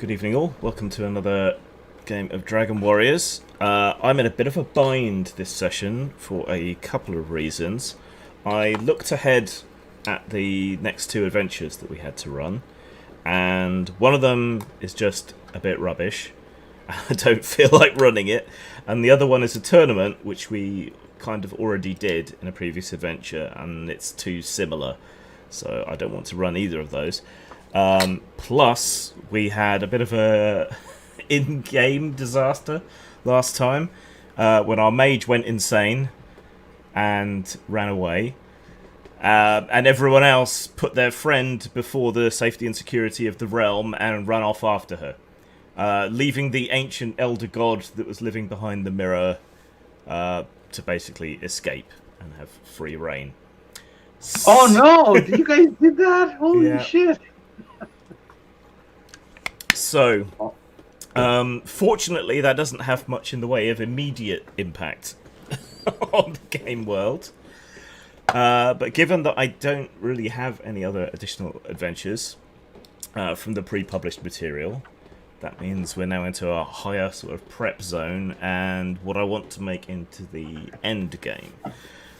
Good evening all, welcome to another game of Dragon Warriors. I'm in a bit of a bind this session for a couple of reasons. I looked ahead at the next two adventures that we had to run, and one of them is just a bit rubbish. I don't feel like running it, and the other one is a tournament which we kind of already did in a previous adventure, and it's too similar, so I don't want to run either of those. Plus, we had a bit of a in-game disaster last time when our mage went insane and ran away, and everyone else put their friend before the safety and security of the realm and ran off after her, leaving the ancient elder god that was living behind the mirror to basically escape and have free reign. Oh no! You guys did that? Holy shit! So, fortunately, that doesn't have much in the way of immediate impact on the game world. But given that I don't really have any other additional adventures from the pre-published material, that means we're now into a higher sort of prep zone and what I want to make into the end game.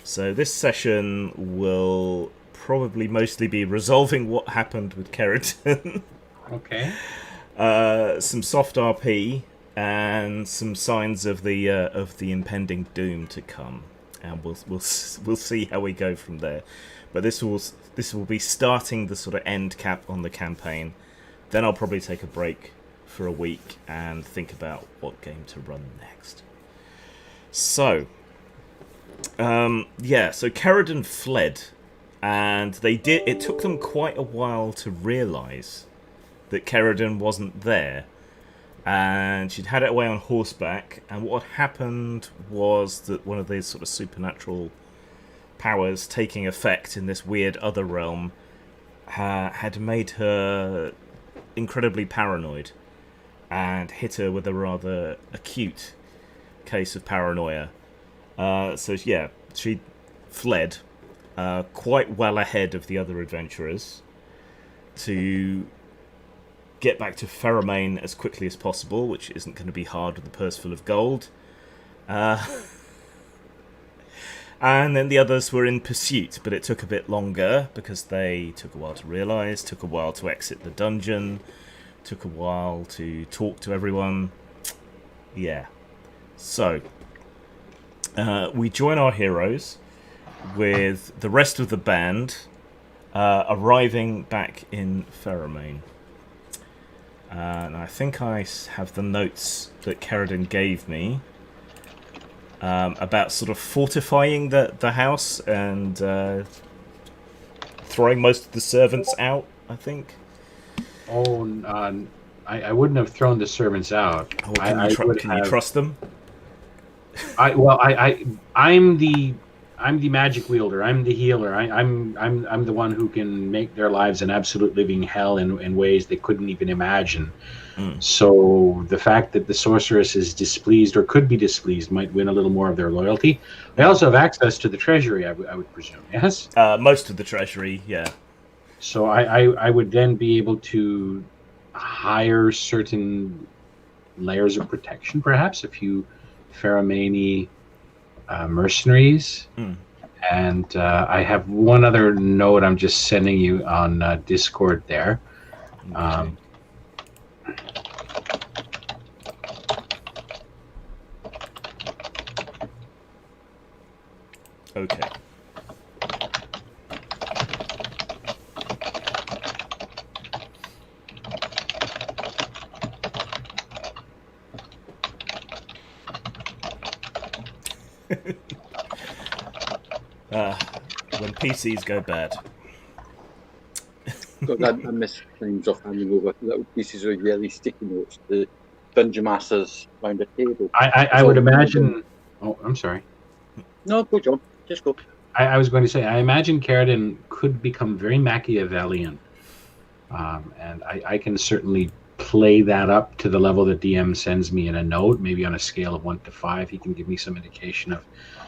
So this session will probably mostly be resolving what happened with Keratin. Okay. Some soft RP and some signs of the impending doom to come, and we'll see how we go from there. But this will be starting the sort of end cap on the campaign. Then I'll probably take a break for a week and think about what game to run next. So, so Keratin fled, and it took them quite a while to realise that Keratin wasn't there, and she'd had it away on horseback, and what happened was that one of these sort of supernatural powers taking effect in this weird other realm had made her incredibly paranoid and hit her with a rather acute case of paranoia. She fled quite well ahead of the other adventurers to get back to Pheromane as quickly as possible, which isn't going to be hard with a purse full of gold. And then the others were in pursuit, but it took a bit longer because they took a while to realise, took a while to exit the dungeon, took a while to talk to everyone. Yeah. So, we join our heroes with the rest of the band arriving back in Pheromane. And I think I have the notes that Keratin gave me about sort of fortifying the house and throwing most of the servants out, I think. Oh, I wouldn't have thrown the servants out. Oh, can you trust them? I'm the magic wielder. I'm the healer. I'm the one who can make their lives an absolute living hell in ways they couldn't even imagine. So the fact that the sorceress is displeased or could be displeased might win a little more of their loyalty. I also have access to the treasury, I would presume. Yes. Most of the treasury, yeah. So I would then be able to hire certain layers of protection, perhaps a few Pheromane mercenaries. And I have one other note I'm just sending you on Discord there. Okay. When PCs go bad. I miss times of handing over little pieces of yellow sticky notes to dungeon masters around the table. I would imagine. Oh, I'm sorry. No, go John. Just go. I was going to say, I imagine Keratin could become very Machiavellian. And I can certainly play that up to the level that DM sends me in a note, maybe on a scale of 1 to 5. He can give me some indication of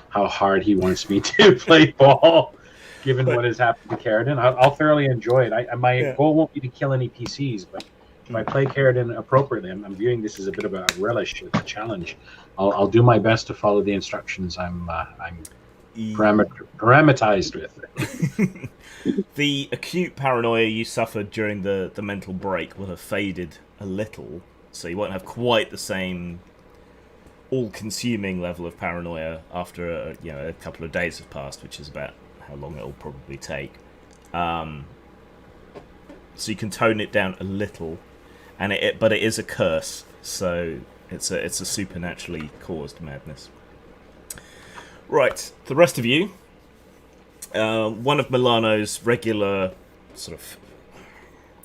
how hard he wants me to play ball, given what has happened to Keratin. I'll thoroughly enjoy it. My goal won't be to kill any PCs, but if I play Carradine appropriately, I'm viewing this as a bit of a relish, a challenge. I'll do my best to follow the instructions I'm parameterized with. The acute paranoia you suffered during the mental break will have faded a little, so you won't have quite the same all-consuming level of paranoia after a couple of days have passed, which is about how long it'll probably take. So you can tone it down a little, and but it is a curse, so it's a supernaturally caused madness. Right, the rest of you. One of Milano's regular sort of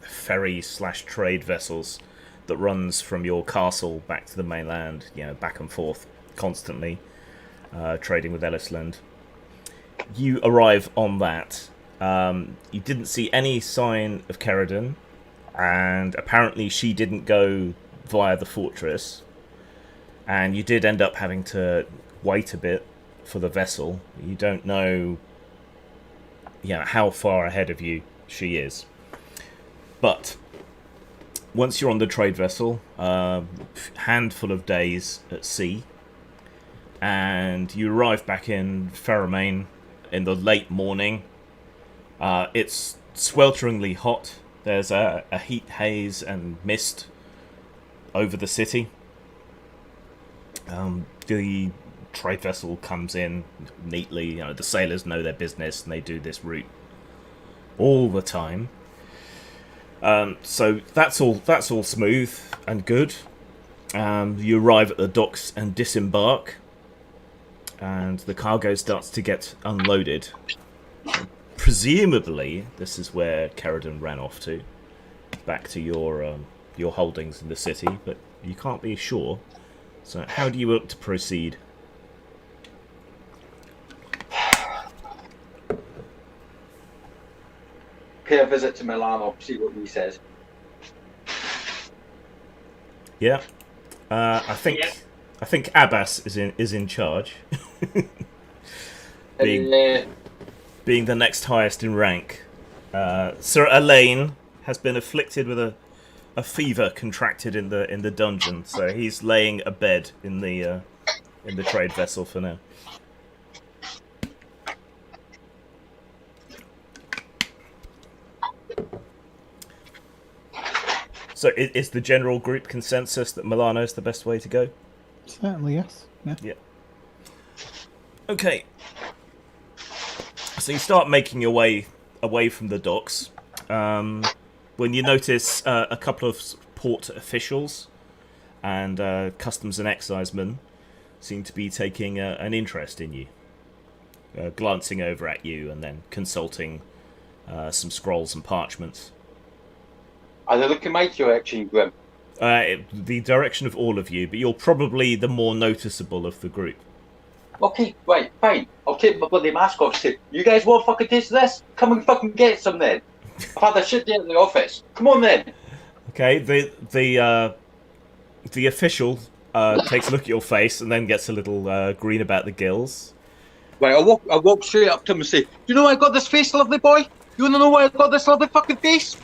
ferry/trade vessels that runs from your castle back to the mainland, back and forth constantly, trading with Ellisland. You arrive on that. You didn't see any sign of Carradine, and apparently she didn't go via the fortress, and you did end up having to wait a bit for the vessel. You don't know how far ahead of you she is. But once you're on the trade vessel, handful of days at sea, and you arrive back in Ferromain in the late morning. It's swelteringly hot. There's a heat haze and mist over the city. The trade vessel comes in neatly. The sailors know their business and they do this route all the time. So that's all smooth and good. You arrive at the docks and disembark, and the cargo starts to get unloaded. Presumably, this is where Carradine ran off to, back to your holdings in the city, but you can't be sure. So, how do you look to proceed? Pay a visit to Milano, see what he says. Yeah, I think Abbas is in charge, being the next highest in rank. Sir Elaine has been afflicted with a fever contracted in the dungeon, so he's laying abed in the trade vessel for now. So is the general group consensus that Milano is the best way to go? Certainly, yes. Yeah. Okay. So you start making your way away from the docks. When you notice a couple of port officials and customs and excisemen seem to be taking an interest in you, glancing over at you and then consulting some scrolls and parchments. Are they looking my direction, Grim? The direction of all of you, but you're probably the more noticeable of the group. Okay, right, fine. I'll take my bloody mask off. Say, you guys want fucking taste of this? Come and fucking get some then. I've had a shit day at the office. Come on then. Okay, the official takes a look at your face and then gets a little green about the gills. Right, I walk straight up to him and say, you know why I got this face, lovely boy? You wanna know why I got this lovely fucking face?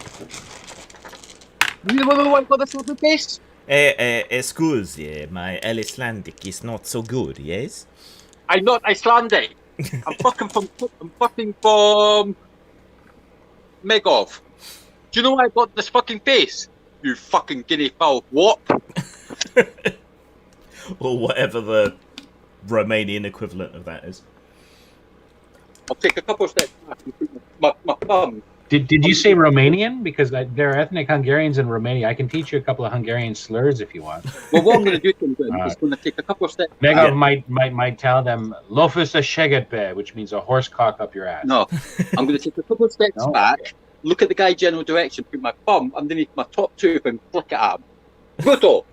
You wanna know why I got this lovely face? Excuse, my Icelandic is not so good, yes? I'm not Icelandic. I'm fucking from Megov. Do you know why I got this fucking face? You fucking guinea fowl. What? Or whatever the Romanian equivalent of that is. I'll take a couple of steps back and put my thumb. Did you say Romanian? Because there are ethnic Hungarians in Romania. I can teach you a couple of Hungarian slurs if you want. Well, what I'm going to do to them is going to take a couple of steps Megov might tell them "Lofus a shegetbe," which means a horse cock up your ass. No, I'm going to take a couple of steps back, look at the guy general direction, put my thumb underneath my top tooth and flick it at him. Brutal!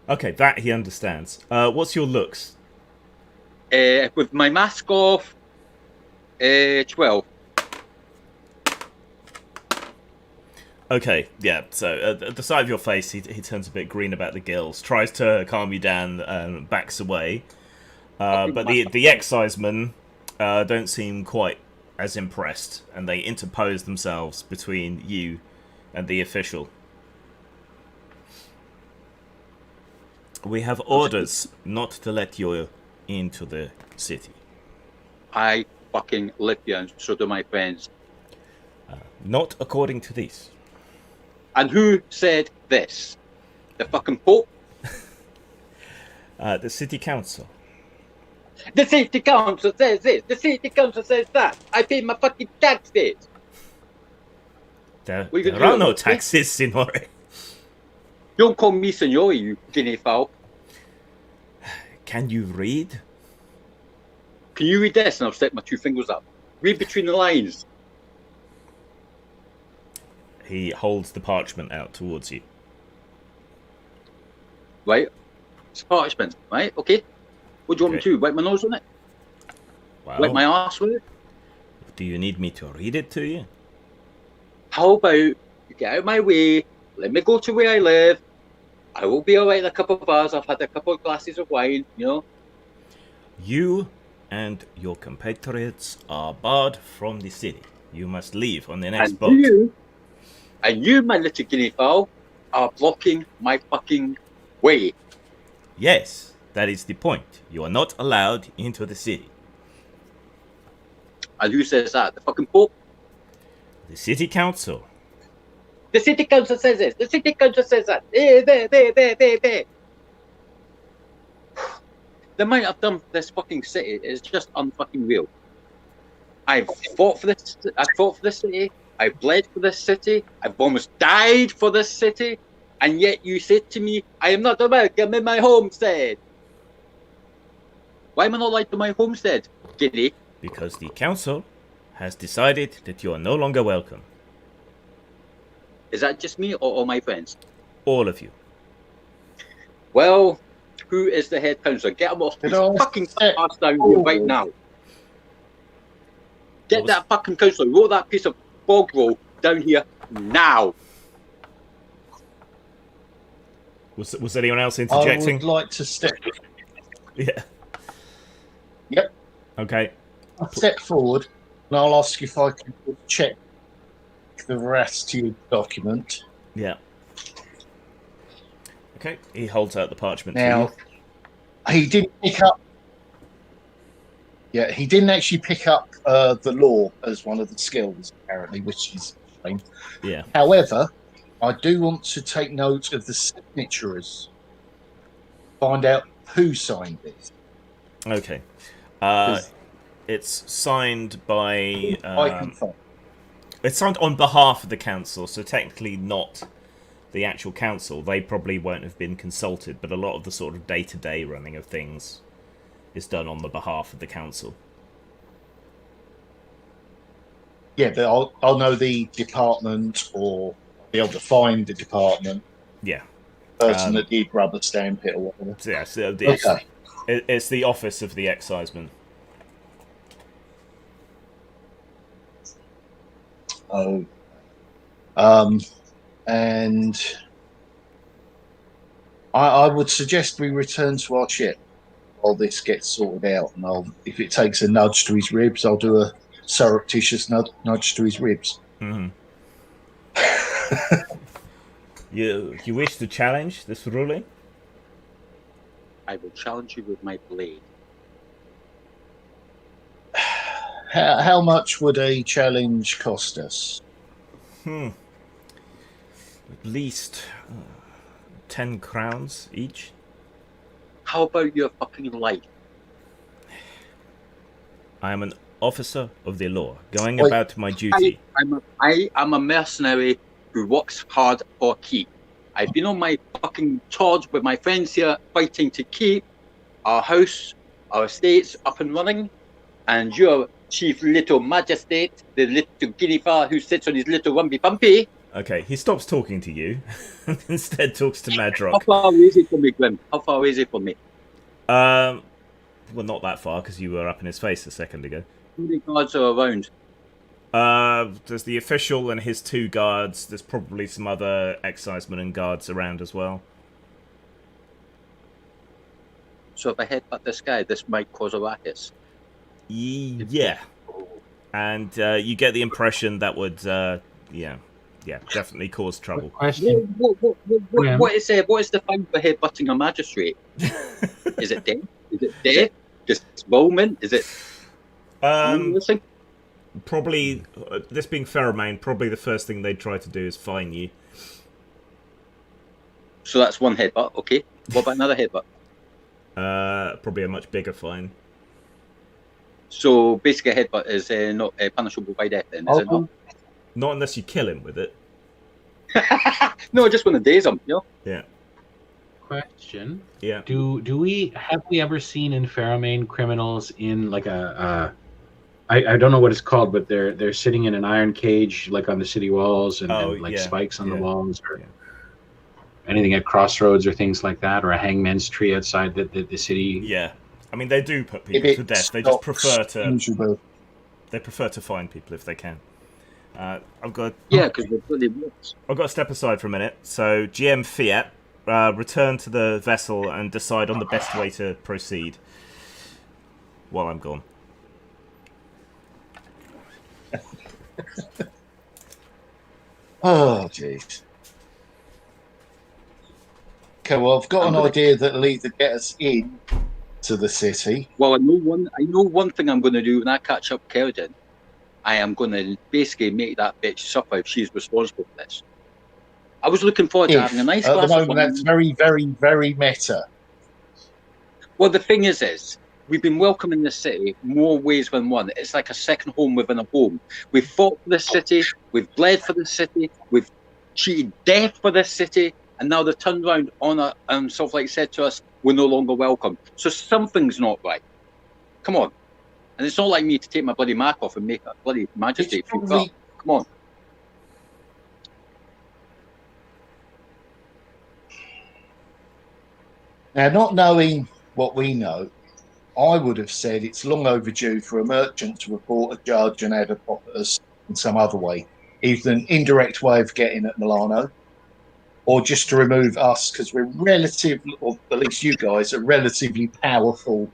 Okay, that he understands. What's your looks? With my mask off, 12. Okay, yeah, so at the side of your face, he turns a bit green about the gills, tries to calm you down and backs away. But the excisemen don't seem quite as impressed, and they interpose themselves between you and the official. We have orders not to let you into the city. I fucking live here, and so do my friends. Not according to this. And who said this? The fucking Pope? The city council. The city council says this. The city council says that. I pay my fucking taxes. There We could are do no it. taxes, Signore. Don't call me senor, you guinea fowl. Can you read? Can you read this? And I'll stick my two fingers up. Read between the lines. He holds the parchment out towards you. Right? It's parchment, right? Okay. What do you want me to do? Wipe my nose on it? Well, Wipe my ass with it? do you need me to read it to you? How about you get out of my way, let me go to where I live. I will be alright in a couple of hours. I've had a couple of glasses of wine, you know. You and your compatriots are barred from the city. You must leave on the next And boat. you, my little guinea fowl, are blocking my fucking way. Yes, that is the point. You are not allowed into the city. And who says that? The fucking Pope? The city council. The city council says this. The city council says that. There. The amount I've done for this fucking city is just unfucking real. I've fought for this. I've fought for this city. I've bled for this city. I've almost died for this city. And yet you said to me, I am not welcome in my homestead. Why am I not like to my homestead, Giddy? Because the council has decided that you are no longer welcome. Is that just me or all my friends? All of you. Well, who is the head councillor? Get him off his fucking ass down here right now. Get that fucking councillor, roll that piece of bog roll down here now. Was anyone else I interjecting? would like to step. Yeah. Yep. Okay. I'll step forward, and I'll ask if I can check the veracity of the document. Yeah. Okay. He holds out the parchment Now, to you. he didn't pick up. Yeah, he didn't actually pick up the law as one of the skills, apparently, which is a shame. Yeah. However, I do want to take note of the signatures. Find out who signed this. Okay. It's signed by. I can find. It's signed on behalf of the council, so technically not the actual council. They probably won't have been consulted, but a lot of the sort of day-to-day running of things is done on the behalf of the council. Yeah, but I'll know the department, or be able to find the department. Yeah. Person that did rubber stamp it or whatever. So yeah, so Okay. it's the office of the exciseman. Oh. And I would suggest we return to our ship while this gets sorted out. And if it takes a nudge to his ribs, I'll do a surreptitious nudge to his ribs. Mm-hmm. You wish to challenge this ruling? I will challenge you with my blade. How much would a challenge cost us? At least 10 crowns each. How about your fucking life? I am an officer of the law, going about my duty. I am a mercenary who works hard for keep. I've been on my fucking charge with my friends here, fighting to keep our house, our estates up and running, and your chief little magistrate, the little guinea fowl who sits on his little rumpy pumpy. Okay, he stops talking to you and instead talks to How Madrock. far is it from me, Grim? How far is it from me? Well, not that far, because you were up in his face a second ago. How many guards are around? There's the official and his 2 guards. There's probably some other excisemen and guards around as well. So if I headbutt this guy, this might cause a ruckus. Yeah. And you get the impression that would, Yeah, definitely caused trouble. Question. What is defined by headbutting a magistrate? Is it death? Is it death? Disbowlment? Is it? Probably, this being Pheromane, probably the first thing they'd try to do is fine you. So that's one headbutt. Okay. What about another headbutt? Probably a much bigger fine. So basically, a headbutt is not punishable by death. Then is it not? Not unless you kill him with it. No, I just want to daze him. You know. Yeah. Question. Yeah. Do we ever seen in Pheromane criminals in like I don't know what it's called, but they're sitting in an iron cage like on the city walls and spikes on the walls or anything at crossroads or things like that, or a hangman's tree outside the city. Yeah. I mean, they do put people to death. They just prefer to. They prefer to find people if they can. I've got to step aside for a minute. So GM Fiat, return to the vessel and decide on the best way to proceed while I'm gone. Oh, jeez. Okay, well, I've got an idea that'll either get us in to the city. Well, I know one thing I'm going to do when I catch up Keldon. I am going to basically make that bitch suffer if she's responsible for this. I was looking forward to having a nice glass of wine. At the moment, that's very, very, very meta. Well, the thing is we've been welcome in this city more ways than one. It's like a second home within a home. We've fought for this city. We've bled for this city. We've cheated death for this city. And now they've turned around on it and sort of like said to us, we're no longer welcome. So something's not right. Come on. And it's not like me to take my bloody mark off and make a bloody magistrate. Come on. Now, not knowing what we know, I would have said it's long overdue for a merchant to report a judge and have a pop at us in some other way. Either an indirect way of getting at Milano, or just to remove us because we're relatively, or at least you guys are relatively powerful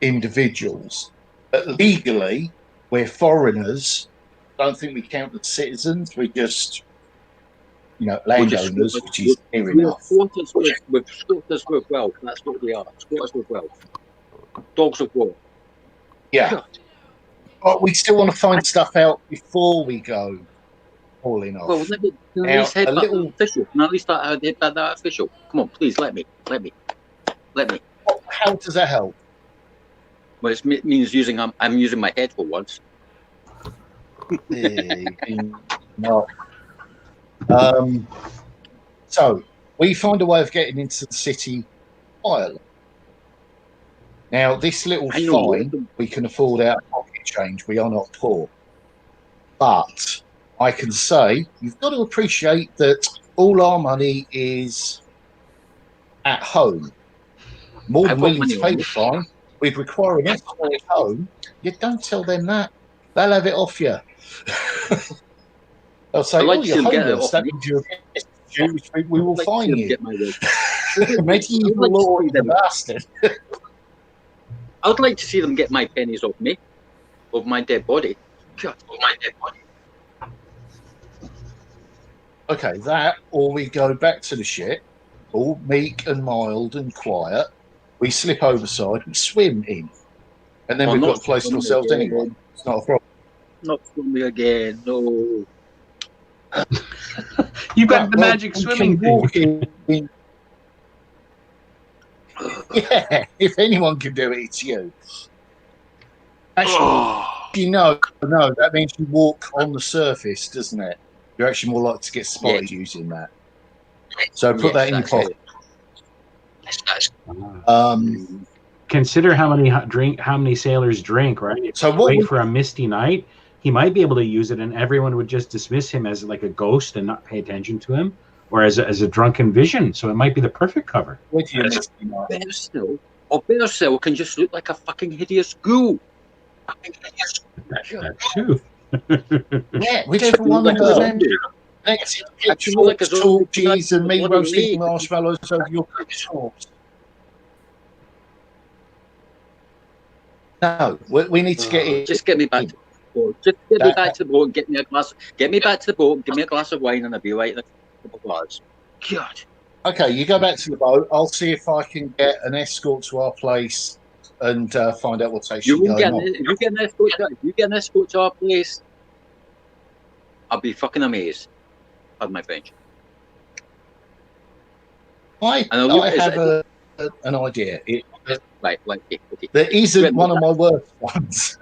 individuals. But legally, we're foreigners. Don't think we count as citizens. We're just, landowners, which is near enough. We're squatters with wealth. That's what we are. Squatters with wealth. Dogs of war. Yeah. God. But we still want to find stuff out before we go hauling off. Well, let me at least head back that official. Can I at least head back that official? Come on, please, let me. How does that help? Well, it means I'm using my head for once. No. So we find a way of getting into the city quietly. Now, this little fine, we can afford our pocket change. We are not poor. But I can say you've got to appreciate that all our money is at home. More than willing to pay the fine. We'd require an escort at home. You don't tell them that. They'll have it off you. They'll say, you're homeless. That means you're Jewish. We will fine you. Medieval law is a bastard. I would like to see them get my pennies off me, of my dead body. God, of my dead body. Okay, that, or we go back to the ship, all meek and mild and quiet. We slip overside and swim in. And then we've got a place to ourselves anyway. It's not a problem. Not swimming again, no. You've got the magic swimming thing. Yeah, if anyone can do it, it's you. Actually, that means you walk on the surface, doesn't it? You're actually more likely to get spotted using that. So put that in your pocket. Consider how many sailors drink, right? If so wait for a misty night, he might be able to use it, and everyone would just dismiss him as like a ghost and not pay attention to him, or as a drunken vision. So it might be the perfect cover. Better still, can just look like a fucking hideous ghoul. That too. Yeah, whichever one of them. Next, get tall cheese and me roasting marshmallows over your corpse. No, we need to get in. Just get me back. boat. Just get me That- back to the boat. Get me back to the boat. Give me a glass of wine, and I'll be right in a couple of hours. God. Okay, you go back to the boat. I'll see if I can get an escort to our place and find out what's You actually won't going get on. if you get an escort. If you get an escort to our place, I'll be fucking amazed. Pardon my French. I have an idea. Right, okay. There isn't Grim, one of my worst ones.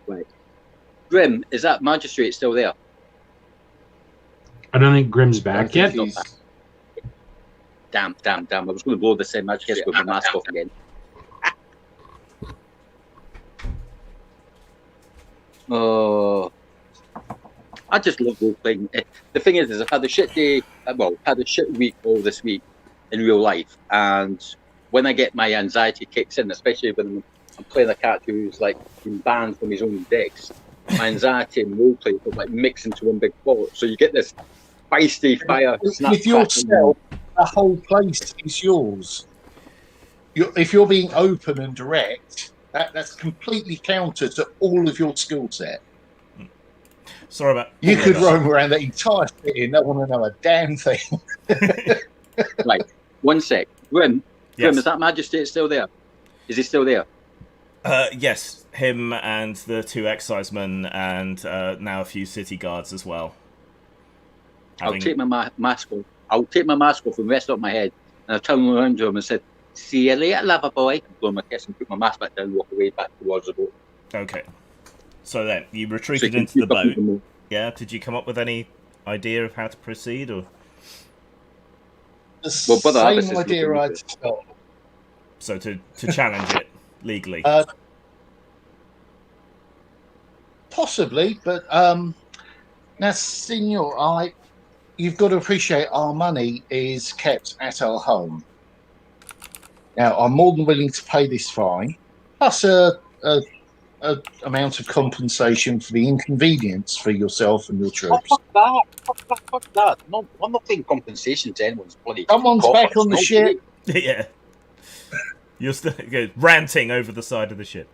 Right. Grim, is that magistrate still there? I don't think Grim's I back think yet. he's- Damn. I was going to blow the same magistrate with my mask off again. Oh, I just love role playing. The thing is I've had a shit day. Had a shit week all this week in real life, and when I get my anxiety kicks in, especially when I'm playing a character who's like been banned from his own decks, my anxiety and role play is like mix into one big pot. So you get this feisty fire snap. With yourself, the whole place is yours. If you're being open and direct, that's completely counter to all of your skill set. Sorry about. You could roam around the entire city and not want to know a damn thing. Right, one sec. Grim, Yes. is that magistrate still there? Is he still there? Yes, him and the 2 excisemen and now a few city guards as well. I'll take my mask off. I'll take my mask off and rest up my head, and I'll turn around to him and said, "See you later, lover boy." Blow my kiss and put my mask back down and walk away back towards the boat. Okay. So then, you retreated into the boat. Yeah, did you come up with any idea of how to proceed, or? The Brother same idea I'd start. So to challenge it legally. Possibly, but now, Senor, you've got to appreciate our money is kept at our home. Now, I'm more than willing to pay this fine, plus a amount of compensation for the inconvenience for yourself and your troops. Fuck that. No, I'm not paying compensation to anyone's bloody. Someone's back on the ship. Yeah. You're still ranting over the side of the ship.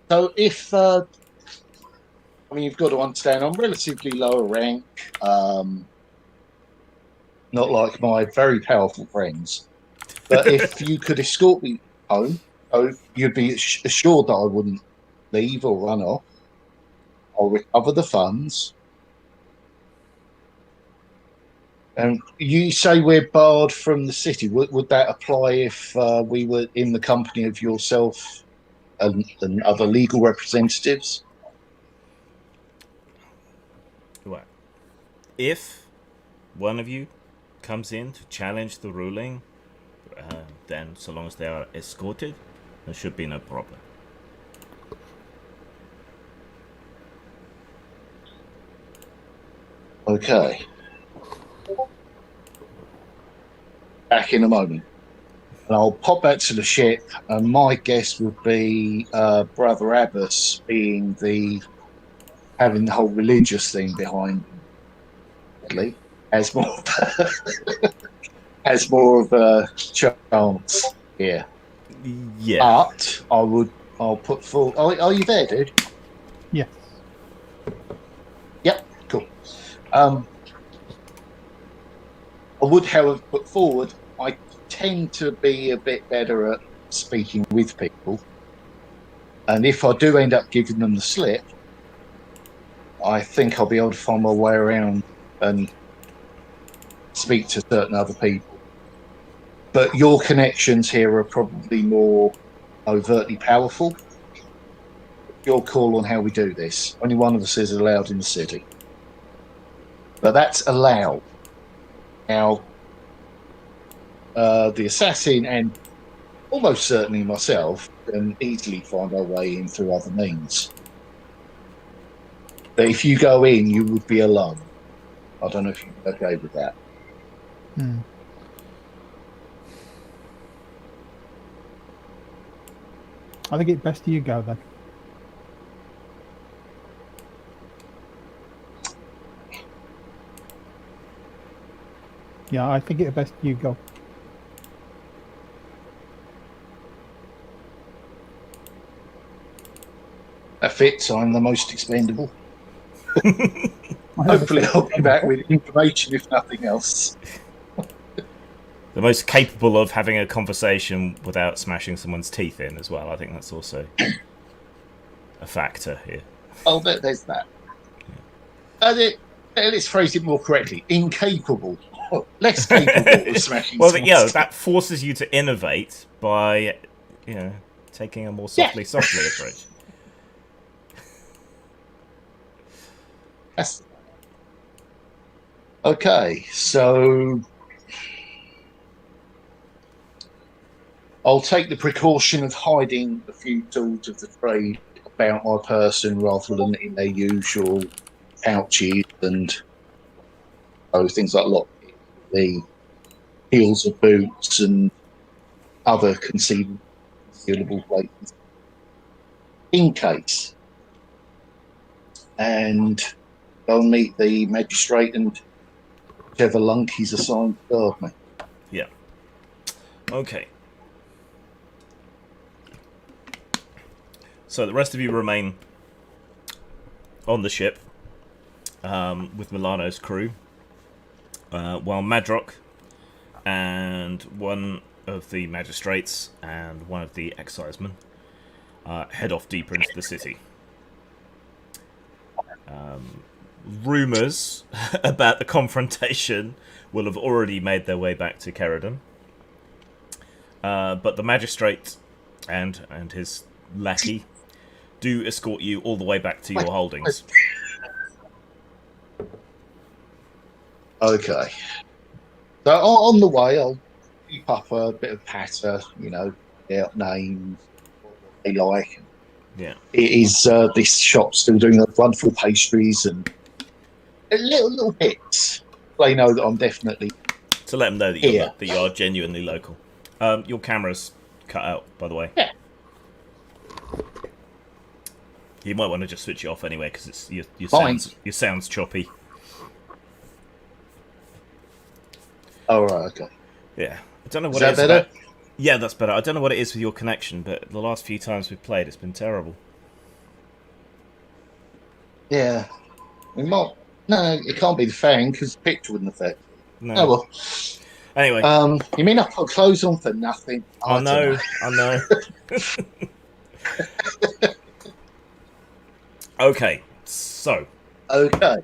So if you've got to understand, I'm relatively lower rank, not like my very powerful friends. But if you could escort me home, you'd be assured that I wouldn't leave or run off. I'll recover the funds. And you say we're barred from the city. Would that apply if we were in the company of yourself and other legal representatives? Well, if one of you comes in to challenge the ruling, then so long as they are escorted, there should be no problem. Okay. Back in a moment. And I'll pop back to the ship, and my guess would be Brother Abbas having the whole religious thing behind him. Has more of a chance here. Yeah. But I'll put forward. Are you there, dude? Yes. Yep, cool. I would, however, put forward, I tend to be a bit better at speaking with people. And if I do end up giving them the slip, I think I'll be able to find my way around and speak to certain other people. But your connections here are probably more overtly powerful. Your call on how we do this. Only one of us is allowed in the city. But that's allowed. Now, the assassin and almost certainly myself can easily find our way in through other means. But if you go in, you would be alone. I don't know if you're okay with that. I think it's best you go then. Yeah, I think it's best you go. That fits. I'm the most expendable. Hopefully, I'll be back with information, if nothing else. The most capable of having a conversation without smashing someone's teeth in as well. I think that's also a factor here. Oh, there's that. Let's phrase it more correctly. Incapable. Less capable of smashing well, someone's yeah, teeth. that forces you to innovate by, taking a more softly approach. Yes. Okay, so I'll take the precaution of hiding a few tools of the trade about my person rather than in their usual pouches and things like the heels of boots and other concealable places in case. And go and meet the magistrate and whichever lunk he's assigned to guard me. Yeah. Okay. So the rest of you remain on the ship with Milano's crew, while Madrock and one of the magistrates and one of the excisemen head off deeper into the city. Rumours about the confrontation will have already made their way back to Caradon. But the magistrate and his lackey do escort you all the way back to your holdings. Okay. So on the way, I'll keep up a bit of patter, out names, what they like. Yeah. Is this shop still doing the wonderful pastries and little bits? They know that I'm definitely to let them know that here. that you are genuinely local. Your camera's cut out, by the way. Yeah. You might want to just switch it off anyway because it's your sound's choppy. Oh right, okay. Yeah, I don't know what Is that it is better? about. Yeah, that's better. I don't know what it is with your connection, but the last few times we've played, it's been terrible. Yeah. No, it can't be the fan because the picture wouldn't affect. No. Oh well. Anyway. You mean I put clothes on for nothing? I know. Okay, so. Okay.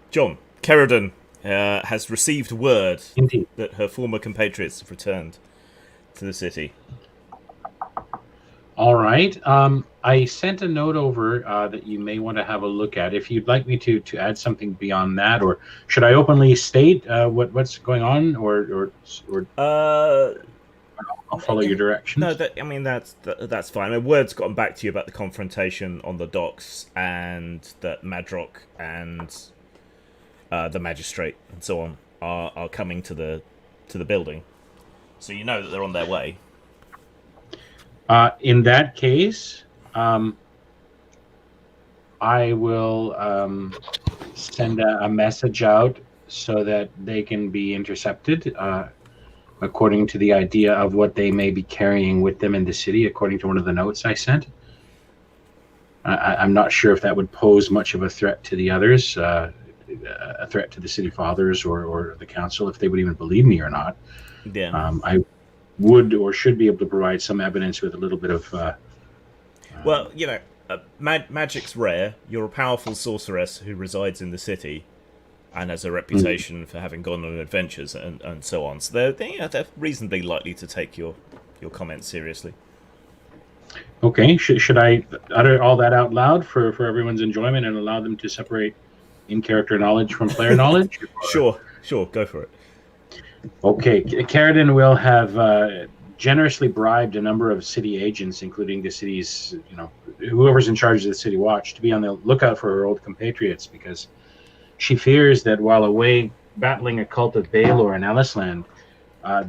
John, Caradon has received word Indeed. that her former compatriots have returned to the city. All right. I sent a note over that you may want to have a look at. If you'd like me to add something beyond that, or should I openly state what's going on, or I'll follow your directions. No, that's fine. Word's gotten back to you about the confrontation on the docks, and that Madrock and the magistrate and so on are coming to the building, so you know that they're on their way. In that case, I will send a message out so that they can be intercepted according to the idea of what they may be carrying with them in the city, according to one of the notes I sent. I'm not sure if that would pose much of a threat to the others, a threat to the city fathers or the council, if they would even believe me or not. Yeah. I would or should be able to provide some evidence with a little bit of... well, magic's rare. You're a powerful sorceress who resides in the city and has a reputation for having gone on adventures and so on. So they're reasonably likely to take your comments seriously. Okay, should I utter all that out loud for everyone's enjoyment and allow them to separate in-character knowledge from player knowledge? Sure, go for it. Okay, Caradon will have generously bribed a number of city agents, including the city's, whoever's in charge of the city watch, to be on the lookout for her old compatriots, because she fears that while away battling a cult of Baelor in Ellisland,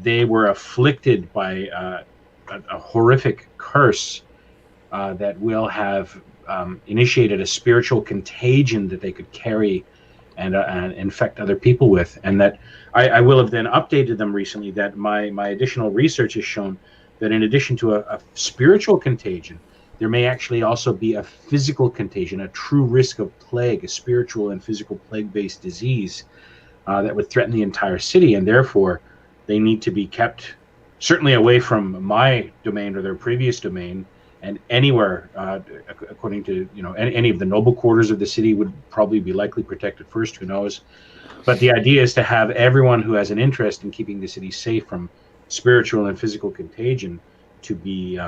they were afflicted by a horrific curse that will have initiated a spiritual contagion that they could carry and infect other people with. And that I will have then updated them recently that my additional research has shown that in addition to a spiritual contagion, there may actually also be a physical contagion, a true risk of plague, a spiritual and physical plague-based disease that would threaten the entire city, and therefore they need to be kept certainly away from my domain or their previous domain, and anywhere, according to any of the noble quarters of the city would probably be likely protected first. Who knows? But the idea is to have everyone who has an interest in keeping the city safe from spiritual and physical contagion to be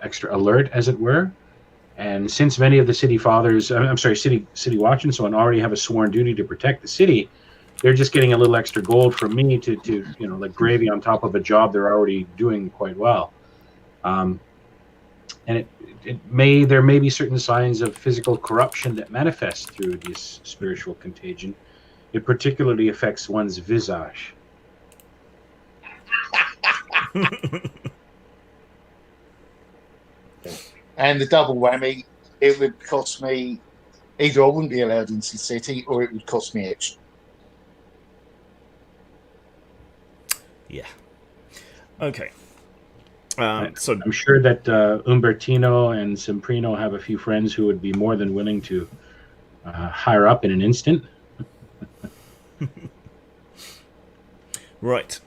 extra alert, as it were. And since many of the city fathers, city watch and so on, already have a sworn duty to protect the city, they're just getting a little extra gold from me to like gravy on top of a job they're already doing quite well. And there may be certain signs of physical corruption that manifest through this spiritual contagion. It particularly affects one's visage. And the double whammy, it would cost me, either I wouldn't be allowed into the city or it would cost me extra. Yeah. Okay. So I'm sure that Umbertino and Semprino have a few friends who would be more than willing to hire up in an instant. Right.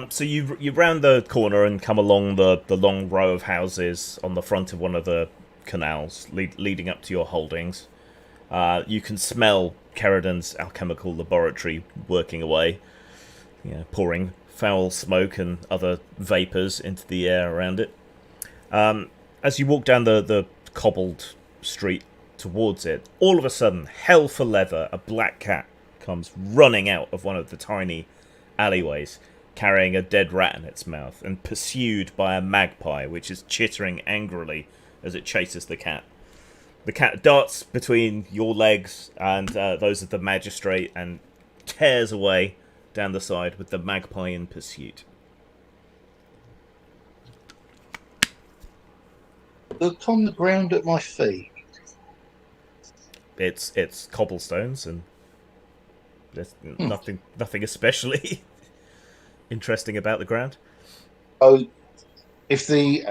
So you round the corner and come along the long row of houses on the front of one of the canals leading up to your holdings. You can smell Keradan's alchemical laboratory working away, pouring foul smoke and other vapours into the air around it. As you walk down the cobbled street towards it, all of a sudden, hell for leather, a black cat comes running out of one of the tiny alleyways, carrying a dead rat in its mouth, and pursued by a magpie, which is chittering angrily as it chases the cat. The cat darts between your legs and those of the magistrate and tears away down the side with the magpie in pursuit. Look on the ground at my feet. It's cobblestones, and there's nothing especially interesting about the ground. Oh, if the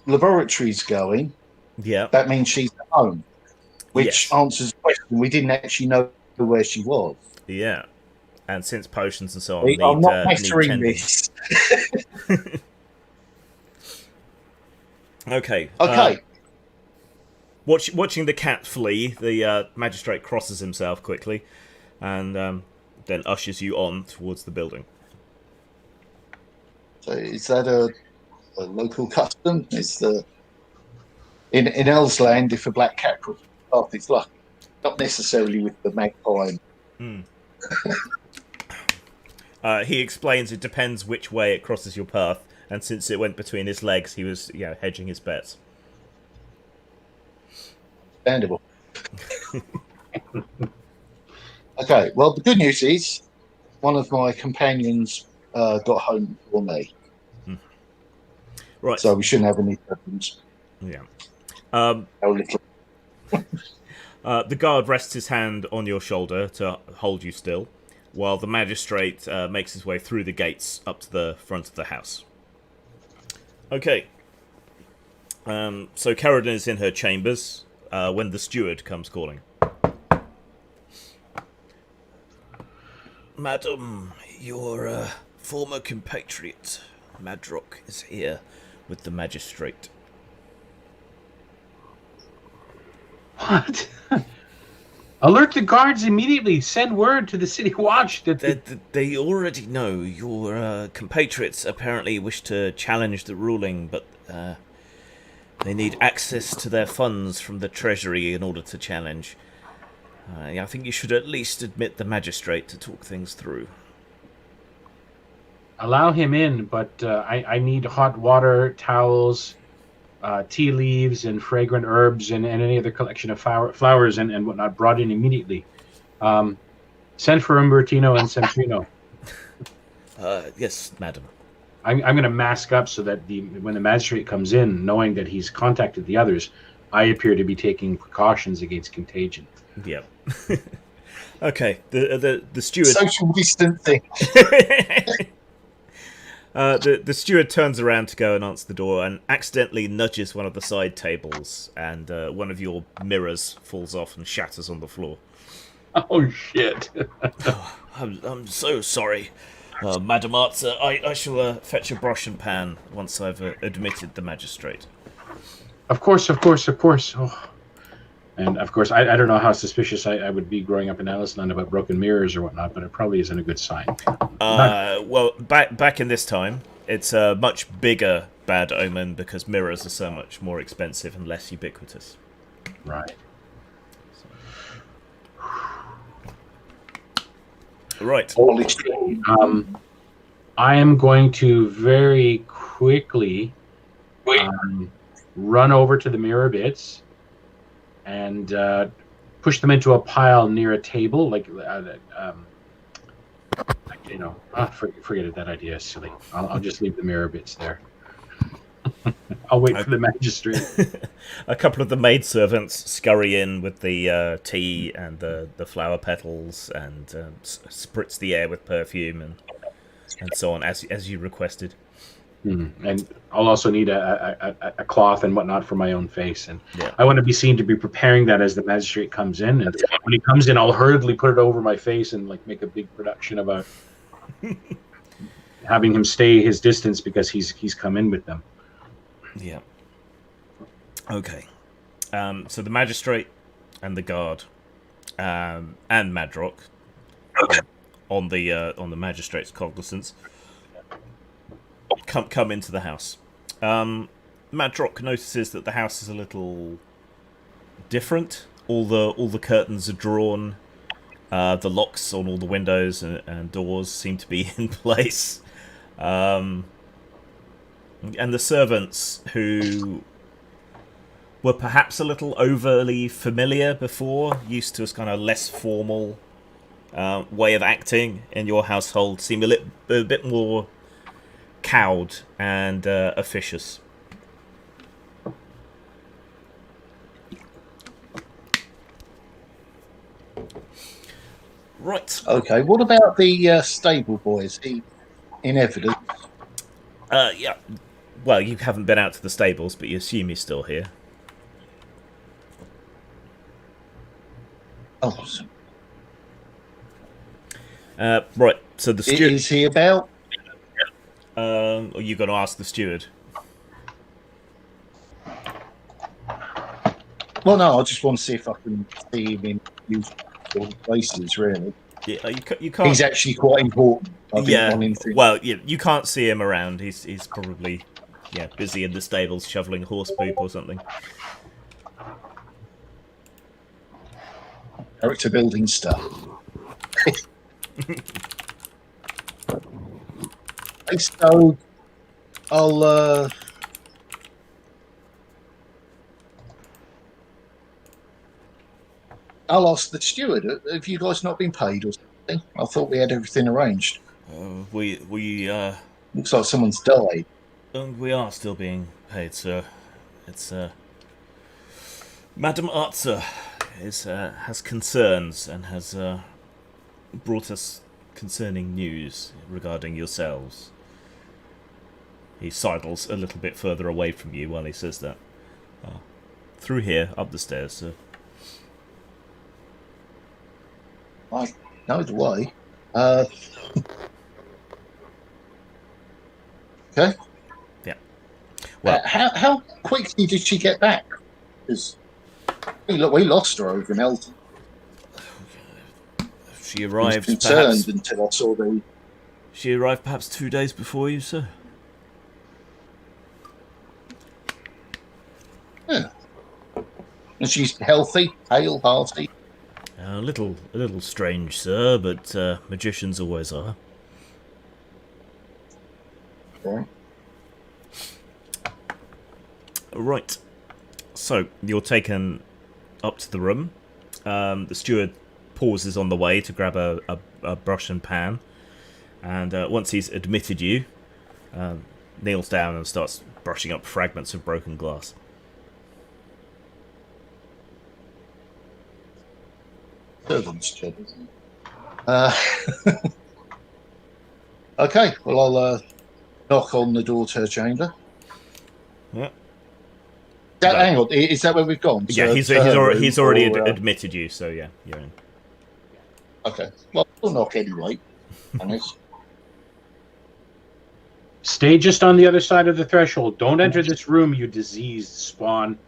laboratory's going, that means she's at home, which answers the question. We didn't actually know where she was. Yeah, and since potions and so on I'm not measuring this. Okay. Watching the cat flee, the magistrate crosses himself quickly, and then ushers you on towards the building. So is that a local custom? Is in Elsland, if a black cat crosses the path, it's lucky. Not necessarily with the magpie. He explains it depends which way it crosses your path, and since it went between his legs, he was hedging his bets. Understandable. Okay, well, the good news is one of my companions got home before me. Right. So we shouldn't have any problems. Yeah. The guard rests his hand on your shoulder to hold you still, while the magistrate makes his way through the gates up to the front of the house. Okay. So Keradan is in her chambers when the steward comes calling. Madam, your former compatriot, Madrock, is here with the magistrate. What? Alert the guards immediately. Send word to the city watch that they already know. Your compatriots apparently wish to challenge the ruling, but they need access to their funds from the treasury in order to challenge. I think you should at least admit the magistrate to talk things through. Allow him in, but I need hot water, towels, tea leaves, and fragrant herbs, and any other collection of flowers and whatnot brought in immediately. Send for Umbertino and Semprino. Yes, madam. I'm going to mask up so that when the magistrate comes in, knowing that he's contacted the others, I appear to be taking precautions against contagion. Yep. Okay. The steward. Social distancing. The steward turns around to go and answer the door and accidentally nudges one of the side tables, and one of your mirrors falls off and shatters on the floor. Oh, shit. I'm so sorry, Madam Arthur. I shall fetch a brush and pan once I've admitted the magistrate. Of course. Oh. And, of course, I don't know how suspicious I would be growing up in Ellisland about broken mirrors or whatnot, but it probably isn't a good sign. Well, back in this time, it's a much bigger bad omen because mirrors are so much more expensive and less ubiquitous. Right. Right. I am going to very quickly run over to the mirror bits and push them into a pile near a table, forget it. That idea is silly. I'll just leave the mirror bits there. I'll wait for the magistrate. A couple of the maidservants scurry in with the tea and the flower petals and spritz the air with perfume and so on, as you requested. And I'll also need a cloth and whatnot for my own face, and yeah. I want to be seen to be preparing that as the magistrate comes in. And when he comes in, I'll hurriedly put it over my face and make a big production about having him stay his distance because he's come in with them. Yeah. Okay. So the magistrate and the guard and Madrock on the magistrate's cognizance come into the house. Madrock notices that the house is a little different. All the curtains are drawn. The locks on all the windows and doors seem to be in place. And the servants, who were perhaps a little overly familiar before, used to a kind of less formal way of acting in your household, seem a bit more cowed and officious. Right. Okay, what about the stable boy? Is he in evidence? Yeah. Well, you haven't been out to the stables, but you assume he's still here. Oh, right. So the steward is he about? Are you going to ask the steward? Well, no. I just want to see if I can see him in useful places. Really, Yeah, you can't. he's actually quite important. I Yeah. want anything. Well, you can't see him around. He's probably busy in the stables shoveling horse poop or something. Character building stuff. So I'll ask the steward. Have you guys not been paid or something? I thought we had everything arranged. We Looks like someone's died. we are still being paid, sir. It's Madam Arthur has concerns and has brought us concerning news regarding yourselves. He sidles a little bit further away from you while he says that. Through here, up the stairs, sir. I know the way. Okay. Yeah. Well, how quickly did she get back? Because we lost her over in Elton. she I was arrived concerned perhaps. until I saw the. She arrived perhaps 2 days before you, sir. Yeah. And she's healthy, hale, hearty. A little strange, sir, but magicians always are. Right. Right. So you're taken up to the room. The steward pauses on the way to grab a brush and pan, and once he's admitted you, kneels down and starts brushing up fragments of broken glass. Servant's job, isn't it? Okay, well, knock on the door to her chamber. Yeah. Hang on, is that where we've gone? Yeah, To he's her room already or, admitted you, so yeah, you're in. Okay, well, we'll knock anyway. Stay just on the other side of the threshold. Don't enter this room, you diseased spawn.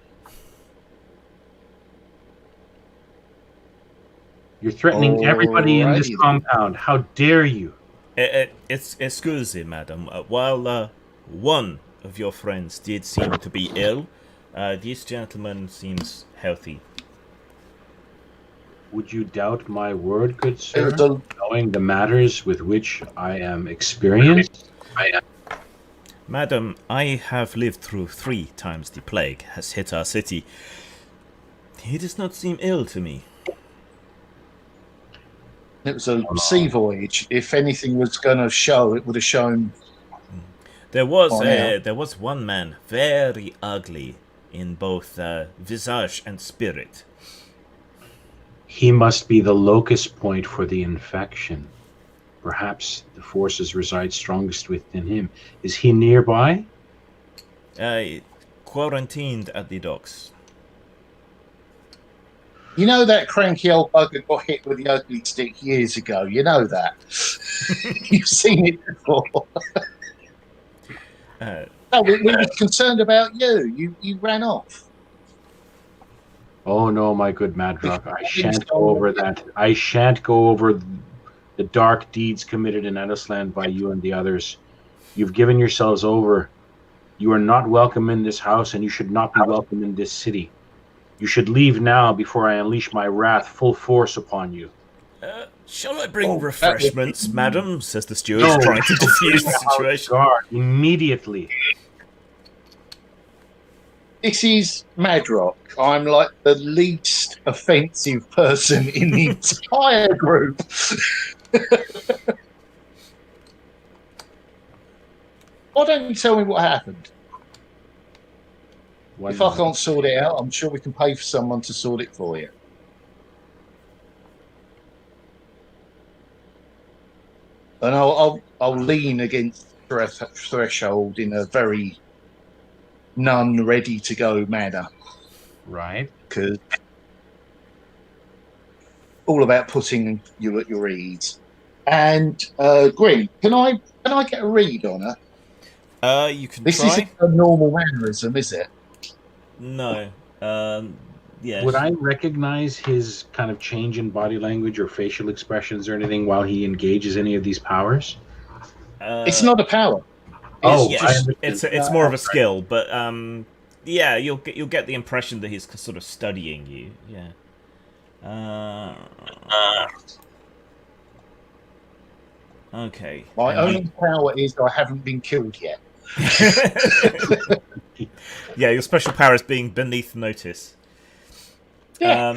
You're threatening everybody in this compound. How dare you? Excuse me, madam. While one of your friends did seem to be ill, this gentleman seems healthy. Would you doubt my word, good sir? Knowing the matters with which I am experienced? Madam, I have lived through 3 times the plague has hit our city. He does not seem ill to me. It was a sea voyage. If anything was going to show, it would have shown. There was one man, very ugly in both visage and spirit. He must be the locus point for the infection. Perhaps the forces reside strongest within him. Is he nearby? Quarantined at the docks. You know that cranky old bugger got hit with the ugly stick years ago. You know that. You've seen it before. No, we were concerned about you. You ran off. Oh no, my good Madrock, I shan't go over that. I shan't go over the dark deeds committed in Edisland by you and the others. You've given yourselves over. You are not welcome in this house, and you should not be welcome in this city. You should leave now before I unleash my wrath full force upon you. Shall I bring refreshments, madam? Says the steward, trying to defuse the situation. Guard, immediately. This is Madrock. I'm like the least offensive person in the entire group. Why don't you tell me what happened? If I can't sort it out, I'm sure we can pay for someone to sort it for you. And I'll lean against the threshold in a very none ready to go manner. Right. Because all about putting you at your ease. And Grim, can I get a read on her? You can this try. Isn't a normal mannerism, is it? No. Yeah. Would I recognize his kind of change in body language or facial expressions or anything while he engages any of these powers? It's not a power. It's more of a skill, but yeah, you'll get the impression that he's sort of studying you. Yeah. Okay. My only power is I haven't been killed yet. Yeah, your special power is being beneath notice. Yeah.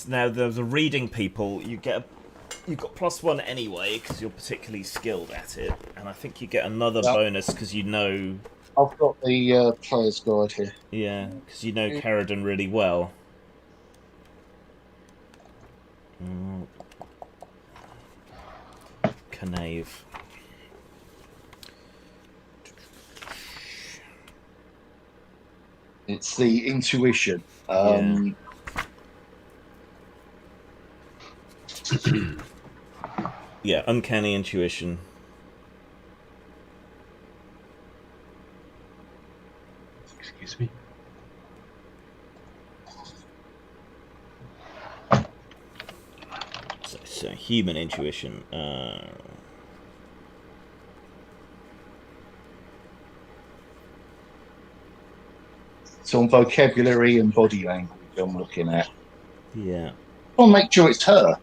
Now the reading people, you've got +1 anyway because you're particularly skilled at it, and I think you get another bonus because you know. I've got the player's guide here. Yeah, because you know Caradon really well. Knave. It's the intuition. Yeah, uncanny intuition. Excuse me. So human intuition. So on vocabulary and body language, I'm looking at. Yeah. I'll make sure it's her.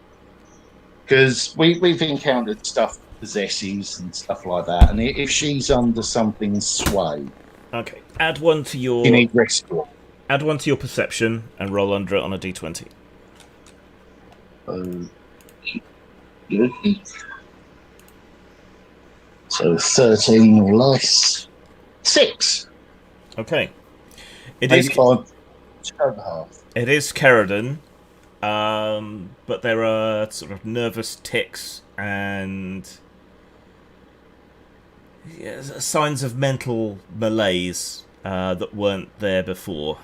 Because we've encountered stuff possesses and stuff like that, and if she's under something's sway, okay, add 1 to your. You need rescue. Add 1 to your perception and roll under it on a d20. So 13 or less. 6. Okay. It is Caradon, but there are sort of nervous tics, and signs of mental malaise that weren't there before.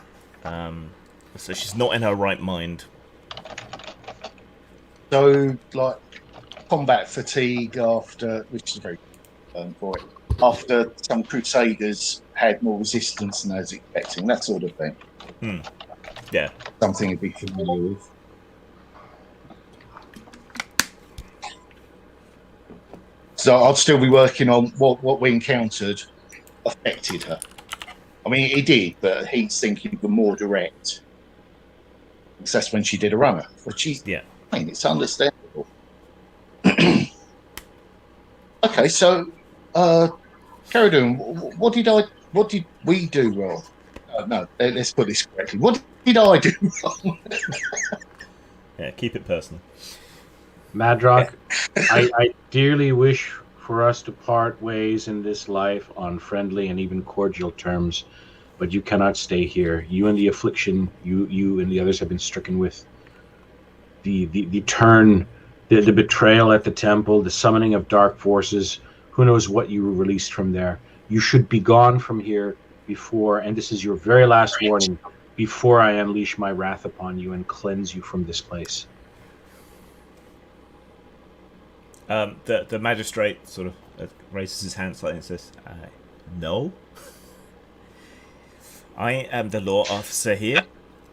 So she's not in her right mind. So, like, combat fatigue after, which is very for it, after some crusaders had more resistance than I was expecting, that sort of thing. Yeah. Something you'd be familiar with. So I'll still be working on what we encountered affected her. I mean, it did, but he's thinking the more direct. Because that's when she did a runner, which is, I mean, it's understandable. Okay, so, Caradun, what did we do wrong? No, let's put this correctly. What did I do wrong? Yeah, keep it personal. Madrock, I dearly wish for us to part ways in this life on friendly and even cordial terms, but you cannot stay here. You and the affliction you and the others have been stricken with. The turn, the betrayal at the temple, the summoning of dark forces. Who knows what you were released from there? You should be gone from here before, and this is your very last warning, before I unleash my wrath upon you and cleanse you from this place. The magistrate sort of raises his hand slightly and says, no. I am the law officer here.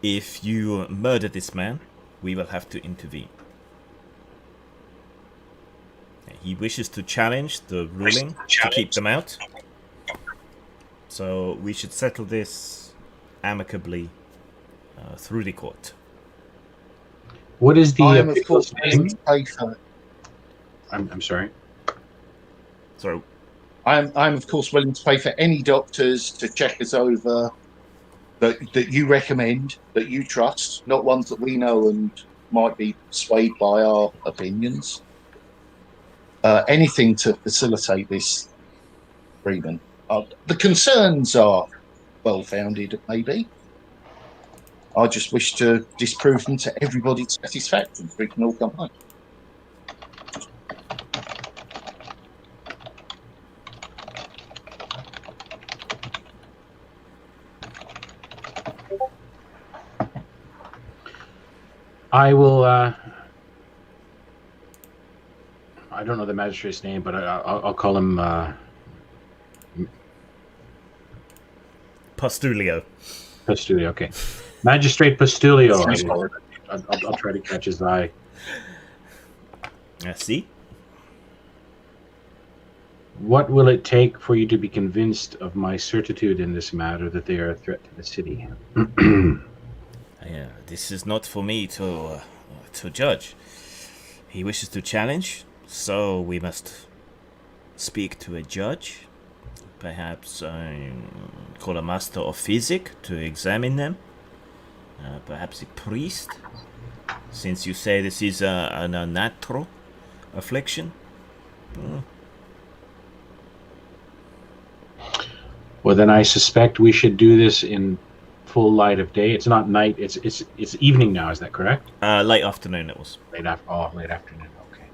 If you murder this man, we will have to intervene. He wishes to challenge the ruling to keep them out. So we should settle this amicably through the court. What is the... I am, of course, willing to pay for it. I'm sorry. Sorry. I'm of course willing to pay for any doctors to check us over that you recommend, that you trust, not ones that we know and might be swayed by our opinions. Anything to facilitate this agreement. The concerns are well-founded, maybe. I just wish to disprove them to everybody's satisfaction so we can all come home. I will. I don't know the magistrate's name, but I'll call him Postulio. Postulio. Okay, Magistrate Postulio. I'll try to catch his eye. See? What will it take for you to be convinced of my certitude in this matter that they are a threat to the city? Yeah, this is not for me to judge. He wishes to challenge, so we must speak to a judge. Perhaps call a master of physic to examine them. Perhaps a priest, since you say this is an unnatural affliction. Well, then I suspect we should do this in full light of day. It's not night. It's evening now. Is that correct? Late afternoon it was. Late afternoon. Okay.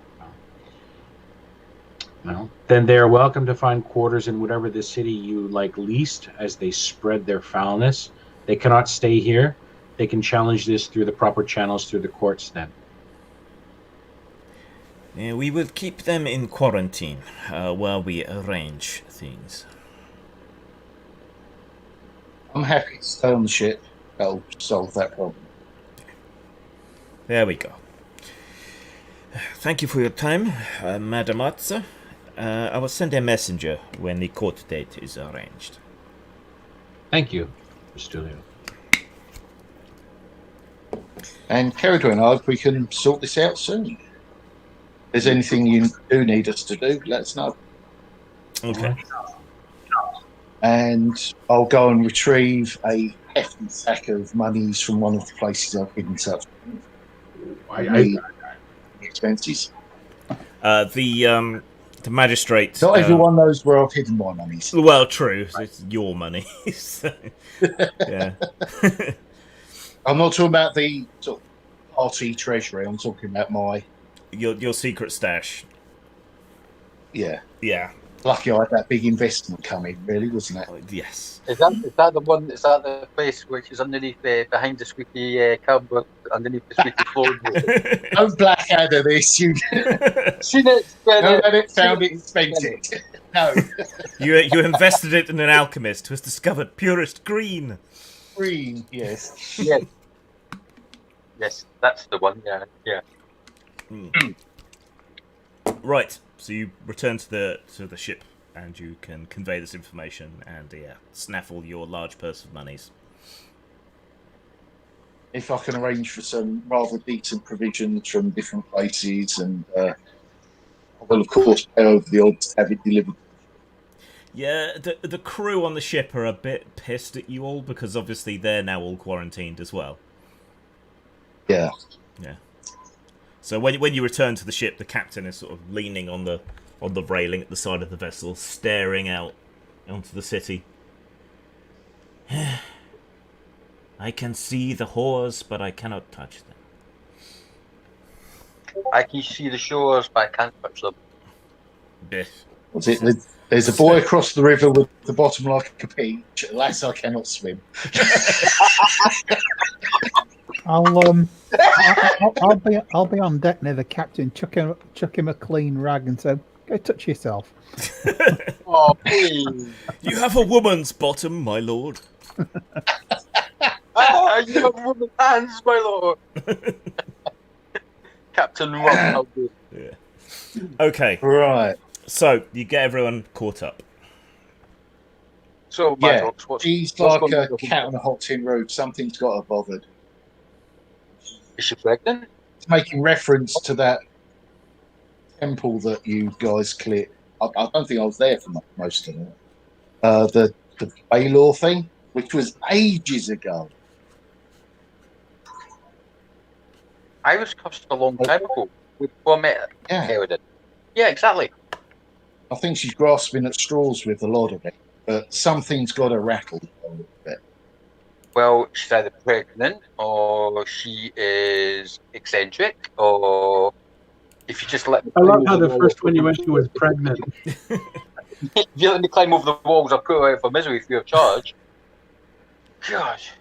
Well, then they are welcome to find quarters in whatever the city you like least, as they spread their foulness. They cannot stay here. They can challenge this through the proper channels through the courts. Then. Yeah, we will keep them in quarantine while we arrange things. I'm happy to stay on the ship. That'll solve that problem. There we go. Thank you for your time, Madam Atza. I will send a messenger when the court date is arranged. Thank you, Postulio. And Caradun and I hope we can sort this out soon. If there's anything you do need us to do, let us know. Okay. And I'll go and retrieve a hefty sack of monies from one of the places I've been in touch with. Expenses. The magistrate. Not everyone knows where I've hidden my monies. Well, true. It's your money. So, yeah. I'm not talking about the sort of party treasury. I'm talking about my your secret stash. Yeah. Yeah. Lucky I had that big investment coming, really, wasn't it? Yes. Is that the one? Is that the place which is underneath, behind the squeaky cupboard, underneath the squeaky floor? Don't Blackadder this. You Seen it, know that it found it, spent it. No. You invested it in an alchemist who has discovered purest green. Green, yes. Yes. Yes, that's the one. Yeah, yeah. Right. So you return to the ship, and you can convey this information and snaffle your large purse of monies. If I can arrange for some rather decent provisions from different places, and I will of course pay over the odds to have it delivered. Yeah, the crew on the ship are a bit pissed at you all because obviously they're now all quarantined as well. Yeah. Yeah. So when you return to the ship, the captain is sort of leaning on the railing at the side of the vessel, staring out onto the city. I can see the whores, but I cannot touch them. I can see the shores, but I can't touch them. Biff. What's it? There's a boy across the river with the bottom like a peach. Alas, I cannot swim. I'll be on deck near the captain, chuck him a clean rag and say, "Go touch yourself." Oh, please! You have a woman's bottom, my lord. You have woman's hands, my lord. Captain Rob, how good. Yeah. Okay. Right. So you get everyone caught up. So, Yeah. Madrox, She's what's like going a on? cat on a hot tin roof. Something's got her bothered. Is she pregnant? It's making reference to that temple that you guys cleared. I don't think I was there for most of it. The Baylor thing, which was ages ago. I was cussed a long time ago. Before I met Yeah. Sheridan. Yeah, exactly. I think she's grasping at straws with a lot of it, but something's got her rattled a little bit. Well, she's either pregnant, or she is eccentric, or if you just let me I climb love over how the walls- first one you went to was pregnant. If you let me climb over the walls, I'll put her out for misery free of charge. Gosh.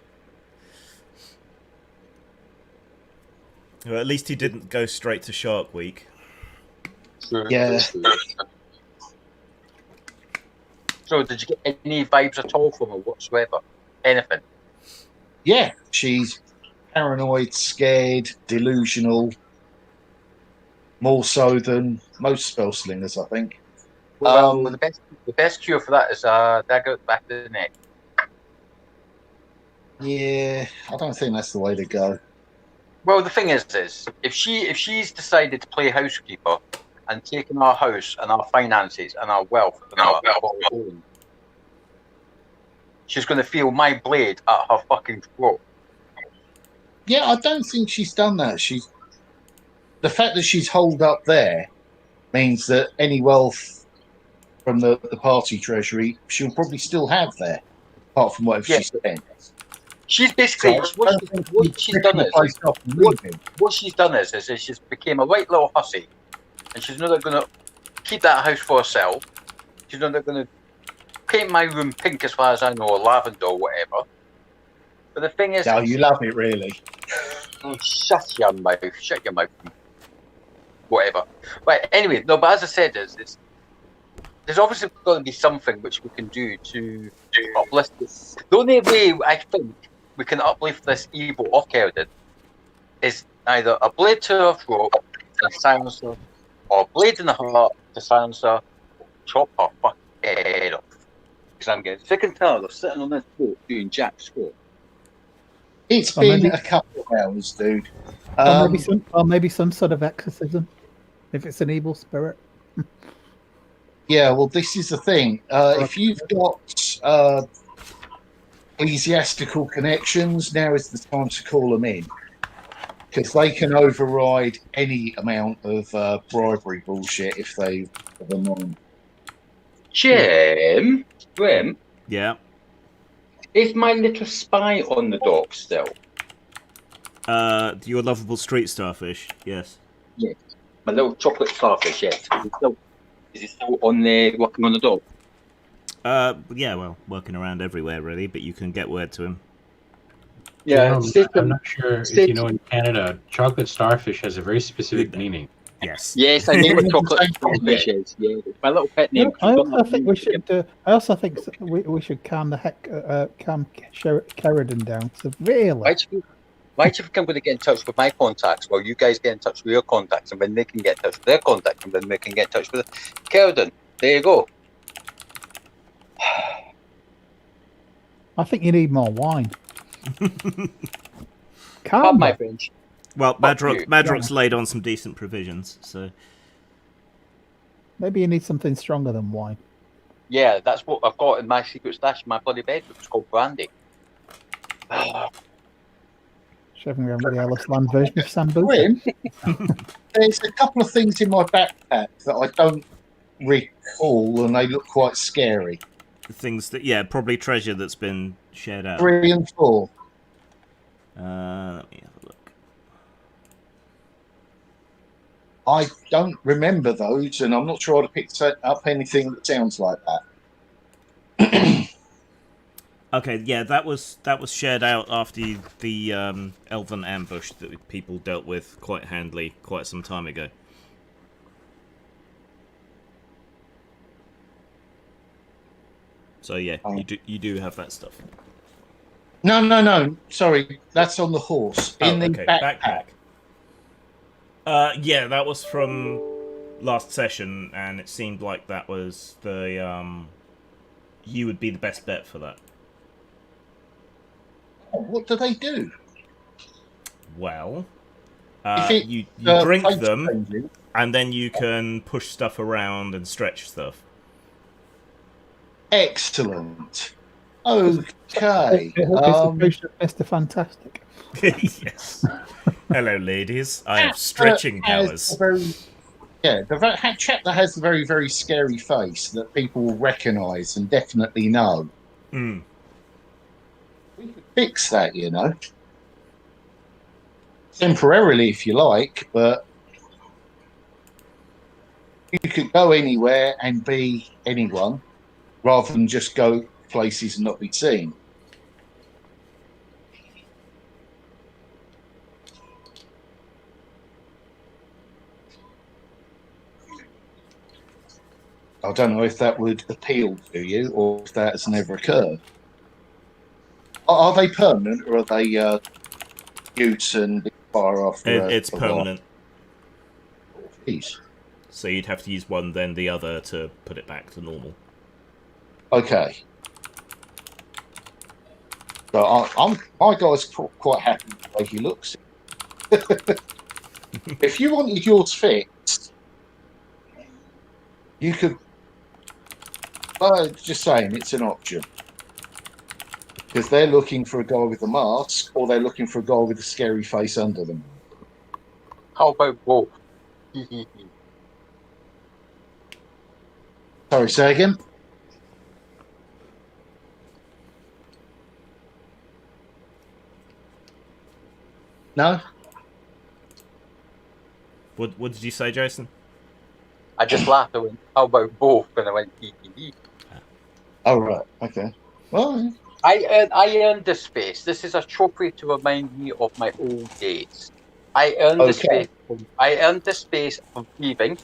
Well, at least he didn't go straight to Shark Week. Yeah. So, did you get any vibes at all from her whatsoever? Anything? Yeah, she's paranoid, scared, delusional, more so than most spell slingers, I think. Well, the best cure for that is dagger at the back of the neck. Yeah, I don't think that's the way to go. Well, the thing is if she's decided to play housekeeper and taken our house and our finances and our wealth and our home, she's going to feel my blade at her fucking throat. Yeah, I don't think she's done that. The fact that she's holed up there means that any wealth from the party treasury she'll probably still have there, apart from whatever she spent. She's basically what she's done is she's became a right little hussy, and she's not going to keep that house for herself. She's not going to paint my room pink, as far as I know, or lavender or whatever. But the thing is, no, you love it really. Oh, shut your mouth, whatever. Right. Anyway, no. But as I said, there's obviously going to be something which we can do to uplift this. The only way I think we can uplift this evil of Kerrigan is either a blade to her throat and silence her, or a blade in the heart to silence her, or chop her fucking head off. Because I'm getting sick and tired of sitting on this boat doing jack squat. It's been a couple of hours, dude. Or maybe some sort of exorcism, if it's an evil spirit. Yeah, well, this is the thing. If you've got ecclesiastical connections, now is the time to call them in, because they can override any amount of bribery bullshit if they have a mind. Grim, Yeah. is my little spy on the dock still? Your lovable street starfish, yes. Yes. My little chocolate starfish, yes. Is he still on the working on the door? Yeah, well, working around everywhere really, but you can get word to him. Yeah, I'm not sure if you know in Canada, chocolate starfish has a very specific meaning. Yes. Yes, I know what chocolate starfish is. Yeah, it's my little pet name. I also think we should. I also think we should calm Sheridan down severely. Why do you think I'm going to get in touch with my contacts while you guys get in touch with your contacts, and when they can get in touch with their contacts, and then they can get in touch with Keldon? There you go. I think you need more wine. Pardon my French. Well, Madrock's laid on some decent provisions, so maybe you need something stronger than wine. Yeah, that's what I've got in my secret stash in my bloody bedroom. It's called brandy. Shoving around with the Ellis Land version of Sambuca. There's a couple of things in my backpack that I don't recall, and they look quite scary. Things that, probably treasure that's been shared out. 3 and 4. Let me have a look. I don't remember those, and I'm not sure I'd have picked up anything that sounds like that. Okay, yeah, that was shared out after the elven ambush that people dealt with quite handily quite some time ago. So yeah, you do have that stuff. No. Sorry, that's on the horse in the backpack. Yeah, that was from last session, and it seemed like that was the you would be the best bet for that. What do they do? Well, you drink them, changing, and then you can push stuff around and stretch stuff. Excellent. Okay. Mr. Fantastic. Yes. Hello, ladies. I have stretching powers. The chap that has a very, very scary face that people will recognise and definitely know. Mm. We could fix that, temporarily if you like, but you could go anywhere and be anyone rather than just go places and not be seen. I don't know if that would appeal to you or if that has never occurred. Are they permanent or are they utes and expire after? It's permanent. Jeez. So you'd have to use one, then the other to put it back to normal. Okay. So my guy's quite happy with the way he looks. If you wanted yours fixed, you could. Just saying, it's an option. Because they're looking for a guy with a mask, or they're looking for a guy with a scary face under them. How about both? Sorry, say again? No? What did you say, Jason? I just laughed. I went, how about both? And I went, hee. Oh, right. Okay. Well, I earned the space. This is a trophy to remind me of my old days. I earned the space. I earned the space of leaving.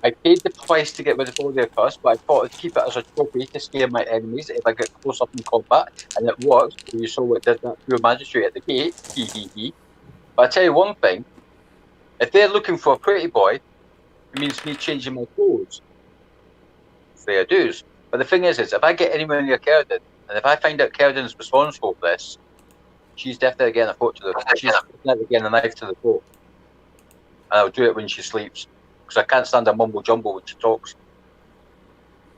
I paid the price to get rid of all their costs, but I thought I'd keep it as a trophy to scare my enemies if I get close up in combat, and it worked. You saw what did that pure magistrate at the gate. Hee. But I tell you one thing: if they're looking for a pretty boy, it means me changing my clothes. Fair dues. But the thing is if I get anywhere near Kerden, and if I find out Kerden's responsible for this, she's definitely getting she's definitely getting a knife to the throat. And I'll do it when she sleeps. Because I can't stand a mumble jumble when she talks.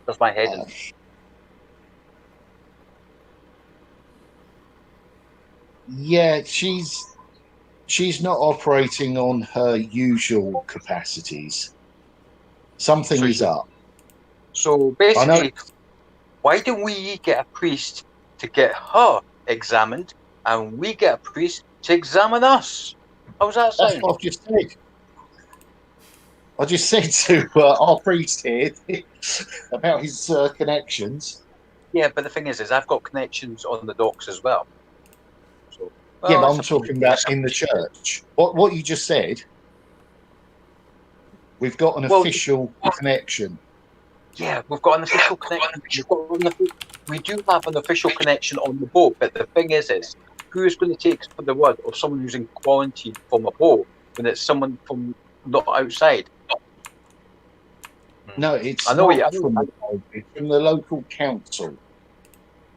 That's my head. Yeah, she's not operating on her usual capacities. Something is up. So basically, why don't we get a priest to get her examined, and we get a priest to examine us? How's that sound? That's what I've just said. I just said to our priest here about his connections. Yeah, but the thing is I've got connections on the docks as well. So, Yeah, well, but it's I'm up to talking you. about in the church. What you just said, we've got an Well, official connection. Yeah, we've got an official connection. We do have an official connection on the boat, but the thing is who's going to take for the word of someone who's in quarantine from a boat when it's someone from not outside? No, it's I know what not you from mean. the Pope, it's from the local council.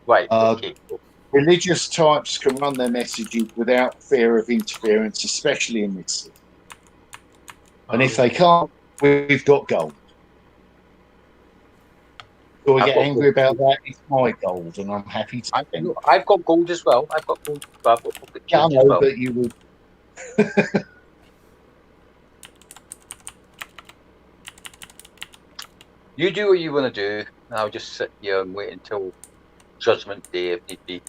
Right, okay. Religious types can run their messages without fear of interference, especially in this city. And if they can't, we've got gold. Do I get angry about that? It's my gold, and I'm happy to spend it. I've got gold as well. I've got gold. I've got pocket Yeah, I change as know, well. but you would. You do what you want to do, and I'll just sit here and wait until Judgment Day if need be.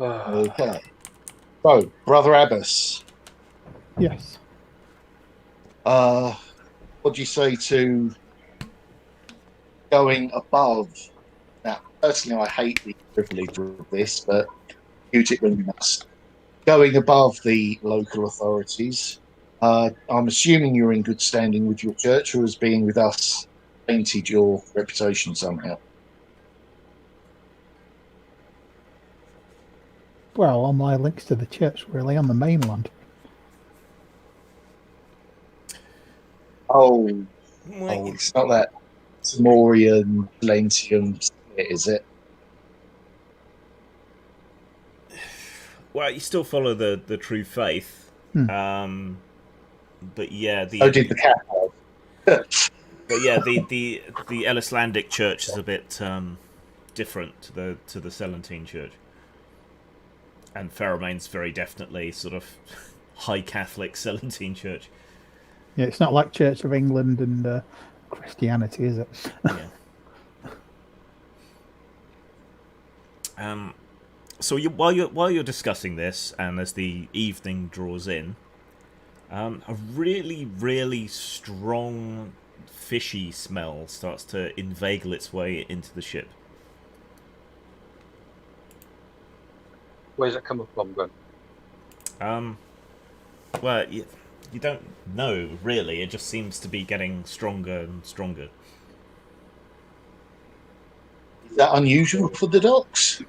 Okay. So, Brother Abbas, Yes. what do you say to going above? Now, personally, I hate the privilege of this, but use it when you must. Going above the local authorities. I'm assuming you're in good standing with your church, or as being with us tainted your reputation somehow. Well, all my links to the church really on the mainland. Oh, it's not that Samorian Lentium split, is it? Well, you still follow the true faith. But yeah, So did the Catholic. but yeah, the Ellislandic church is a bit different to the Celentine church, and Pheromone's very definitely sort of high Catholic Celentine church. Yeah, it's not like Church of England and Christianity, is it? Yeah. So while you're discussing this, and as the evening draws in, a really strong fishy smell starts to inveigle its way into the ship. Where's it coming from, Gwen? Well, you don't know really. It just seems to be getting stronger and stronger. Is that unusual for the docks?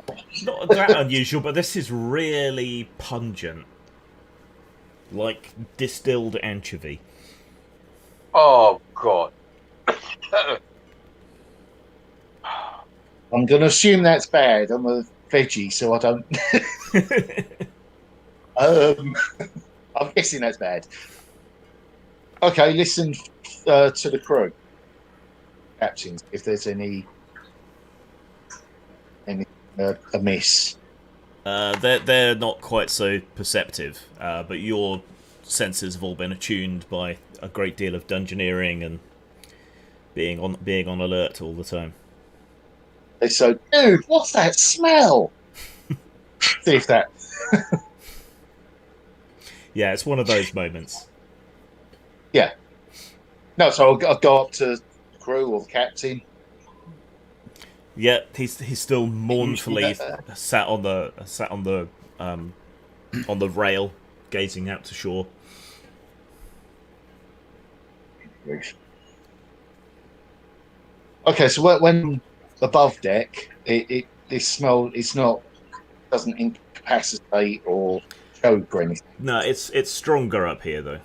Not that unusual, but this is really pungent. Like distilled anchovy. Oh, God. I'm going to assume that's bad. I'm a veggie, so I don't. I'm guessing that's bad. Okay, listen to the crew, captains, if there's any amiss. They're not quite so perceptive, but your senses have all been attuned by a great deal of dungeoneering and being on alert all the time. They say, dude, what's that smell? See if that. Yeah, it's one of those moments. Yeah. No, so I'll go up to the crew or the captain. Yeah, he's still mournfully sat on the rail, gazing out to shore. Okay, so when above deck, this smell doesn't incapacitate or choke or anything. No, it's stronger up here though.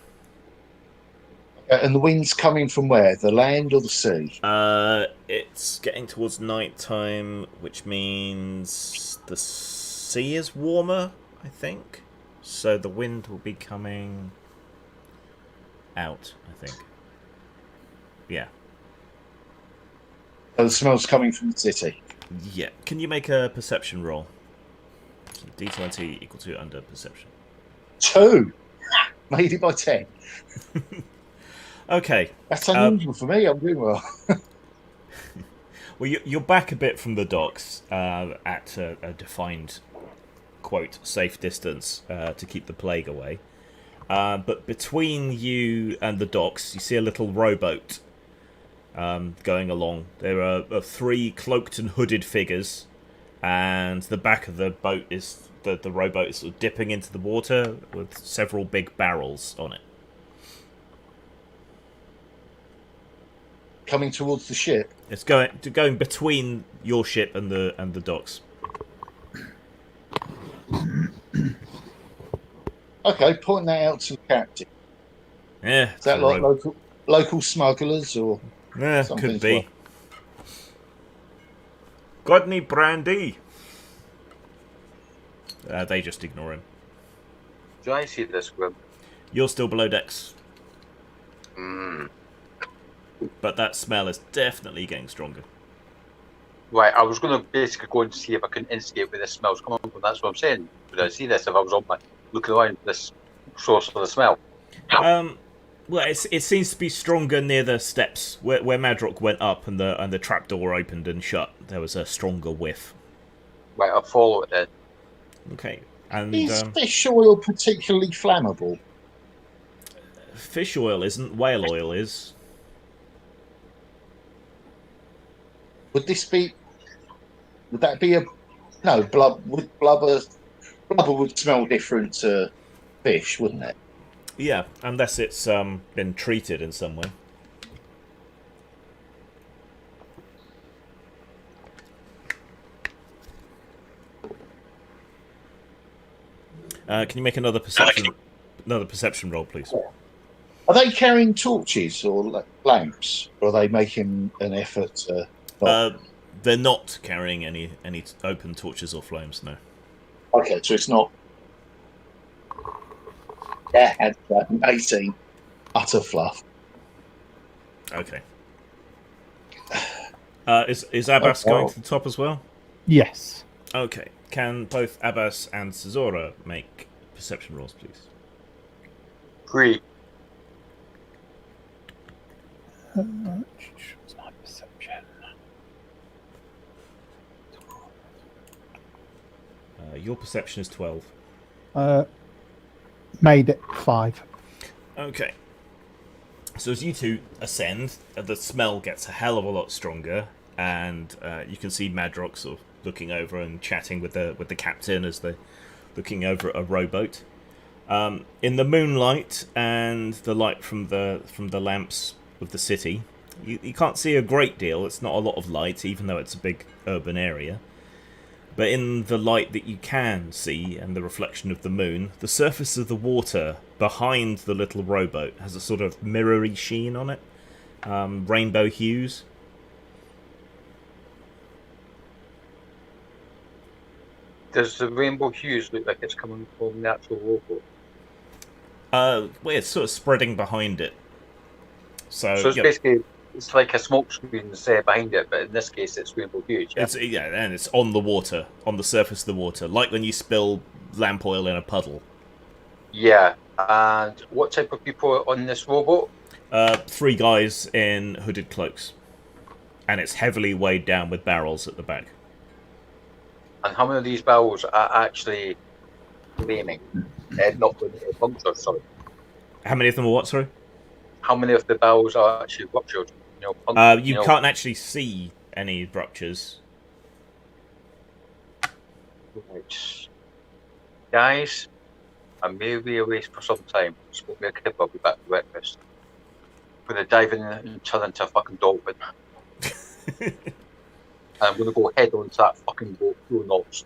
And the wind's coming from where? The land or the sea? It's getting towards night time, which means the sea is warmer, I think. So the wind will be coming out, I think. Yeah. So the smell's coming from the city. Yeah. Can you make a perception roll? So D20 equal to under perception. 2! Made it by 10. Okay. That's unusual for me. I'm doing well. Well, you're back a bit from the docks at a defined, quote, safe distance to keep the plague away. But between you and the docks, you see a little rowboat going along. There are 3 cloaked and hooded figures, and the back of the boat is the rowboat is sort of dipping into the water with several big barrels on it. Coming towards the ship. It's going between your ship and the docks. Okay, point that out to the captain. Yeah, Is that like local smugglers or something? Could be. Got any brandy? They just ignore him. Do I see this, Grim? You're still below decks, Mm. but that smell is definitely getting stronger. Right, I was going to basically go and see if I can instigate where this smell's coming from. That's what I'm saying. Would I see this if I was on my looking around this source of the smell? Well, it seems to be stronger near the steps where Madrock went up and the trapdoor opened and shut. There was a stronger whiff. Right, I'll follow it then. Okay, and Is fish oil particularly flammable? fish oil isn't. Whale oil is. Would that be a no? Blubber would smell different to fish, wouldn't it? Yeah, unless it's been treated in some way. Can you make another perception roll, please? Are they carrying torches or lamps? Or are they making an effort to? They're not carrying any open torches or flames. No. Okay, so it's not. Yeah, 18. Utter fluff. Okay. Is Abbas going to the top as well? Yes. Okay. Can both Abbas and Cesora make perception rolls, please? Great. What's my perception? Your perception is 12. Made it 5. Okay. So as you two ascend, the smell gets a hell of a lot stronger, and you can see Madrox sort of looking over and chatting with the captain as they're looking over at a rowboat. In the moonlight and the light from the lamps of the city, you can't see a great deal. It's not a lot of light, even though it's a big urban area. But in the light that you can see and the reflection of the moon, the surface of the water behind the little rowboat has a sort of mirrory sheen on it. Rainbow hues. Does the rainbow hues look like it's coming from the actual rowboat? Well, it's sort of spreading behind it. So it's basically it's like a smoke screen behind it, but in this case it's rainbow hues. Yeah? And it's on the water, on the surface of the water, like when you spill lamp oil in a puddle. Yeah, and what type of people are on this rowboat? 3 guys in hooded cloaks, and it's heavily weighed down with barrels at the back. And how many of these barrels are actually flaming? Not punctured, sorry. How many of them are what, sorry? How many of the barrels are actually ruptured? You can't actually see any ruptures. Right. Guys, I may be away for some time. Smoke me a kip, I'll be back for breakfast. I'm going to dive in and turn into a fucking dolphin. And I'm going to go head onto that fucking boat through knots.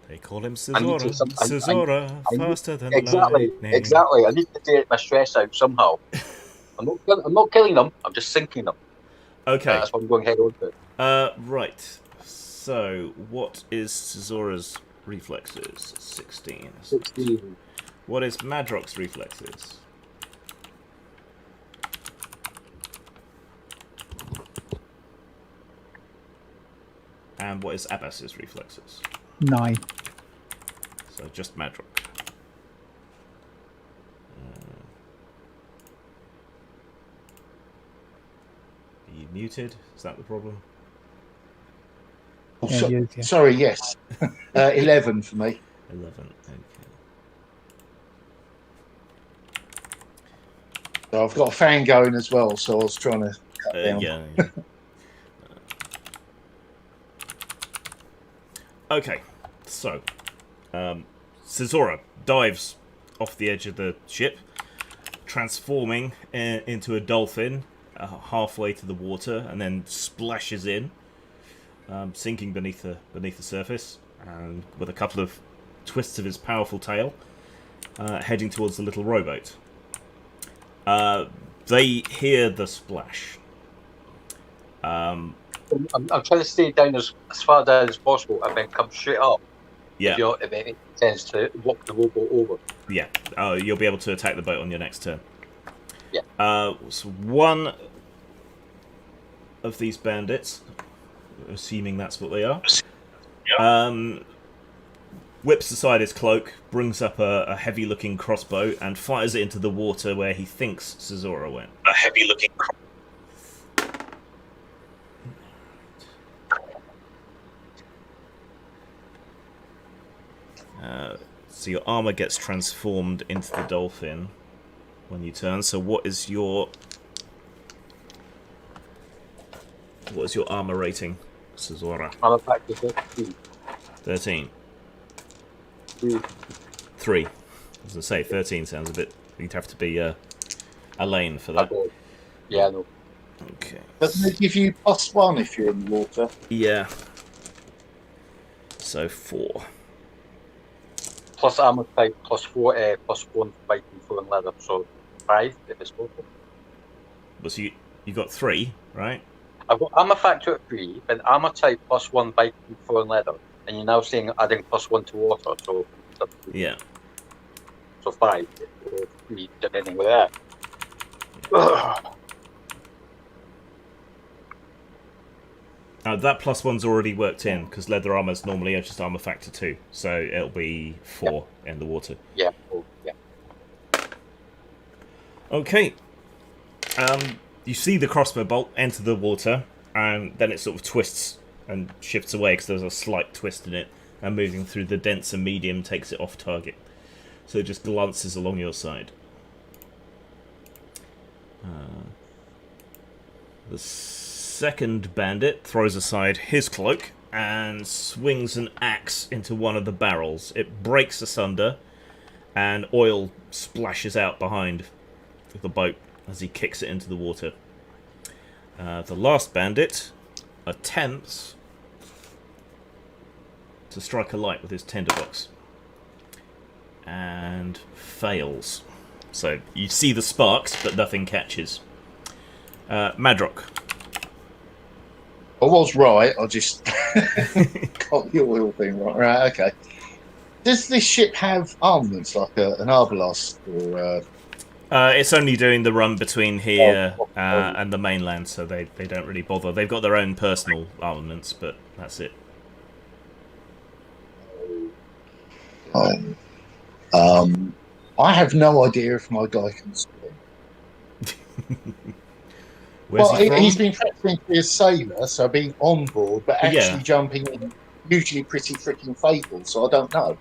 They call him Cesora. Faster than lightning. Exactly. I need to take my stress out somehow. I'm not killing them. I'm just sinking them. Okay. That's what I'm going head on to. Right. So, what is Cesora's reflexes? 16. 16. What is Madrox's reflexes? And what is Abbas's reflexes? 9. So just Madrox. Are you muted? Is that the problem? Oh, sorry, yes. 11 for me. 11, okay. So I've got a fan going as well, so I was trying to cut down. Yeah. Okay, so Cesora dives off the edge of the ship, transforming into a dolphin halfway to the water, and then splashes in, sinking beneath the surface, and with a couple of twists of his powerful tail, heading towards the little rowboat. They hear the splash. I'm trying to stay down as far down as possible and then come straight up. Yeah. If it tends to walk the rowboat over. Yeah. You'll be able to attack the boat on your next turn. Yeah. So one of these bandits, assuming that's what they are, whips aside his cloak, brings up a heavy-looking crossbow, and fires it into the water where he thinks Cesora went. A heavy-looking So your armor gets transformed into the dolphin when you turn. So what is your armor rating, Cesora? I'm back to 13. 13. 3. As I say, 13 sounds a bit... You'd have to be a lane for that. Yeah, I know. Okay. Doesn't it give you +1 if you're in the water? Yeah. So 4. Plus armor type, +4, +1 fighting, 4 and leather, so 5 if it's total. Well, so you got 3, right? I've got armor factor at 3, then armor type +1 biting, 4 and leather, and you're now saying adding +1 to water, so Yeah. So 5 or 3, depending with that. That +1's already worked in, because leather armor's normally just armor factor 2, so it'll be 4 in the water. Yeah, yeah. Okay. You see the crossbow bolt enter the water, and then it sort of twists and shifts away because there's a slight twist in it, and moving through the denser medium takes it off target. So it just glances along your side. The second bandit throws aside his cloak and swings an axe into one of the barrels. It breaks asunder, and oil splashes out behind the boat as he kicks it into the water. The last bandit attempts to strike a light with his tinderbox and fails. So you see the sparks, but nothing catches. Madrock. I was right, I just got the oil thing right. Right, okay. Does this ship have armaments like an Arbalast or... It's only doing the run between here and the mainland, so they don't really bother. They've got their own personal armaments, but that's it. I have no idea if my guy can swim. Where's he from? He's been practicing to be a sailor, so being on board, but actually jumping in, usually pretty freaking fatal, so I don't know.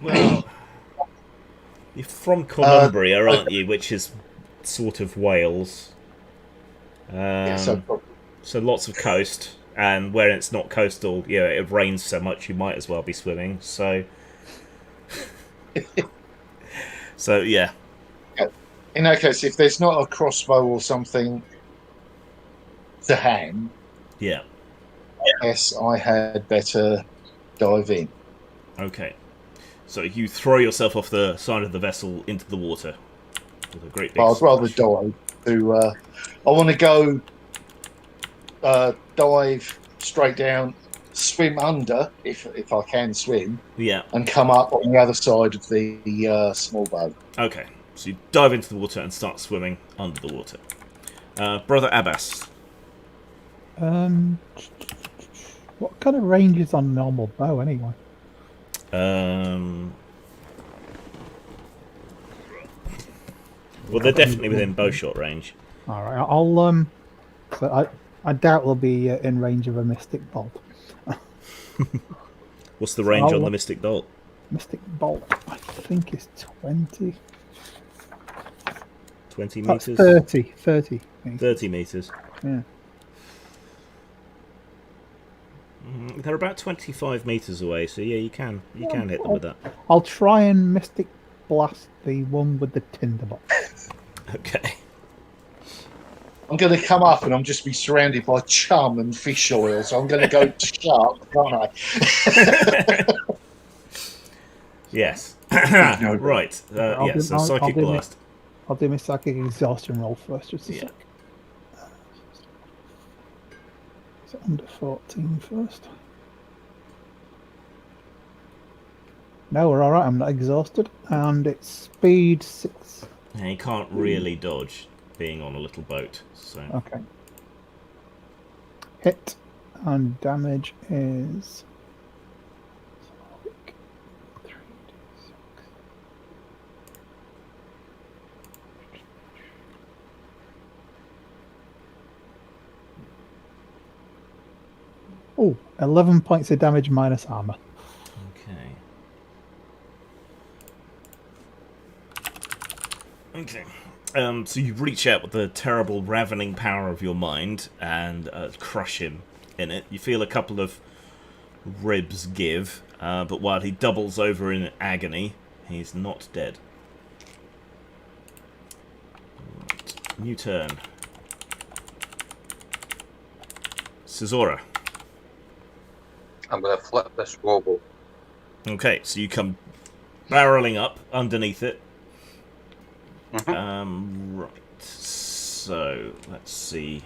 Well, you're from Columbria, aren't you? Which is sort of Wales. So lots of coast, and where it's not coastal, it rains so much you might as well be swimming. So, yeah. In that case, if there's not a crossbow or something to hand, I guess I had better dive in. Okay. So you throw yourself off the side of the vessel into the water with a great big I'd rather dive. I want to go dive straight down, swim under if I can swim, and come up on the other side of the small boat. Okay. So you dive into the water and start swimming under the water. Brother Abbas. What kind of range is on a normal bow, anyway? Well, they're definitely within bowshot range. All right, I'll So I doubt they'll be in range of a Mystic Bolt. What's the range on the Mystic Bolt? Mystic Bolt, I think, is 20. 20 That's meters? 30 meters. 30 meters. Yeah. They're about 25 meters away, so yeah, you can hit them with that. I'll try and Mystic Blast the one with the tinderbox. Okay. I'm going to come up and I'm just be surrounded by chum and fish oil, so I'm going to go sharp, aren't I? Yes. No. Right. So Psychic Blast. I'll do my Psychic Exhaustion roll first, just a sec. So under 14 first. No, we're alright, I'm not exhausted. And it's speed 6. Yeah, you can't really dodge being on a little boat, so... Okay. Hit and damage is... 3d6. Oh, 11 points of damage minus armor. Okay. So you reach out with the terrible ravening power of your mind and crush him in it. You feel a couple of ribs give, but while he doubles over in agony, he's not dead. Right. New turn. Cesora. I'm going to flip this rowboat. Okay, so you come barreling up underneath it. Mm-hmm. Right. So let's see.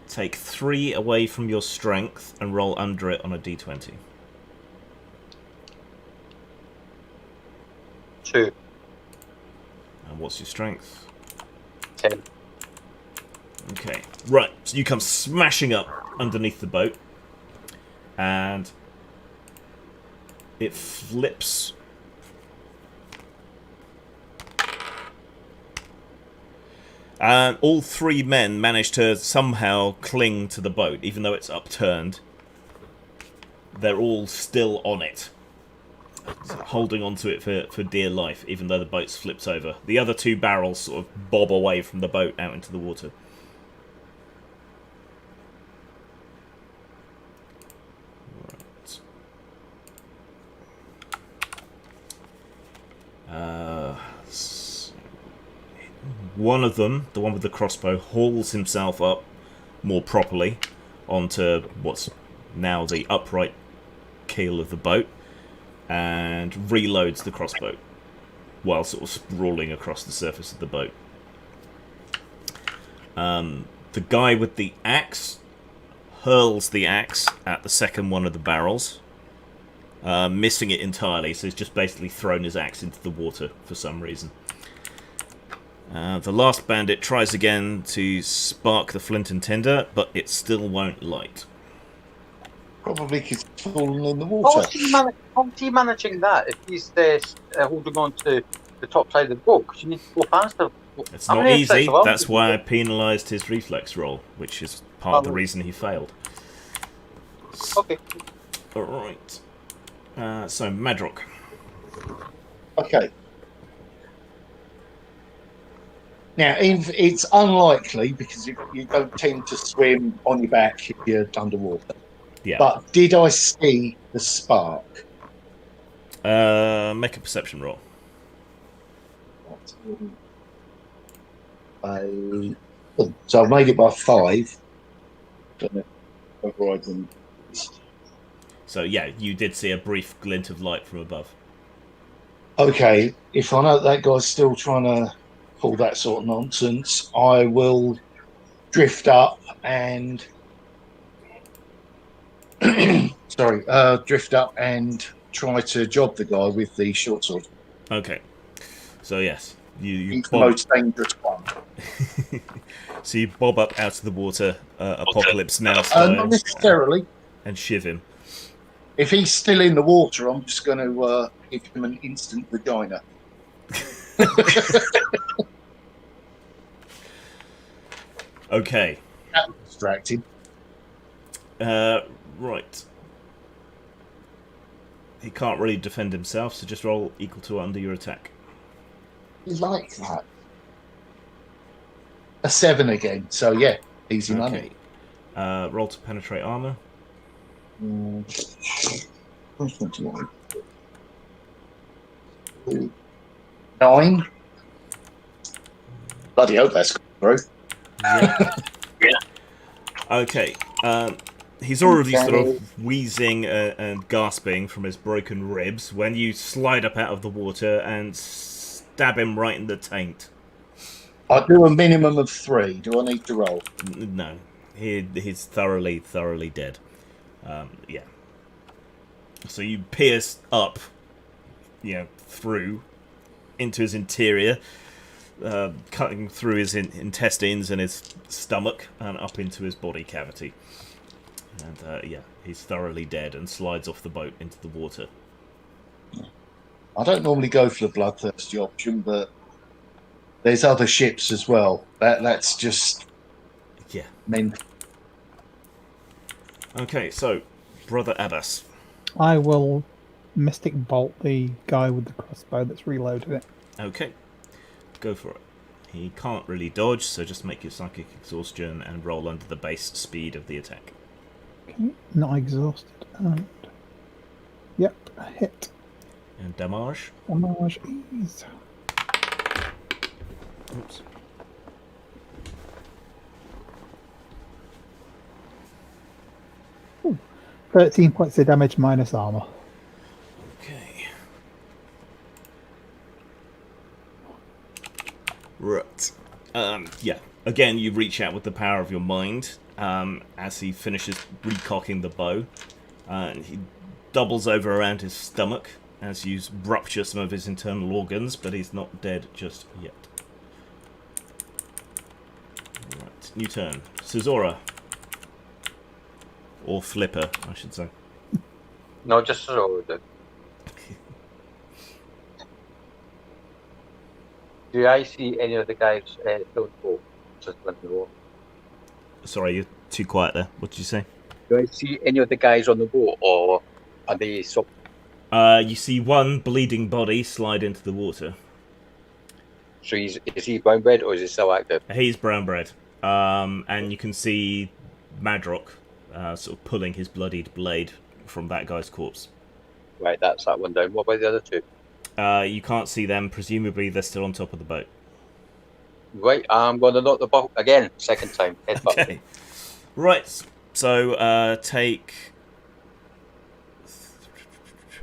Take 3 away from your strength and roll under it on a d20. 2. And what's your strength? 10. Okay. Right. So you come smashing up underneath the boat. And it flips. And all 3 men manage to somehow cling to the boat, even though it's upturned. They're all still on it, holding onto it for dear life, even though the boat's flipped over. The other 2 barrels sort of bob away from the boat out into the water. One of them, the one with the crossbow, hauls himself up more properly onto what's now the upright keel of the boat and reloads the crossbow while sort of sprawling across the surface of the boat. The guy with the axe hurls the axe at the second one of the barrels, missing it entirely, so he's just basically thrown his axe into the water for some reason. The last bandit tries again to spark the flint and tinder, but it still won't light. Probably because it's fallen in the water. How's he managing that if he's holding on to the top side of the boat? Because you need to go faster. It's not easy, that's why I penalised his reflex roll, which is part of the reason he failed. Okay. Alright. So, Madrock. Okay. Now, it's unlikely because you don't tend to swim on your back if you're underwater. Yeah. But did I see the spark? Make a perception roll. So I've made it by 5. Don't know whether I can... So, yeah, you did see a brief glint of light from above. Okay, if I know that guy's still trying to pull that sort of nonsense, I will drift up and drift up and try to job the guy with the short sword. Okay. So yes, you He's the most dangerous one. So you bob up out of the water, Apocalypse Now style, not necessarily. and shiv him. If he's still in the water, I'm just going to give him an instant vagina. Okay. That was distracting. Right. he can't really defend himself, so just roll equal to under your attack. Like that. A 7 again. So yeah, easy money. Roll to penetrate armor. 9. Bloody hope that's through. Yeah. Okay. He's already sort of wheezing and gasping from his broken ribs when you slide up out of the water and stab him right in the taint. I do a minimum of 3. Do I need to roll? No. He's thoroughly dead. Yeah. So you pierce up, through into his interior, cutting through his intestines and his stomach and up into his body cavity. And he's thoroughly dead and slides off the boat into the water. I don't normally go for the bloodthirsty option, but there's other ships as well. That's just mental. Okay, so Brother Abbas. I will Mystic Bolt the guy with the crossbow that's reloaded it. Okay, go for it. He can't really dodge, so just make your psychic exhaustion and roll under the base speed of the attack. Okay, not exhausted. And yep, hit. And damage? Damage is... Oops. Ooh, 13 points of damage minus armor. Okay. Right. Again, you reach out with the power of your mind as he finishes recocking the bow. He doubles over around his stomach as you rupture some of his internal organs, but he's not dead just yet. Right, new turn. Cesora. Or Flipper, I should say. No, just so. Do I see any of the guys don't go? Just let me know. Sorry, you're too quiet there. What did you say? Do I see any of the guys on the boat, or are they so? You see one bleeding body slide into the water. So is he brown bread or is he still active? He's brown bread. And you can see Madrock sort of pulling his bloodied blade from that guy's corpse. Right, that's that one down. What about the other two? You can't see them. Presumably they're still on top of the boat. Right, I'm going to knock the boat again, second time. Okay. Right, so take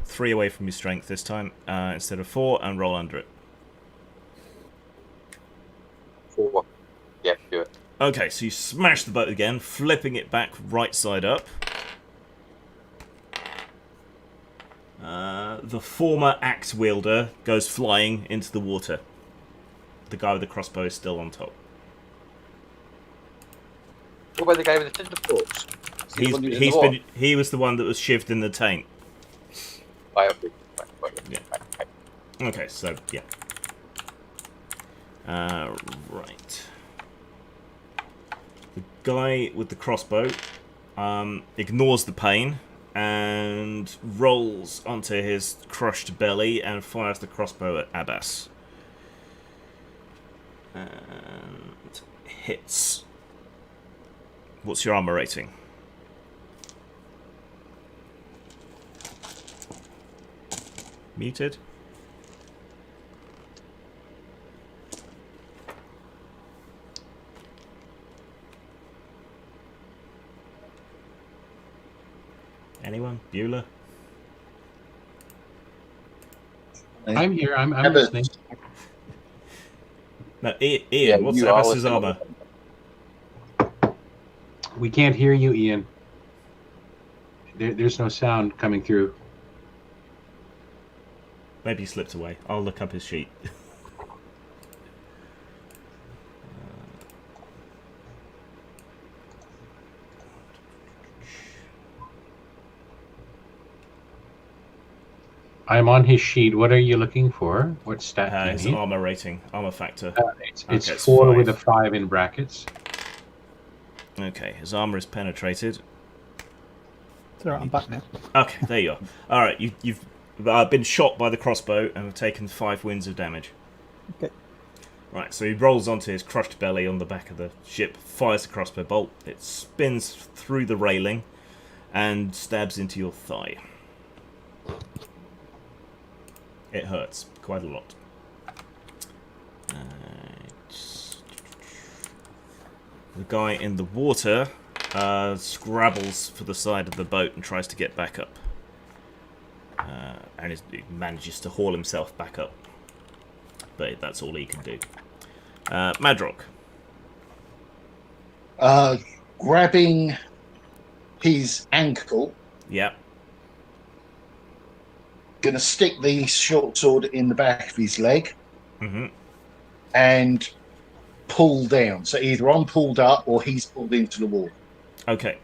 3 away from your strength this time instead of 4 and roll under it. 4. Yeah, do it. Okay, so you smash the boat again, flipping it back right side up. The former axe wielder goes flying into the water. The guy with the crossbow is still on top. What about the guy with the tinder box? He was the one that was shivved in the tank. Right, okay. Yeah. Okay, so yeah. Right. The guy with the crossbow ignores the pain and rolls onto his crushed belly and fires the crossbow at Abbas. And hits. What's your armor rating? Muted. Anyone? Bueller? I'm here. I'm listening. No, Ian, what's Abbas's armor? We can't hear you, Ian. There's no sound coming through. Maybe he slipped away. I'll look up his sheet. I'm on his sheet. What are you looking for? What stat do you His need? armor rating, armor factor. It's Okay, 4 5. with a 5 in brackets. Okay, his armor is penetrated. It's alright, I'm back now. Okay, there you are. All right, you've been shot by the crossbow and have taken 5 wounds of damage. Okay. Right, so he rolls onto his crushed belly on the back of the ship, fires a crossbow bolt. It spins through the railing and stabs into your thigh. It hurts quite a lot. The guy in the water scrabbles for the side of the boat and tries to get back up. And he manages to haul himself back up. But that's all he can do. Madrock. Grabbing his ankle. Yep. Gonna stick the short sword in the back of his leg. Mm-hmm. And pull down. So either I'm pulled up or he's pulled into the wall. Okay.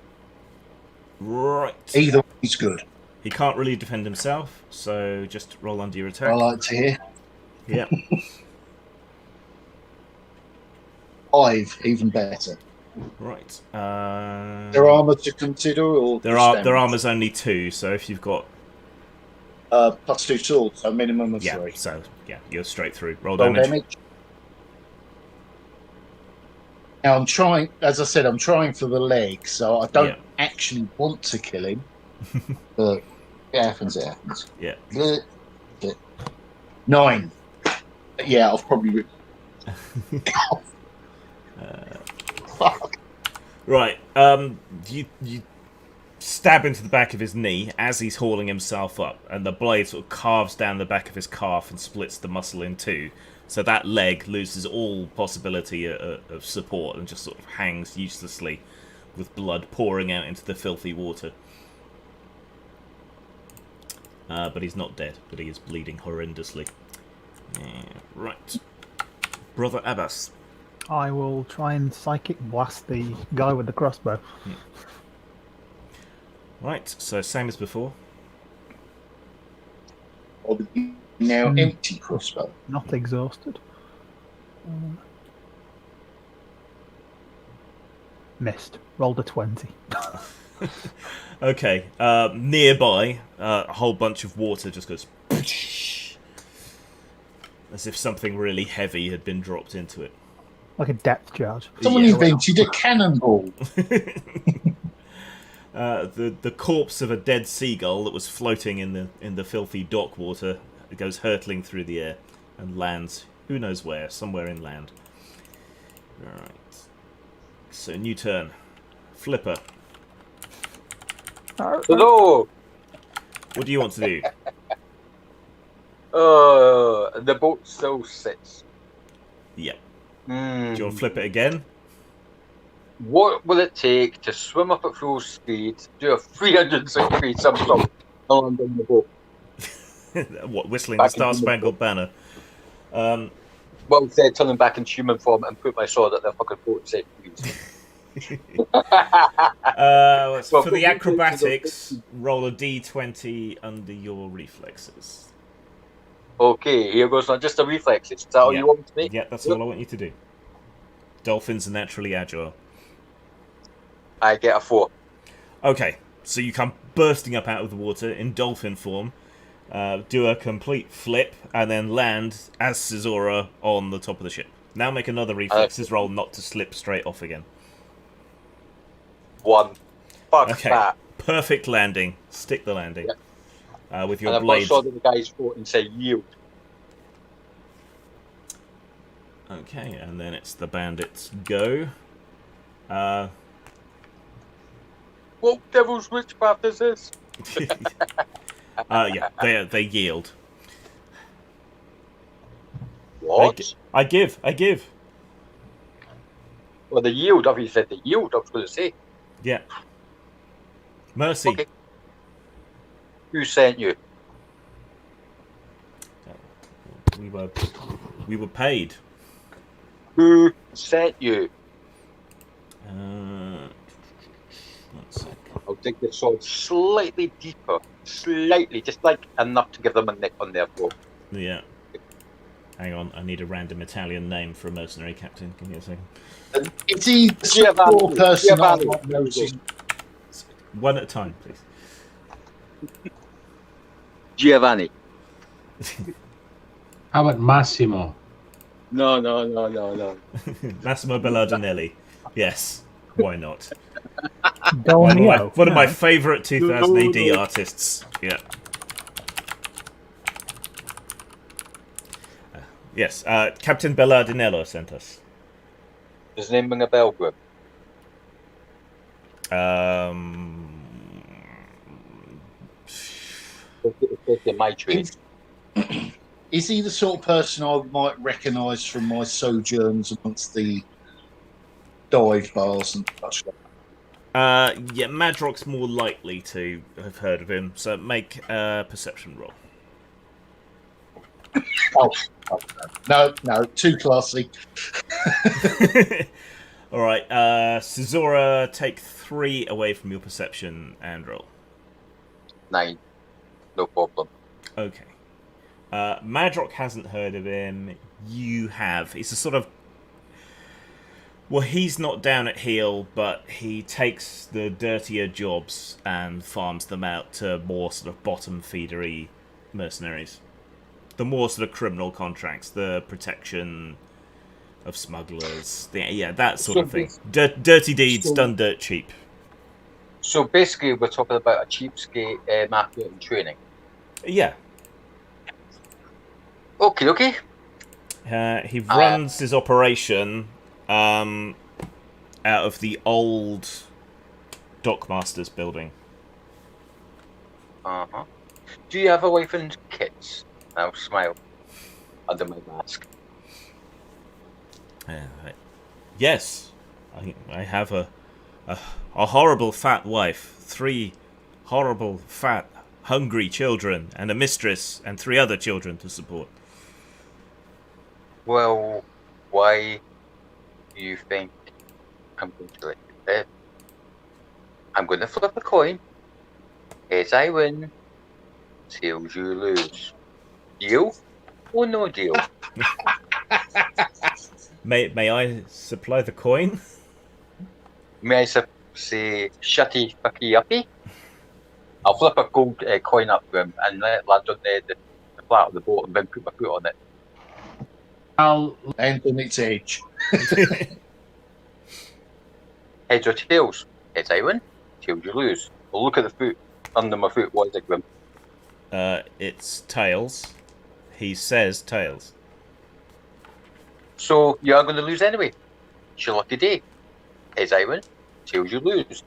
Right. Either way is good. He can't really defend himself, so just roll under your attack. I like to hear. Yeah. 5, even better. Right. Their armour to consider, or their armour's only 2, so if you've got plus 2 swords, so minimum of 3. So yeah, you're straight through. Roll Roll damage. damage. Now I'm trying, as I said, I'm trying for the leg, so I don't actually want to kill him. But it happens, it happens. Yeah. 9. Yeah, I've probably. Fuck. Right. You stab into the back of his knee as he's hauling himself up, and the blade sort of carves down the back of his calf and splits the muscle in 2. So that leg loses all possibility of support and just sort of hangs uselessly with blood pouring out into the filthy water. But he's not dead, but he is bleeding horrendously. Right. Brother Abbas. I will try and psychic blast the guy with the crossbow. Right, so same as before. Or the now empty crossbow. Not exhausted. Missed. Rolled a 20. Okay, nearby, a whole bunch of water just goes as if something really heavy had been dropped into it. Like a depth charge. Someone invented a cannonball. The corpse of a dead seagull that was floating in the filthy dock water goes hurtling through the air and lands who knows where, somewhere inland. Alright. So new turn. Flipper. Hello. What do you want to do? The boat still sits. Yeah. Do you want to flip it again? What will it take to swim up at full speed, do a 360 somersault, and land on the boat? What, whistling Back the Star Spangled Banner? Well said, turning back into human form and put my sword at the fucking boat and say, please. For the acrobatics, roll a d20 under your reflexes. Okay, here goes not just the reflexes. Is that all you want to make? Yeah, that's all I want you to do. Dolphins are naturally agile. I get a 4. Okay, so you come bursting up out of the water in dolphin form, do a complete flip, and then land as Caesura on the top of the ship. Now make another reflexes roll not to slip straight off again. 1. Fuck Okay, that. perfect landing. Stick the landing. With your And blade. I saw the guy's foot and say yield. Okay, and then it's the bandits' go. What devil's witchcraft is this? Yeah, they yield. What? I give. Well, the yield, obviously said the yield, I was going to say. Yeah. Mercy. Okay. Who sent you? We were paid. Who sent you? One sec. I'll dig the sword slightly deeper. Slightly, just like enough to give them a nick on their throat. Yeah. Hang on, I need a random Italian name for a mercenary captain. Give me a second. Is he the poor person? Giovanni. One at a time, please. Giovanni. How about Massimo? No. Massimo Bellardinelli. Yes, why not? Dolmio. One of my favourite 2000 AD artists. Yeah. Yes, Captain Bellardinello sent us. Does his name ring a bell, Grim? It's my trade. Is he the sort of person I might recognise from my sojourns amongst the dive bars and such like? Yeah, Madrock's more likely to have heard of him, so make a perception roll. No, too classy. Alright, Caesura, take 3 away from your perception and roll. 9. No problem. Okay. Madrock hasn't heard of him. You have. It's a sort of... Well, he's not down at heel, but he takes the dirtier jobs and farms them out to more sort of bottom-feedery mercenaries. The more sort of criminal contracts, the protection of smugglers, that sort of thing. Dirty deeds done dirt cheap. So basically, we're talking about a cheapskate market and training. Yeah. Okay. He runs his operation out of the old Dockmasters building. Uh-huh. Do you have a wife and kids? I'll smile under my mask. Yes. I have a horrible fat wife, 3 horrible fat hungry children, and a mistress and 3 other children to support. Well, why do you think I'm going to let you live? I'm going to flip a coin. Heads I win, tails you lose. Deal or no deal? May I supply the coin? May I say shutty fucky uppy? I'll flip a gold coin up to him and let it land on the flat of the boat and then put my foot on it. I'll And on its edge. Heads or tails? Heads I win, tails you lose. Well, look at the foot under my foot. What is it, Grim? It's tails. He says tails. So you are going to lose anyway. It's your lucky day. Heads I win, tails you lose.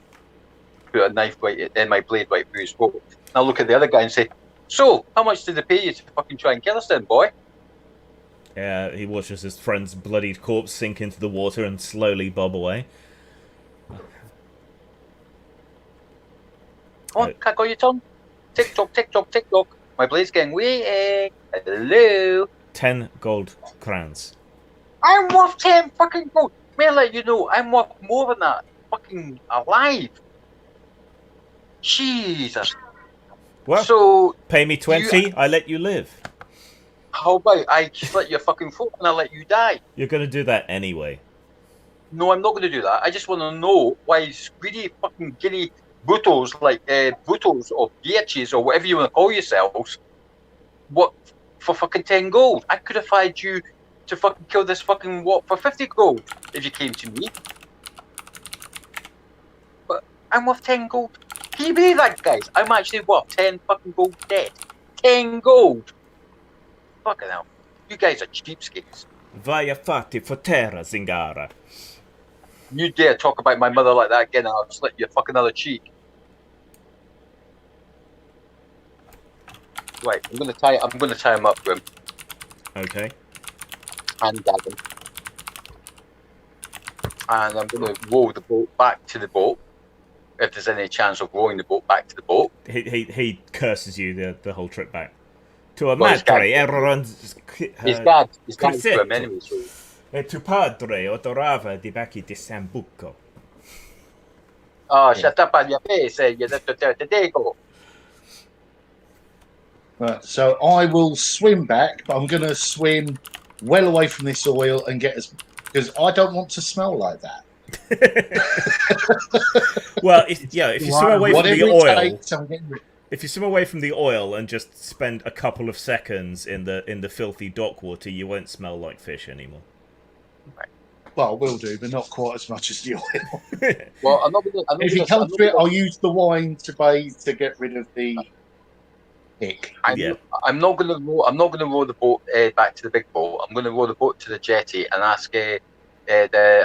Put a knife right in my blade right through his throat. Now look at the other guy and say, so, how much did they pay you to fucking try and kill us then, boy? He watches his friend's bloodied corpse sink into the water and slowly bob away. Oh, can't go your tongue. Tick tock, tick tock, tick tock. My blade's getting way. Hello. 10 gold crowns. I'm worth 10 fucking gold. May I let you know, I'm worth more than that. Fucking alive. Jesus. Well, so pay me 20, I let you live. How about I slit your fucking throat and I let you die? You're going to do that anyway. No, I'm not going to do that. I just want to know why greedy fucking guinea brutals like brutals or bitches or whatever you want to call yourselves, what for fucking 10 gold? I could have hired you to fucking kill this fucking what for 50 gold if you came to me. But I'm worth 10 gold. Can you believe that, guys? I'm actually worth 10 fucking gold dead. 10 gold. Fucking hell. You guys are cheapskates. Vai fatti fotera, Zingara. You dare talk about my mother like that again, and I'll slit your fucking other cheek. Right, I'm gonna tie him up, Grim. Okay. And gag him. And I'm gonna row the boat back to the boat. If there's any chance of rowing the boat back to the boat. He curses you the whole trip back. To a madre, everyone's... He's gagged to him anyway, so... E tu padre odorava di bacchi di Sambuco. Oh, shut up on your face, you little dirty dago. Right, so I will swim back, but I'm going to swim well away from this oil and get as... Because I don't want to smell like that. Well, if you swim away from the oil... if you swim away from the oil and just spend a couple of seconds in the filthy dock water, you won't smell like fish anymore. Well, will do, but not quite as much as the oil. Well, I'm not If you come to it, I'll use the wine to bathe to get rid of the ick. I'm not going to row the boat back to the big boat. I'm going to row the boat to the jetty and ask the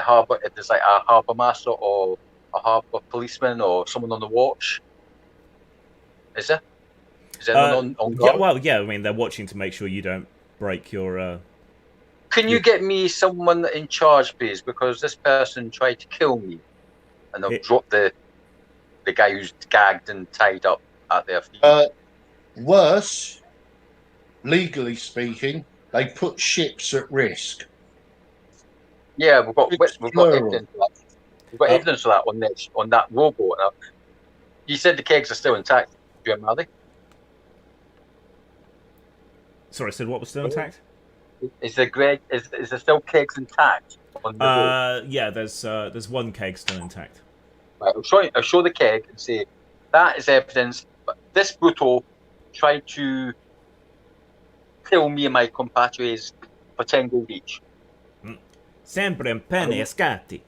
harbour if there's like a harbour master or a harbour policeman or someone on the watch. Is there? Is there anyone on guard? Yeah. I mean, they're watching to make sure you don't break your. Can you get me someone in charge, please? Because this person tried to kill me, and I'll drop the guy who's gagged and tied up at their feet. Worse, legally speaking, they put ships at risk. Yeah, we've got evidence of that. We've got evidence of that on that rowboat. Now, you said the kegs are still intact, Jim, are they? Sorry, I said what was still intact? Is there still kegs intact on the boat? Yeah, there's one keg still intact. Right, I'll show the keg and say that is evidence. But this brutal tried to kill me and my compatriots for 10 gold each. Sempre un penny scatti.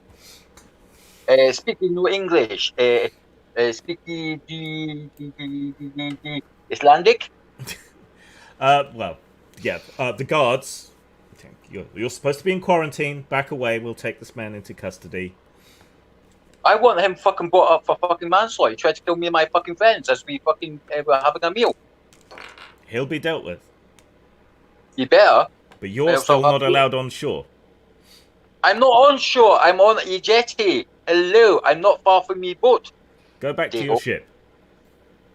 Speaking no English. Speaking Icelandic. Well, yeah. The guards. You're supposed to be in quarantine. Back away. We'll take this man into custody. I want him fucking brought up for fucking manslaughter. He tried to kill me and my fucking friends as we fucking were having a meal. He'll be dealt with. You better. But you're still not allowed on shore. I'm not on shore. I'm on a jetty. Hello. I'm not far from me boat. Go back to your ship.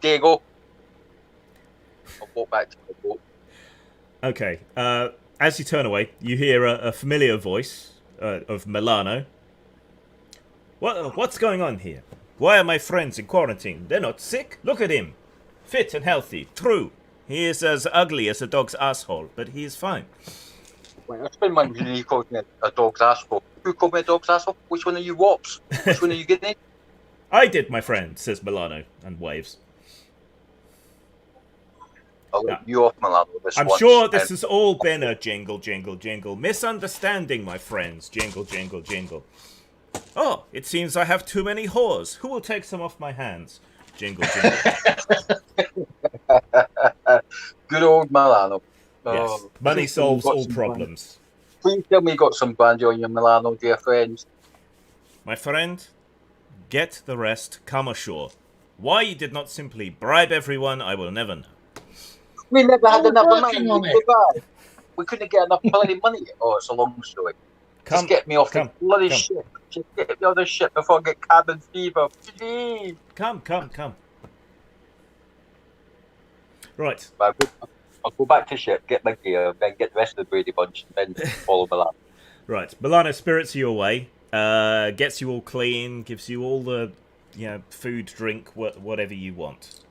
There you go. I'll walk back to the boat. Okay. As you turn away, you hear a familiar voice of Milano. What's going on here? Why are my friends in quarantine? They're not sick. Look at him. Fit and healthy. True. He is as ugly as a dog's asshole, but he is fine. Wait, I spent my money calling me a dog's asshole. Who called me a dog's asshole? Which one are you wops? Which one are you getting? I did, my friend, says Milano, and waves. I'll let you off, Milano, I'm sure this has all been a jingle, jingle, jingle. Misunderstanding, my friends. Jingle, jingle, jingle. Oh, it seems I have too many whores. Who will take some off my hands? Jingle, jingle. Good old Milano. Yes, money solves all problems. Please tell me you got some brandy on your Milano, dear friends. My friend, get the rest, come ashore. Why you did not simply bribe everyone, I will never know. We never had enough money. We couldn't get enough bloody money. Oh, it's a long story. Just get me off the bloody ship. Just get me off the ship before I get cabin fever. Please. Come. Right. I'll go back to ship, get my gear, then get the rest of the Brady Bunch, and then follow Milano. Right. Milano spirits you away, gets you all clean, gives you all the food, drink, whatever you want.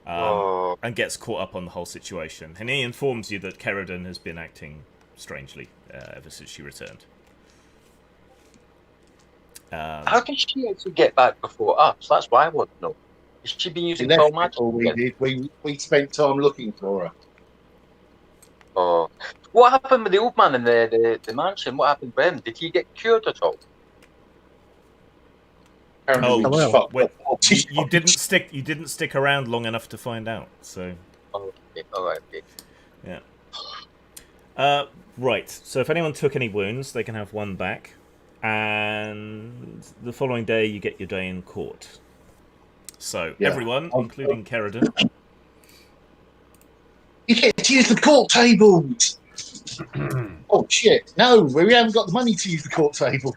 And gets caught up on the whole situation. And he informs you that Kerridan has been acting strangely ever since she returned. How did she actually get back before us? That's what I want to know. Has she been using pearl magic? We spent time looking for her. Oh, what happened with the old man in the mansion? What happened with him? Did he get cured at all? You didn't stick around long enough to find out. So. Oh, okay. All right. Okay. Yeah. Right. So if anyone took any wounds, they can have one back, and the following day you get your day in court. So everyone, including Kerridan, you get to use the court tables. Oh shit! No, we haven't got the money to use the court tables.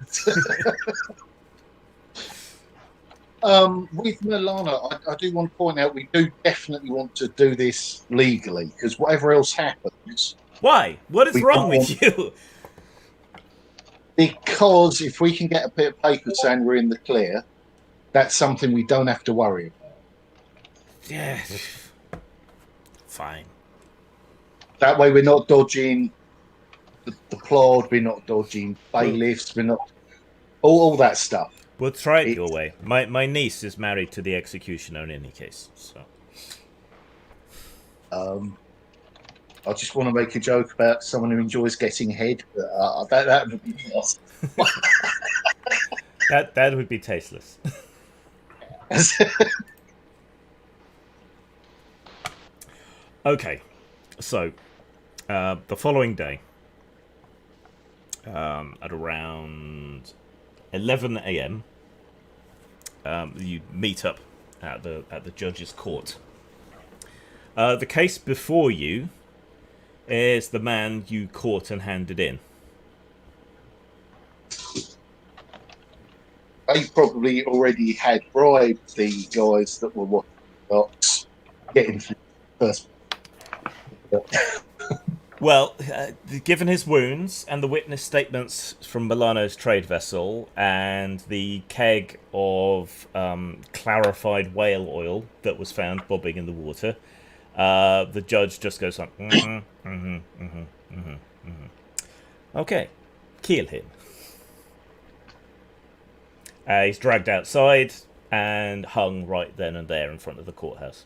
With Milano, I do want to point out we do definitely want to do this legally because whatever else happens. Why? What is wrong with you? Because if we can get a bit of paper saying we're in the clear, that's something we don't have to worry about. Yeah. Fine. That way we're not dodging the plod, we're not dodging bailiffs, we're not... All that stuff. We'll try it your way. My niece is married to the executioner in any case, so... I just want to make a joke about someone who enjoys getting head, but that would be awesome. That would be tasteless. Okay, so the following day, at around 11 a.m., you meet up at the judge's court. The case before you is the man you caught and handed in. They probably already had bribed the guys that were watching the box getting first. Well, given his wounds and the witness statements from Milano's trade vessel and the keg of clarified whale oil that was found bobbing in the water, the judge just goes on. Okay, kill him. He's dragged outside and hung right then and there in front of the courthouse.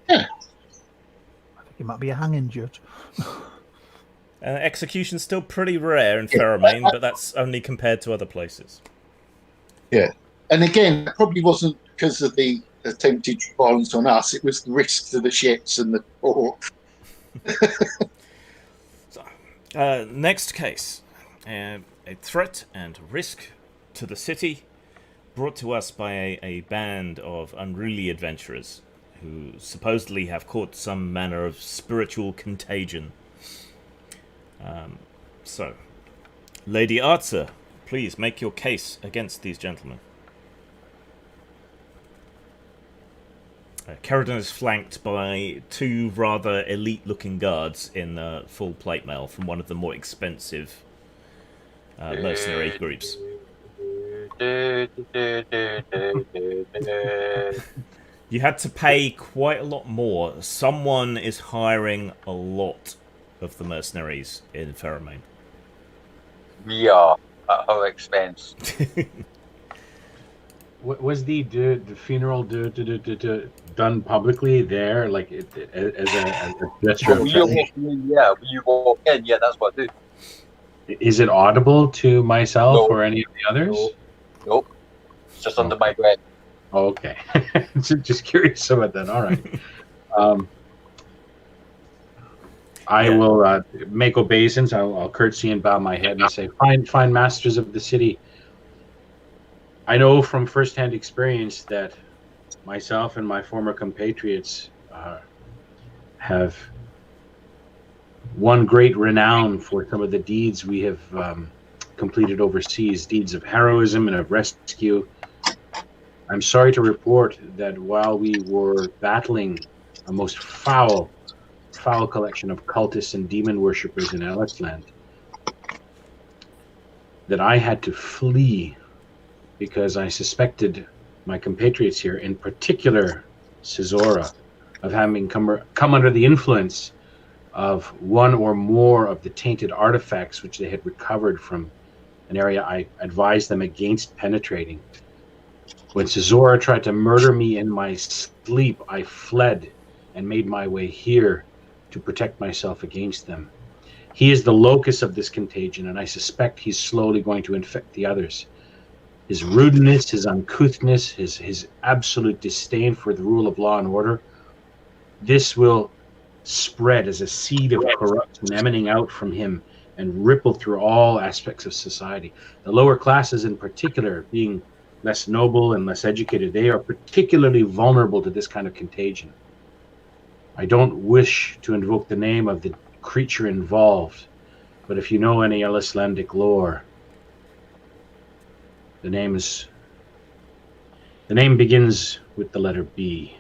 Yeah. He might be a hanging judge. Execution's still pretty rare in Fairmain, but that's only compared to other places. Yeah. And again, it probably wasn't because of the attempted violence on us. It was the risk to the ships and the port. So, next case. A threat and risk to the city brought to us by a band of unruly adventurers who supposedly have caught some manner of spiritual contagion. So, Lady Arzer, please make your case against these gentlemen. Caradon is flanked by two rather elite-looking guards in full plate mail from one of the more expensive mercenary groups. You had to pay quite a lot more. Someone is hiring a lot of the mercenaries in Fairmain. We are at our expense. Was the funeral done publicly there, like as a gesture of When you walk in, yeah, that's what I do. Is it audible to myself No. or any of the others? Nope. It's just under my breath. Oh, okay. Just curious about that. All right. I will make obeisance. I'll curtsy and bow my head and say, fine masters of the city. I know from firsthand experience that myself and my former compatriots have won great renown for some of the deeds we have completed overseas, deeds of heroism and of rescue. I'm sorry to report that while we were battling a most foul collection of cultists and demon worshippers in Ellisland, that I had to flee because I suspected my compatriots here, in particular Cesora, of having come under the influence of one or more of the tainted artifacts which they had recovered from an area I advised them against penetrating. When Cesora tried to murder me in my sleep, I fled and made my way here to protect myself against them. He is the locus of this contagion, and I suspect he's slowly going to infect the others. His rudeness, his uncouthness, his absolute disdain for the rule of law and order, this will spread as a seed of corruption emanating out from him and ripple through all aspects of society. The lower classes in particular, being less noble and less educated, they are particularly vulnerable to this kind of contagion. I don't wish to invoke the name of the creature involved, but if you know any Ellislandic lore, the name begins with the letter B.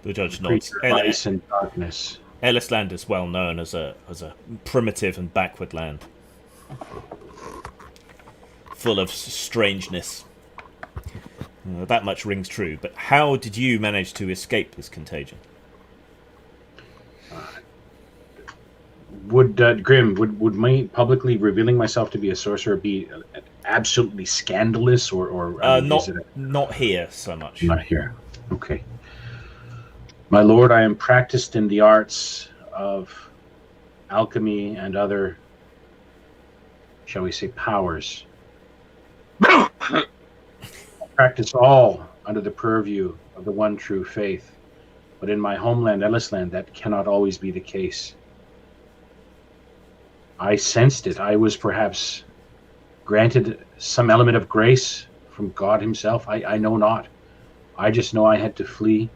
The judge nods. Ice and darkness. Ellisland is well known as a primitive and backward land, full of strangeness. That much rings true. But how did you manage to escape this contagion? Would Grim, would me publicly revealing myself to be a sorcerer be absolutely scandalous, or I mean, is it not here so much. not here? Okay. My lord, I am practiced in the arts of alchemy and other, shall we say, powers. I practice all under the purview of the one true faith. But in my homeland, Ellisland, that cannot always be the case. I sensed it. I was perhaps granted some element of grace from God himself. I know not. I just know I had to flee.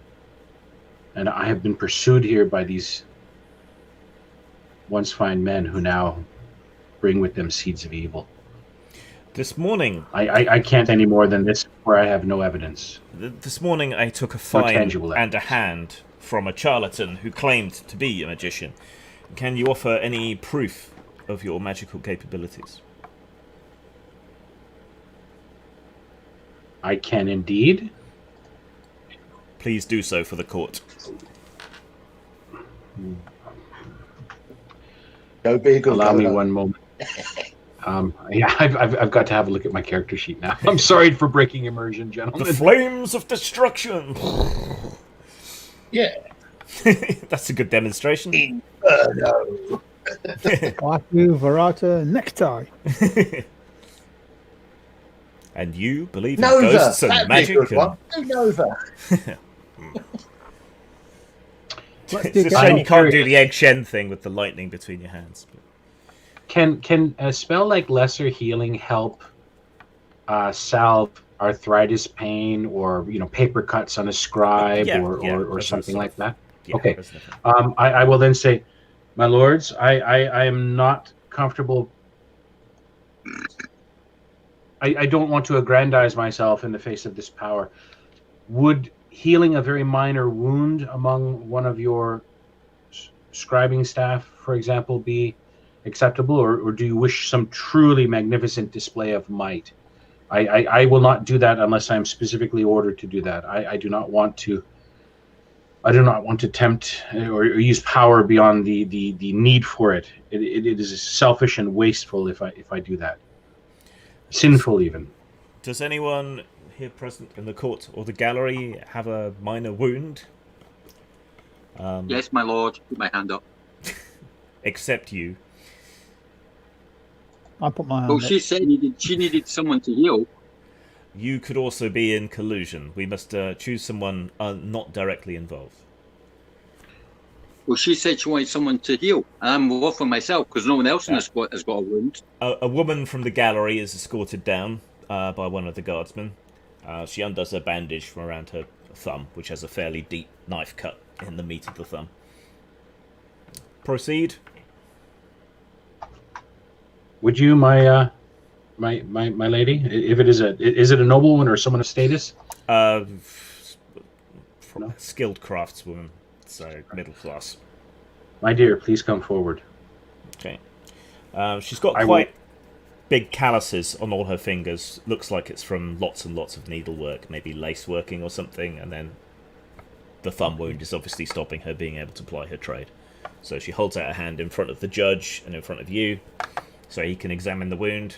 And I have been pursued here by these once fine men who now bring with them seeds of evil. This morning... I can't any more than this, where I have no evidence. This morning I took a fine and a hand from a charlatan who claimed to be a magician. Can you offer any proof of your magical capabilities? I can indeed. Please do so for the court. Go big or Allow go me home. one moment. Yeah, I've got to have a look at my character sheet now. I'm sorry for breaking immersion, gentlemen. The flames of destruction! Yeah. That's a good demonstration. Inferno. Waifu Verata necktie. And you believe in Nova. ghosts and That'd magic? be a good one. Do Nova. It's a shame you can't do the egg Shen thing with the lightning between your hands. Can a spell like Lesser Healing help salve arthritis pain, or paper cuts on a scribe, or something like that? Yeah, okay. I will then say, my lords, I am not comfortable. I don't want to aggrandize myself in the face of this power. Would healing a very minor wound among one of your scribing staff, for example, be acceptable, or do you wish some truly magnificent display of might? I will not do that unless I'm specifically ordered to do that. I do not want to tempt or use power beyond the need for it. It is selfish and wasteful if I do that. Sinful even. Does anyone here present in the court or the gallery have a minor wound? Yes, my lord. Put my hand up. Except you. I put my hand Well, up. she said she needed someone to heal. You could also be in collusion. We must choose someone not directly involved. Well, she said she wanted someone to heal, and I'm offering myself because no one else in the squad has got a wound. A woman from the gallery is escorted down by one of the guardsmen. She undoes her bandage from around her thumb, which has a fairly deep knife cut in the meat of the thumb. Proceed. Would you, my lady, if it is it a nobleman or someone of status? Skilled craftswoman, so middle class. My dear, please come forward. Okay. She's got quite big calluses on all her fingers. Looks like it's from lots and lots of needlework, maybe lace working or something, and then the thumb wound is obviously stopping her being able to ply her trade. So she holds out her hand in front of the judge and in front of you, so he can examine the wound.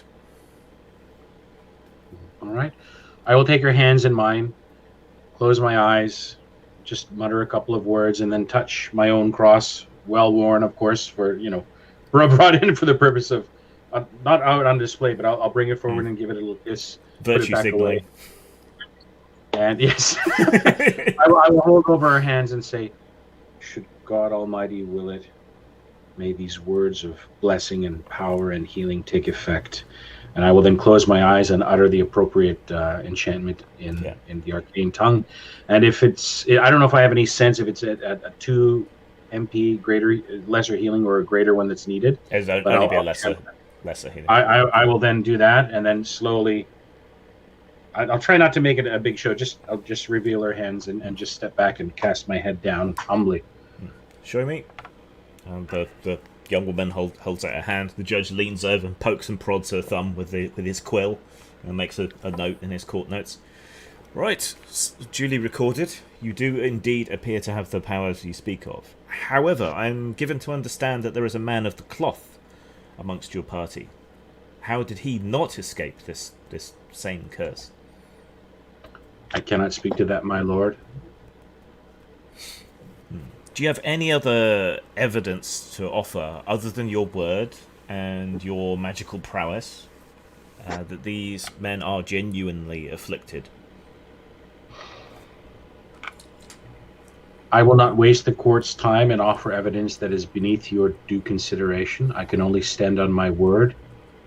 All right. I will take her hands in mine, close my eyes, just mutter a couple of words, and then touch my own cross, well worn, of course, brought in for the purpose of not out on display, but I'll bring it forward and give it a little kiss. Virtue signaling. And yes, I will hold over her hands and say, should God Almighty will it, may these words of blessing and power and healing take effect. And I will then close my eyes and utter the appropriate enchantment in the arcane tongue. And if I don't know if I have any sense if it's a 2 MP lesser healing or a greater one that's needed. It's only be a lesser healing. I will then do that, and then slowly. I'll try not to make it a big show. I'll just reveal her hands and just step back and cast my head down humbly. Show me. And the young woman holds out her hand. The judge leans over and pokes and prods her thumb with his quill and makes a note in his court notes. Right, duly recorded. You do indeed appear to have the powers you speak of. However, I'm given to understand that there is a man of the cloth amongst your party. How did he not escape this same curse? I cannot speak to that, my lord. Do you have any other evidence to offer other than your word and your magical prowess that these men are genuinely afflicted? I will not waste the court's time and offer evidence that is beneath your due consideration. I can only stand on my word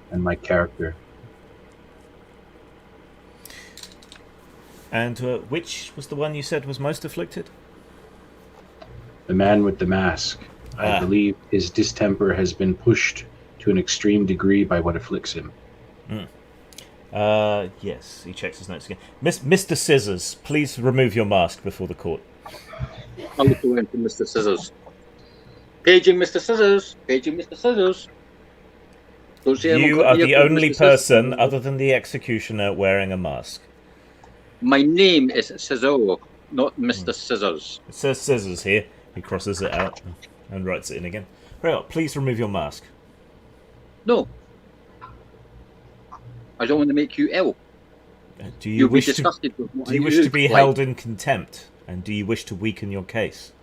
and my character. And which was the one you said was most afflicted? The man with the mask. I believe his distemper has been pushed to an extreme degree by what afflicts him. Yes, he checks his notes again. Mr. Scissors, please remove your mask before the court. I'll look away from Mr. Scissors. Paging Mr. Scissors. Paging Mr. Scissors. Don't say You are the only person other than the executioner wearing a mask. My name is Scissor, not Mr. Scissors. It says Scissors here. He crosses it out and writes it in again. Very well, please remove your mask. No. I don't want to make you ill. Do you wish to be held in contempt? And do you wish to weaken your case?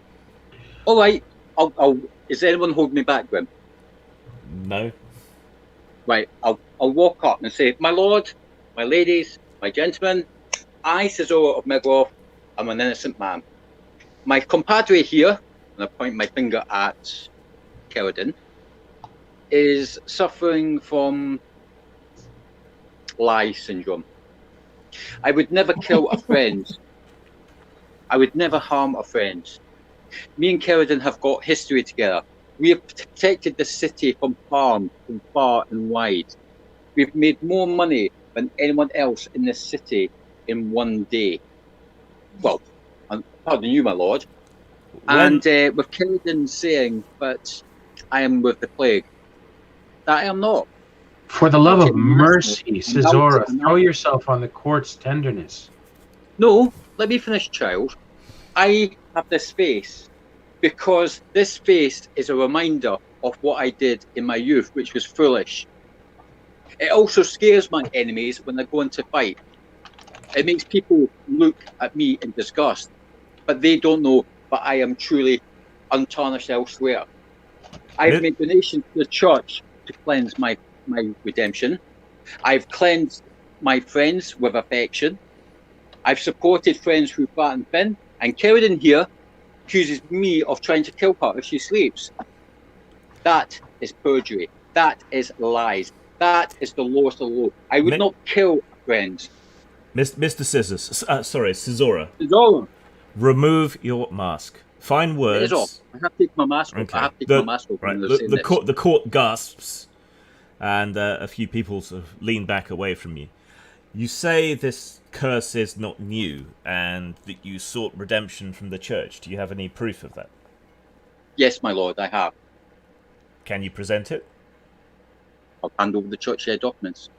All right. I'll. Is anyone holding me back, Grim? No. Right. I'll walk up and say, my lord, my ladies, my gentlemen, I, Scissor of Megroth, am an innocent man. My compadre here, and I point my finger at Keradin, is suffering from lie syndrome. I would never kill a friend. I would never harm a friend. Me and Keradin have got history together. We have protected the city from harm from far and wide. We've made more money than anyone else in this city in one day. Well, pardon you, my lord. And with Keradin saying that I am with the plague, that I am not. For the love of mercy, Caesora, throw yourself on the court's tenderness. No, let me finish, child. I have this face because this face is a reminder of what I did in my youth, which was foolish. It also scares my enemies when they go into fight. It makes people look at me in disgust, but they don't know that I am truly untarnished elsewhere. I've made donations to the church to cleanse my redemption. I've cleansed my friends with affection. I've supported friends through fat and thin, and Keradin here accuses me of trying to kill her if she sleeps. That is perjury. That is lies. That is the lowest of the low. I would not kill a friend. Mr. Scissors, sorry, Caesora. Caesora. Remove your mask. Fine words. It is off. I have to take my mask off. Okay. I have to take my mask off. Right. The court gasps, and a few people sort of lean back away from you. You say this curse is not new, and that you sought redemption from the church. Do you have any proof of that? Yes, my lord, I have. Can you present it? I'll hand over the church documents.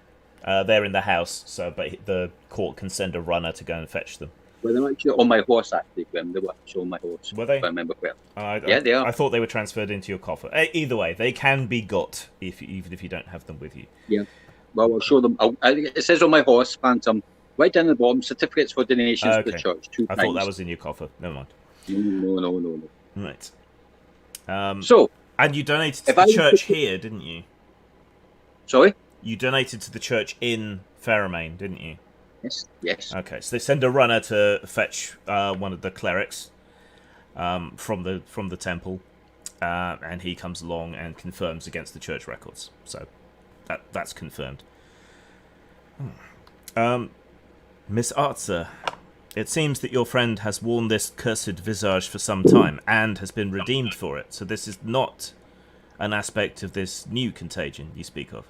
They're in the house, but the court can send a runner to go and fetch them. Well, they're actually on my horse, actually, Grim. They were actually on my horse. Were they? If I remember correctly. Yeah, they are. I thought they were transferred into your coffer. Either way, they can be got, even if you don't have them with you. Yeah. Well, I'll show them. It says on my horse, Phantom, right down the bottom, certificates for donations to the church. I thought that was in your coffer. Never mind. No. Right. And you donated to the church here, didn't you? Sorry? You donated to the church in Fairamain, didn't you? Yes. Okay, so they send a runner to fetch one of the clerics from the temple, and he comes along and confirms against the church records. So that's confirmed. Miss Arzer, it seems that your friend has worn this cursed visage for some time and has been redeemed for it. So this is not an aspect of this new contagion you speak of.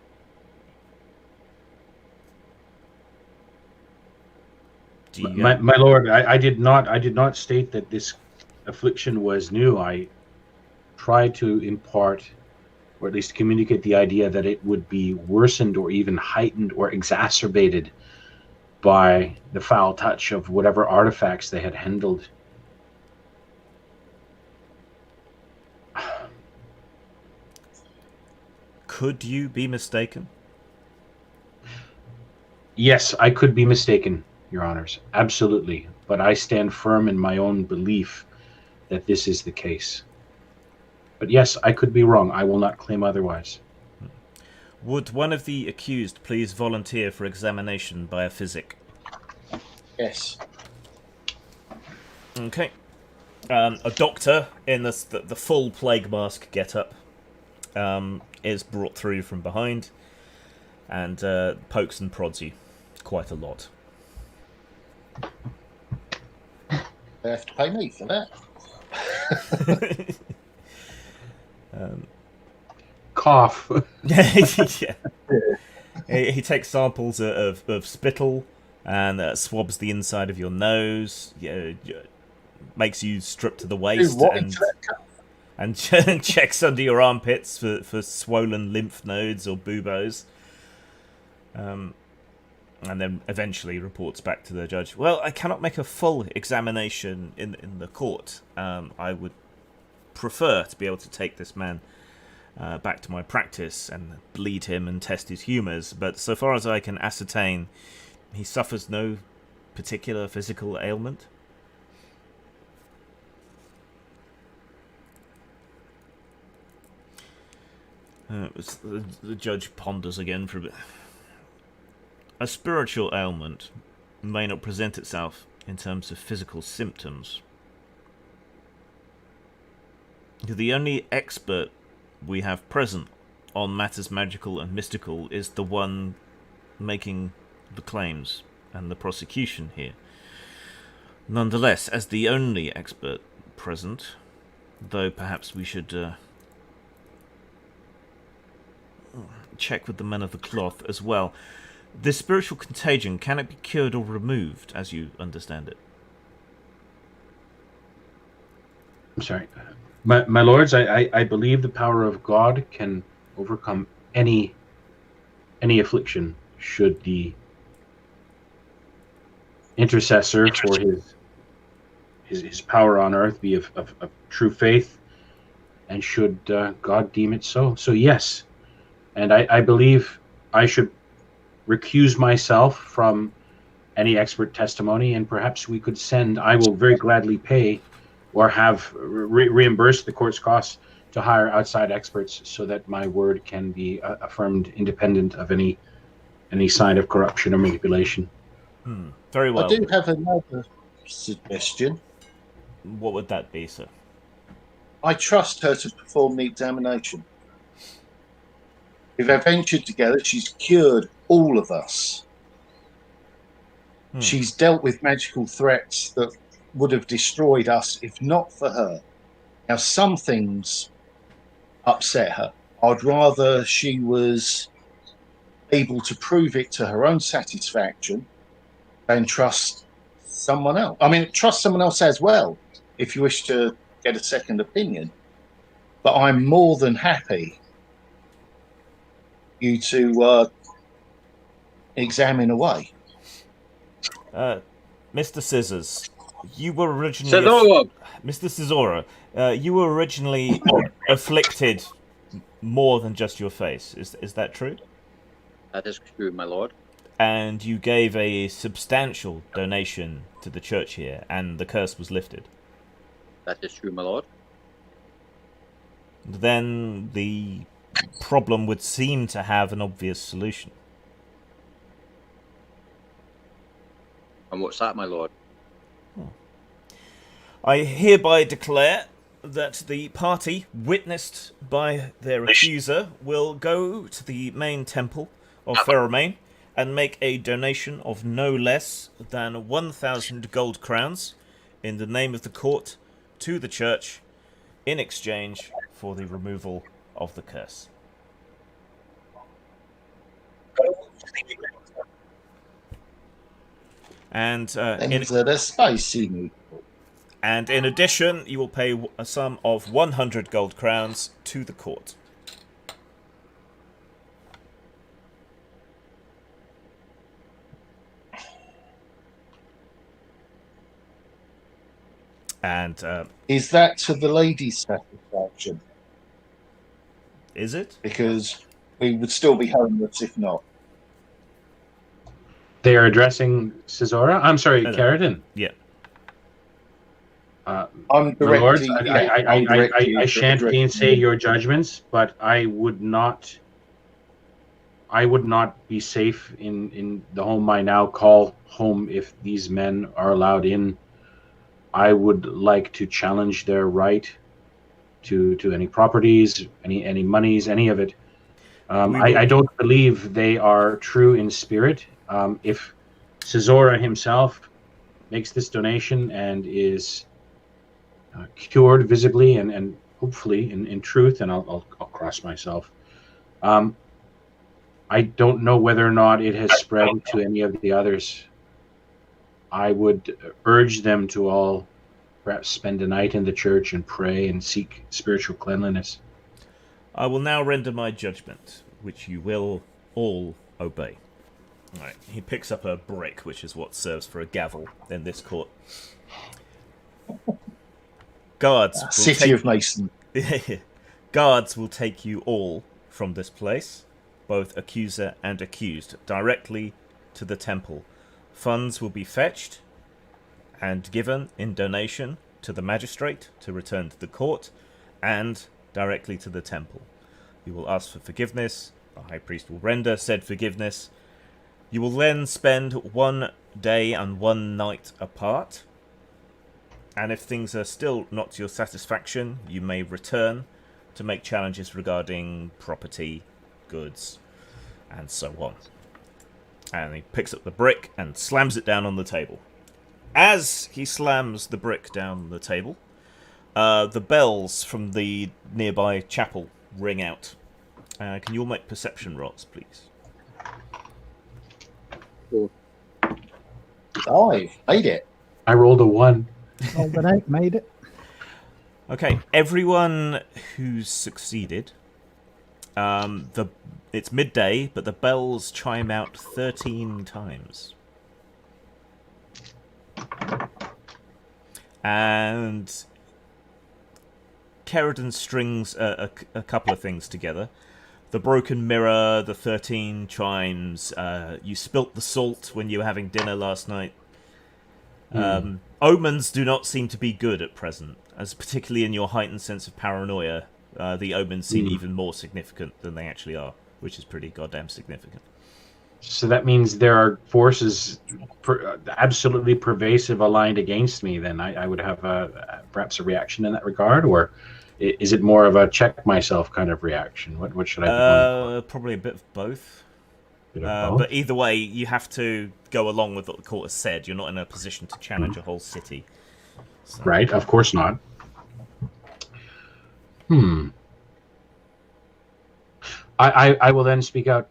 My lord, I did not state that this affliction was new. I tried to impart, or at least communicate, the idea that it would be worsened or even heightened or exacerbated by the foul touch of whatever artifacts they had handled. Could you be mistaken? Yes, I could be mistaken, Your Honors. Absolutely. But I stand firm in my own belief that this is the case. But yes, I could be wrong. I will not claim otherwise. Would one of the accused please volunteer for examination by a physic? Yes. Okay. A doctor in the full plague mask getup is brought through from behind and pokes and prods you quite a lot. They have to pay me for that. Cough. Yeah. He takes samples of spittle and swabs the inside of your nose. Makes you strip to the waist and checks under your armpits for swollen lymph nodes or buboes. And then eventually reports back to the judge. Well, I cannot make a full examination in the court. I would prefer to be able to take this man back to my practice and bleed him and test his humours. But so far as I can ascertain, he suffers no particular physical ailment. The judge ponders again for a bit. A spiritual ailment may not present itself in terms of physical symptoms. The only expert we have present on matters magical and mystical is the one making the claims and the prosecution here. Nonetheless, as the only expert present, though perhaps we should check with the men of the cloth as well. This spiritual contagion, can it be cured or removed, as you understand it? I'm sorry. My lords, I believe the power of God can overcome any affliction should the intercessor for his power on earth be of true faith, and should God deem it so. So yes, and I believe I should recuse myself from any expert testimony, and perhaps we could I will very gladly pay or have reimburse the court's costs to hire outside experts so that my word can be affirmed independent of any sign of corruption or manipulation. Very well. I do have another suggestion. What would that be, sir? I trust her to perform the examination. We've adventured together. She's cured all of us. She's dealt with magical threats that would have destroyed us if not for her. Now, some things upset her. I'd rather she was able to prove it to her own satisfaction than trust someone else. I mean, trust someone else as well, if you wish to get a second opinion. But I'm more than happy you to examine away. Mr. Scissors, you were originally... Mr. Scissora, you were originally afflicted more than just your face. Is that true? That is true, my lord. And you gave a substantial donation to the church here, and the curse was lifted. That is true, my lord. Then the problem would seem to have an obvious solution. And what's that, my lord? I hereby declare that the party witnessed by their accuser will go to the main temple of Ferromain and make a donation of no less than 1,000 gold crowns in the name of the court to the church in exchange for the removal of the curse. And and in addition, you will pay a sum of 100 gold crowns to the court. And is that to the lady's satisfaction? Is it? Because we would still be homeless if not. They are addressing Caesora? I'm sorry, No. Carradine. Yeah. I'm My lords, directly, I'm directly I shan't addressing gainsay them. your judgments, but I would not be safe in the home I now call home if these men are allowed in. I would like to challenge their right to any properties, any monies, any of it. I don't believe they are true in spirit. If Caesora himself makes this donation and is cured visibly and hopefully in truth, and I'll cross myself. I don't know whether or not it has spread to any of the others. I would urge them to all perhaps spend a night in the church and pray and seek spiritual cleanliness. I will now render my judgment, which you will all obey. Right. He picks up a brick, which is what serves for a gavel in this court. Guards. City of Mason. Guards will take you all from this place, both accuser and accused, directly to the temple. Funds will be fetched and given in donation to the magistrate to return to the court and directly to the temple. You will ask for forgiveness. The high priest will render said forgiveness. You will then spend 1 day and 1 night apart. And if things are still not to your satisfaction, you may return to make challenges regarding property, goods, and so on. And he picks up the brick and slams it down on the table. As he slams the brick down on the table, the bells from the nearby chapel ring out. Can you all make perception rolls, please? I made it. I rolled a 1. Oh, but I made it. Okay, everyone who's succeeded, it's midday, but the bells chime out 13 times. And Carradine strings a couple of things together. The broken mirror, the 13 chimes, you spilt the salt when you were having dinner last night. Omens do not seem to be good at present, as particularly in your heightened sense of paranoia, the omens seem even more significant than they actually are, which is pretty goddamn significant. So that means there are forces absolutely pervasive aligned against me. Then I would have perhaps a reaction in that regard, or is it more of a check myself kind of reaction? What should I be going for? Probably a bit of both. But either way, you have to go along with what the court has said. You're not in a position to challenge a whole city. So. Right, of course not. I will then speak out.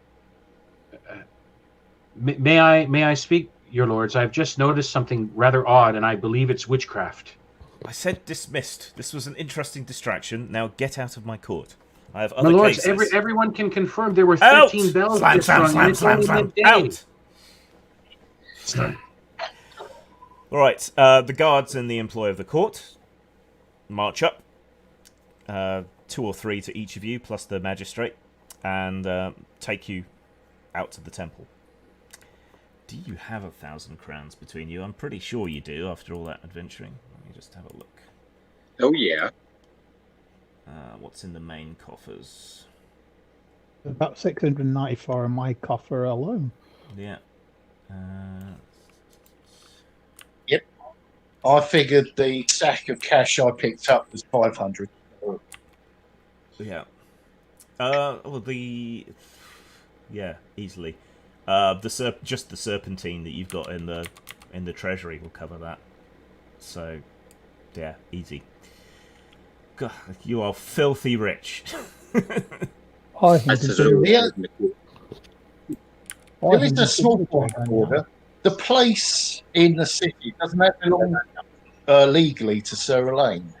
May I speak, your lords? I've just noticed something rather odd, and I believe it's witchcraft. I said dismissed. This was an interesting distraction. Now get out of my court. I have other my lords, cases. Everyone can confirm there were 13 bells. Slam. Out. All right. The guards in the employ of the court march up. 2 or 3 to each of you, plus the magistrate, and take you out to the temple. Do you have 1,000 crowns between you? I'm pretty sure you do, after all that adventuring. Let me just have a look. Oh, yeah. What's in the main coffers? About 694 in my coffer alone. Yeah. Yep. I figured the sack of cash I picked up was 500. Yeah. Yeah, easily. Just the serpentine that you've got in the treasury will cover that. So, yeah, easy. God, you are filthy rich. I think it's There is a small point of order. The place in the city doesn't that belong legally to Sir Elaine?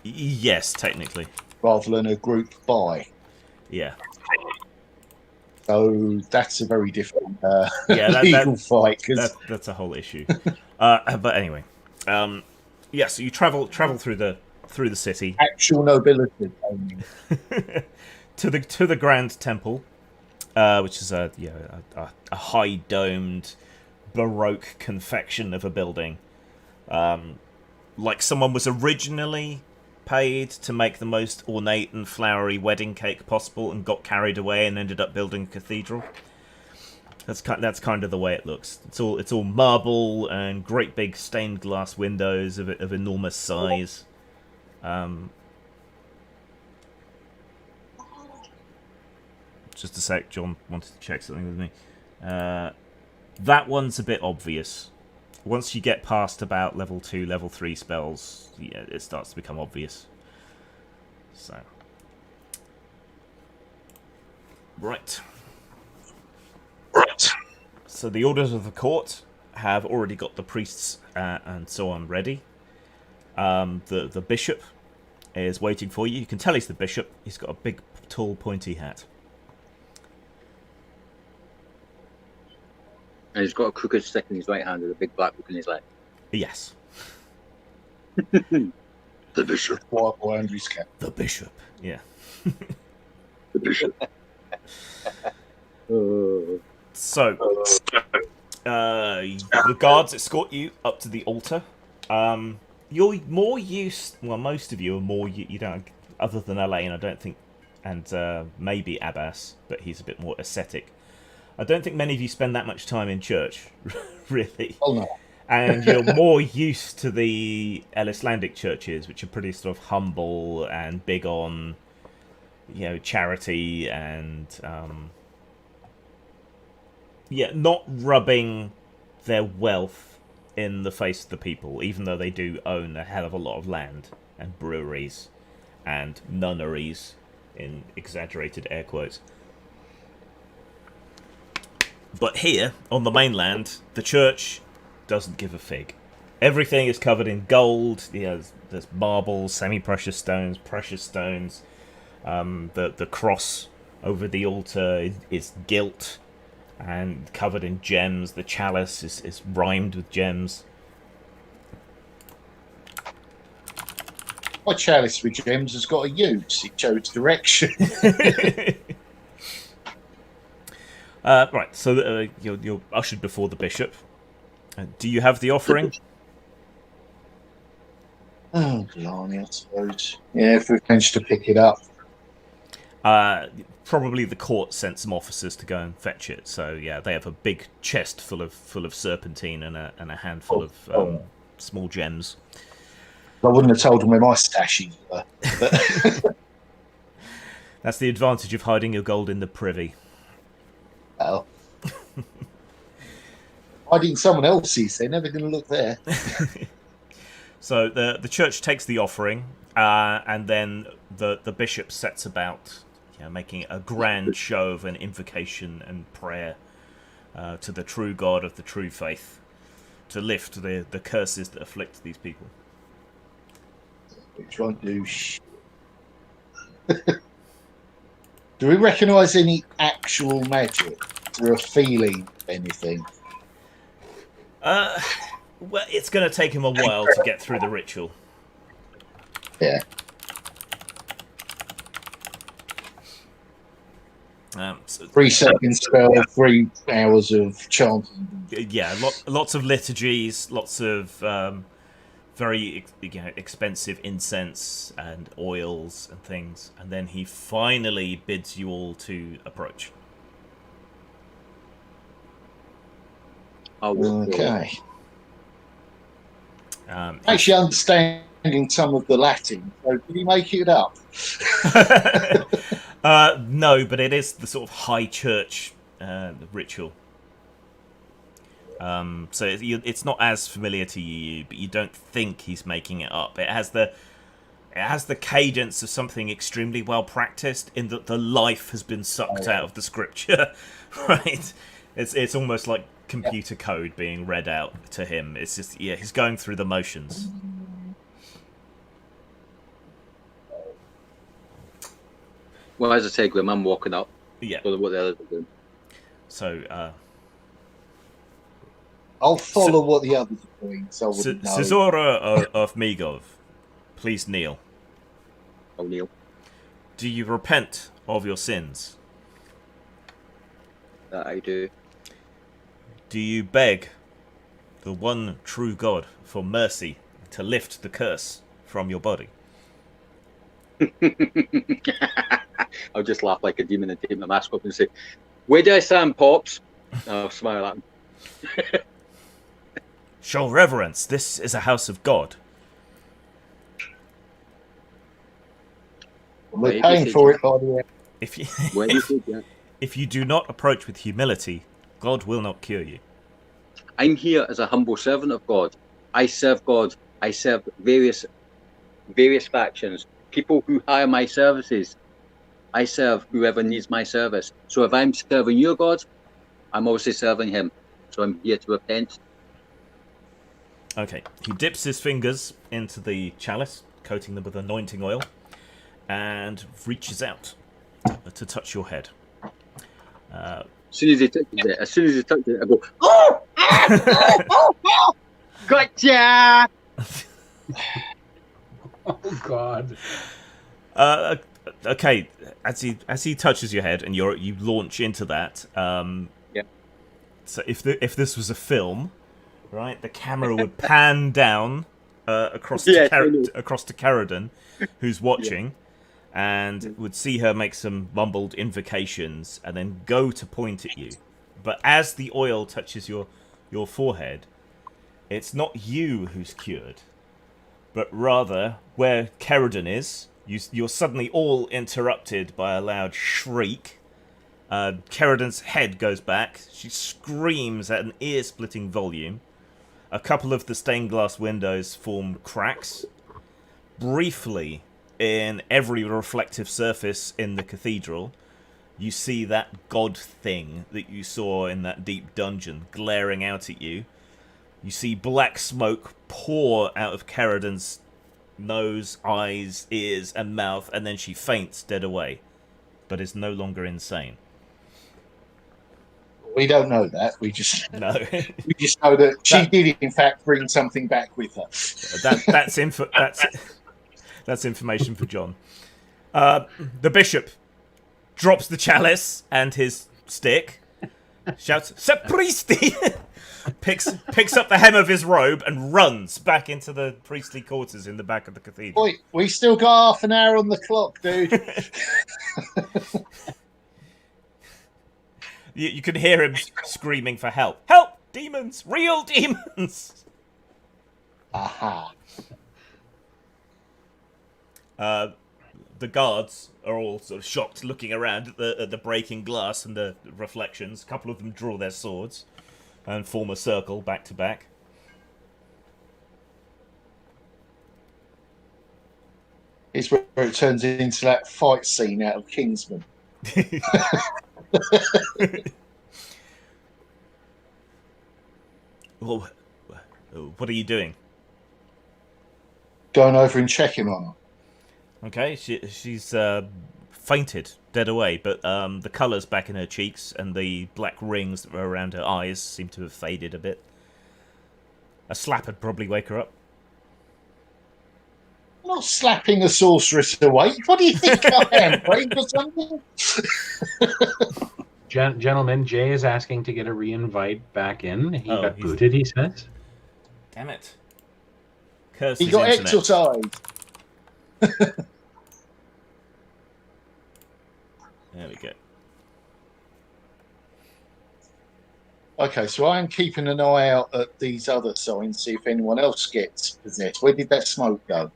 Yes, technically. Rather than a group buy. Yeah. So that's a very different legal fight. That's a whole issue. But anyway, yeah. So you travel through the city. Actual nobility. to the Grand Temple. which is a high domed Baroque confection of a building. Like someone was originally paid to make the most ornate and flowery wedding cake possible and got carried away and ended up building a cathedral. That's kind of the way it looks. It's all marble and great big stained glass windows of enormous size. Just a sec, John wanted to check something with me. That one's a bit obvious. Once you get past about level 2, level 3 spells, yeah, it starts to become obvious. So, right. So the orders of the court have already got the priests and so on ready. The bishop is waiting for you. You can tell he's the bishop. He's got a big, tall, pointy hat. And he's got a crooked stick in his right hand with a big black book in his left. Yes. The bishop. White boy Andrew's cap. The bishop. Yeah. The bishop. So, the guards escort you up to the altar. You're more used. Well, most of you are more. You don't. Other than Elaine, I don't think, and maybe Abbas, but he's a bit more ascetic. I don't think many of you spend that much time in church, really. Oh no. And you're more used to the Icelandic churches, which are pretty sort of humble and big on, charity and not rubbing their wealth in the face of the people, even though they do own a hell of a lot of land and breweries and nunneries, in exaggerated air quotes. But here, on the mainland, the church doesn't give a fig. Everything is covered in gold. There's marble, semi-precious stones, precious stones. The cross over the altar is gilt and covered in gems. The chalice is rhymed with gems. My chalice with gems has got a use. It shows direction. Right, so you're ushered before the bishop. Do you have the offering? Oh, blimey, I suppose. Yeah, if we've managed to pick it up. Probably the court sent some officers to go and fetch it. So yeah, they have a big chest full of serpentine and a handful of small gems. I wouldn't have told them where my stashes were. But That's the advantage of hiding your gold in the privy. well, hiding someone else's, they're never going to look there. So the church takes the offering, and then the bishop sets about making a grand show of an invocation and prayer to the true God of the true faith, to lift the curses that afflict these people. Which won't do shit. Do we recognise any actual magic or a feeling of anything? Well, it's going to take him a while to get through the ritual. Yeah. 3 second spell, 3 hours of chanting. Yeah, lots of liturgies, lots of very expensive incense and oils and things, and then he finally bids you all to approach. Okay. Actually, understanding some of the Latin, so did he make it up? No, but it is the sort of high church ritual. So it's not as familiar to you, but you don't think he's making it up. It has the cadence of something extremely well practiced, in that the life has been sucked out of the scripture, right? It's almost like computer code being read out to him. It's just he's going through the motions. Well, as I say, Grim, I'm walking up. Yeah. So what the others are doing. So I'll follow what the others are doing, so I wouldn't know. Caesura of Megov, please kneel. I'll kneel. Do you repent of your sins? that I do. Do you beg the one true God for mercy to lift the curse from your body? I'll just laugh like a demon and take my mask off and say, "Where do I stand, Pops?" I'll smile at him. Show reverence. This is a house of God. We're paying for it by the way. If you, Where you said that. if you do not approach with humility, God will not cure you. I'm here as a humble servant of God. I serve God. I serve various factions, people who hire my services. I serve whoever needs my service. So if I'm serving your God, I'm obviously serving him. So I'm here to repent. Okay. He dips his fingers into the chalice, coating them with anointing oil, and reaches out to touch your head. As soon as he touches it, I go, "Oh! Oh! Gotcha!" Oh God. Okay, as he touches your head and you launch into that. Yeah. So if this was a film, right, the camera would pan down across to Caradon, who's watching, and would see her make some mumbled invocations and then go to point at you. But as the oil touches your forehead, it's not you who's cured, but rather where Caradon is. You're suddenly all interrupted by a loud shriek. Caradon's head goes back. She screams at an ear-splitting volume. A couple of the stained glass windows form cracks. Briefly, in every reflective surface in the cathedral, you see that god thing that you saw in that deep dungeon glaring out at you. You see black smoke pour out of Caradon's nose, eyes, ears, and mouth, and then she faints dead away, but is no longer insane. We don't know that. We just No. we just know that she did, in fact, bring something back with her. That's information for John. The bishop drops the chalice and his stick, shouts, "Sapristi!" picks up the hem of his robe and runs back into the priestly quarters in the back of the cathedral. Wait, we still got half an hour on the clock, dude. You can hear him screaming for help. Help! Demons! Real demons! Aha. The guards are all sort of shocked, looking around at the breaking glass and the reflections. A couple of them draw their swords and form a circle back to back. It's where it turns into that fight scene out of Kingsman. Well, what are you doing? Going over and checking on her. Okay, she's fainted, dead away, but the colours back in her cheeks and the black rings that were around her eyes seem to have faded a bit. A slap would probably wake her up. I'm not slapping a sorceress away. What do you think I am, brave or something? Gentlemen, Jay is asking to get a re-invite back in. He got he's- booted, he says. Damn it. Curse He his got internet. exorcised. There we go. Okay, so I am keeping an eye out at these other signs, see if anyone else gets possessed. Where did that smoke go?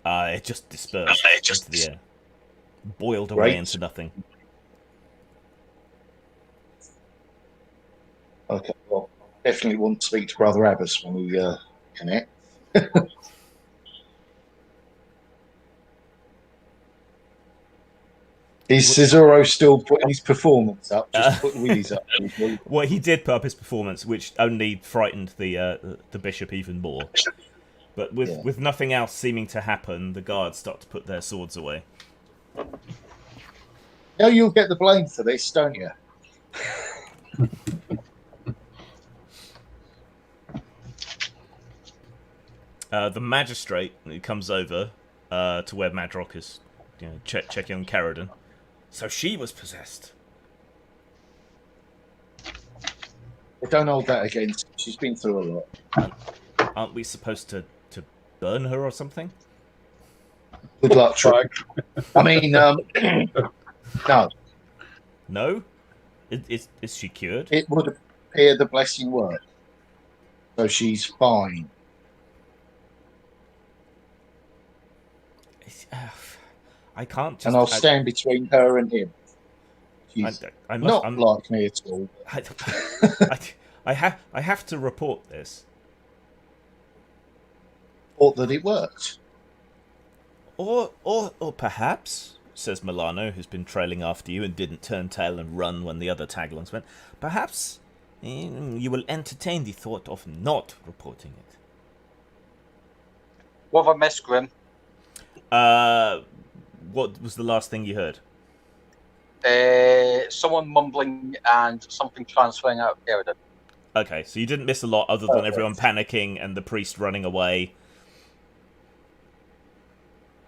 It just dispersed into the air. Boiled away Great. into nothing. Okay, well, definitely want to speak to Brother Abbas when we connect. Is Cesaro still putting his performance up? Just put Willy's up. Well, he did put up his performance, which only frightened the bishop even more. But with nothing else seeming to happen, the guards start to put their swords away. Now you'll get the blame for this, don't you? The magistrate comes over to where Madrock is, checking on Caradon. So she was possessed. don't hold that against her. She's been through a lot. Aren't we supposed to burn her or something? Good luck, Trog. I mean, no. No? Is she cured? It would appear the blessing worked. So she's fine. I can't just... And I'll stand between her and him. She's I'm like me at all. I have to report this. Or that it worked. Or perhaps, says Milano, who's been trailing after you and didn't turn tail and run when the other taglings went, perhaps you will entertain the thought of not reporting it. What have I missed, Grim? What was the last thing you heard? Someone mumbling and something transferring out of Eridan. Okay, so you didn't miss a lot other than everyone panicking and the priest running away.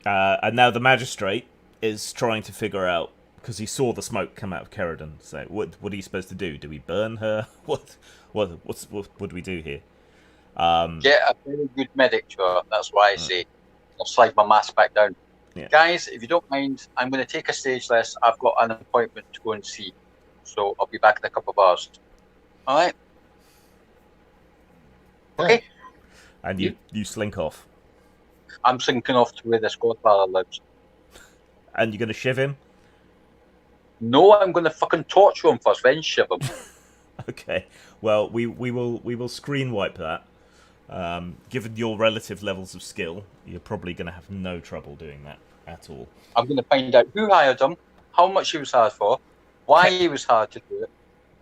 And now the magistrate is trying to figure out, because he saw the smoke come out of Keradan. So what are you supposed to do? Do we burn her? What do we do here? Get a very good medic to her. That's why I say I'll slide my mask back down. Yeah. Guys, if you don't mind, I'm going to take a stage list. I've got an appointment to go and see. So I'll be back in a couple of hours. All right? Okay. And you slink off. I'm slinking off to where this godfather lives. And you're going to shiv him? No, I'm going to fucking torture him first, then shiv him. Okay. Well, we will screen wipe that. Given your relative levels of skill, you're probably going to have no trouble doing that at all. I'm going to find out who hired him, how much he was hired for, why he was hired to do it.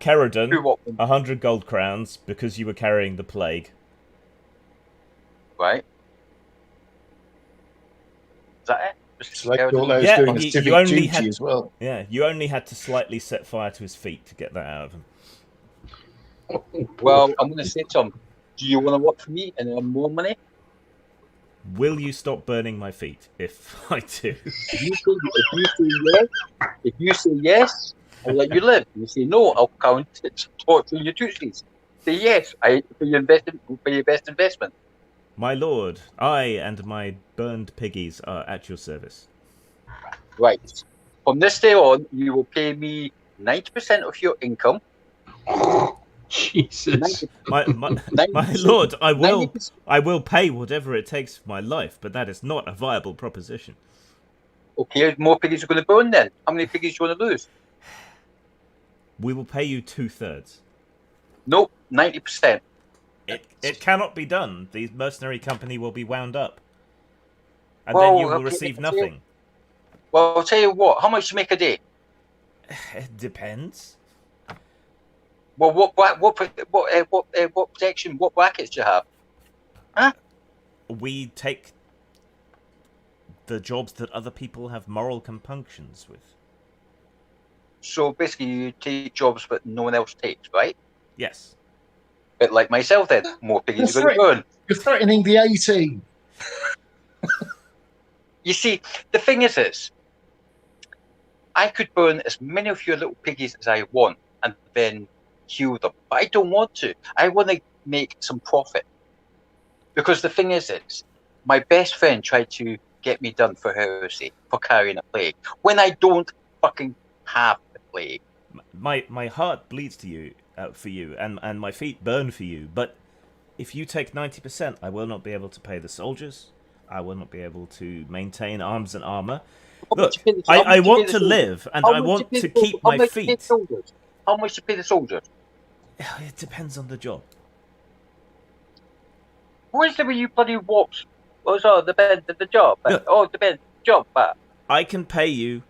Keradan, 100 gold crowns because you were carrying the plague. Right. Is that it? It's like all those doing civic duty as well. Yeah, you only had to slightly set fire to his feet to get that out of him. Well, I'm going to say to him, do you want to work for me and earn more money? Will you stop burning my feet if I do? If you say yes, I'll let you live. If you say no, I'll count it torturing your duties. Say yes, for your best investment. My lord, I and my burned piggies are at your service. Right. From this day on, you will pay me 90% of your income. Jesus. My lord, I will pay whatever it takes for my life, but that is not a viable proposition. Okay, more piggies are going to burn then. How many piggies do you want to lose? We will pay you 2/3. Nope, 90%. It cannot be done. The mercenary company will be wound up. And then you will receive nothing. Well, I'll tell you what, how much do you make a day? It depends. Well, what protection, what brackets do you have? Huh? We take the jobs that other people have moral compunctions with. So basically, you take jobs that no one else takes, right? Yes. Bit like myself, then. More piggies are going to burn. You're threatening the 18. You see, the thing is this. I could burn as many of your little piggies as I want and then kill them. But I don't want to. I want to make some profit. Because the thing is this. My best friend tried to get me done for heresy, for carrying a plague, when I don't fucking have the plague. My heart bleeds to you. For you, and my feet burn for you, but if you take 90%, I will not be able to pay the soldiers. I will not be able to maintain arms and armor. Look, I want to live, and I want to keep my feet. How much to pay the soldiers? It depends on the job. Where's the way you bloody walks? What's the job? Look, the job. I can pay you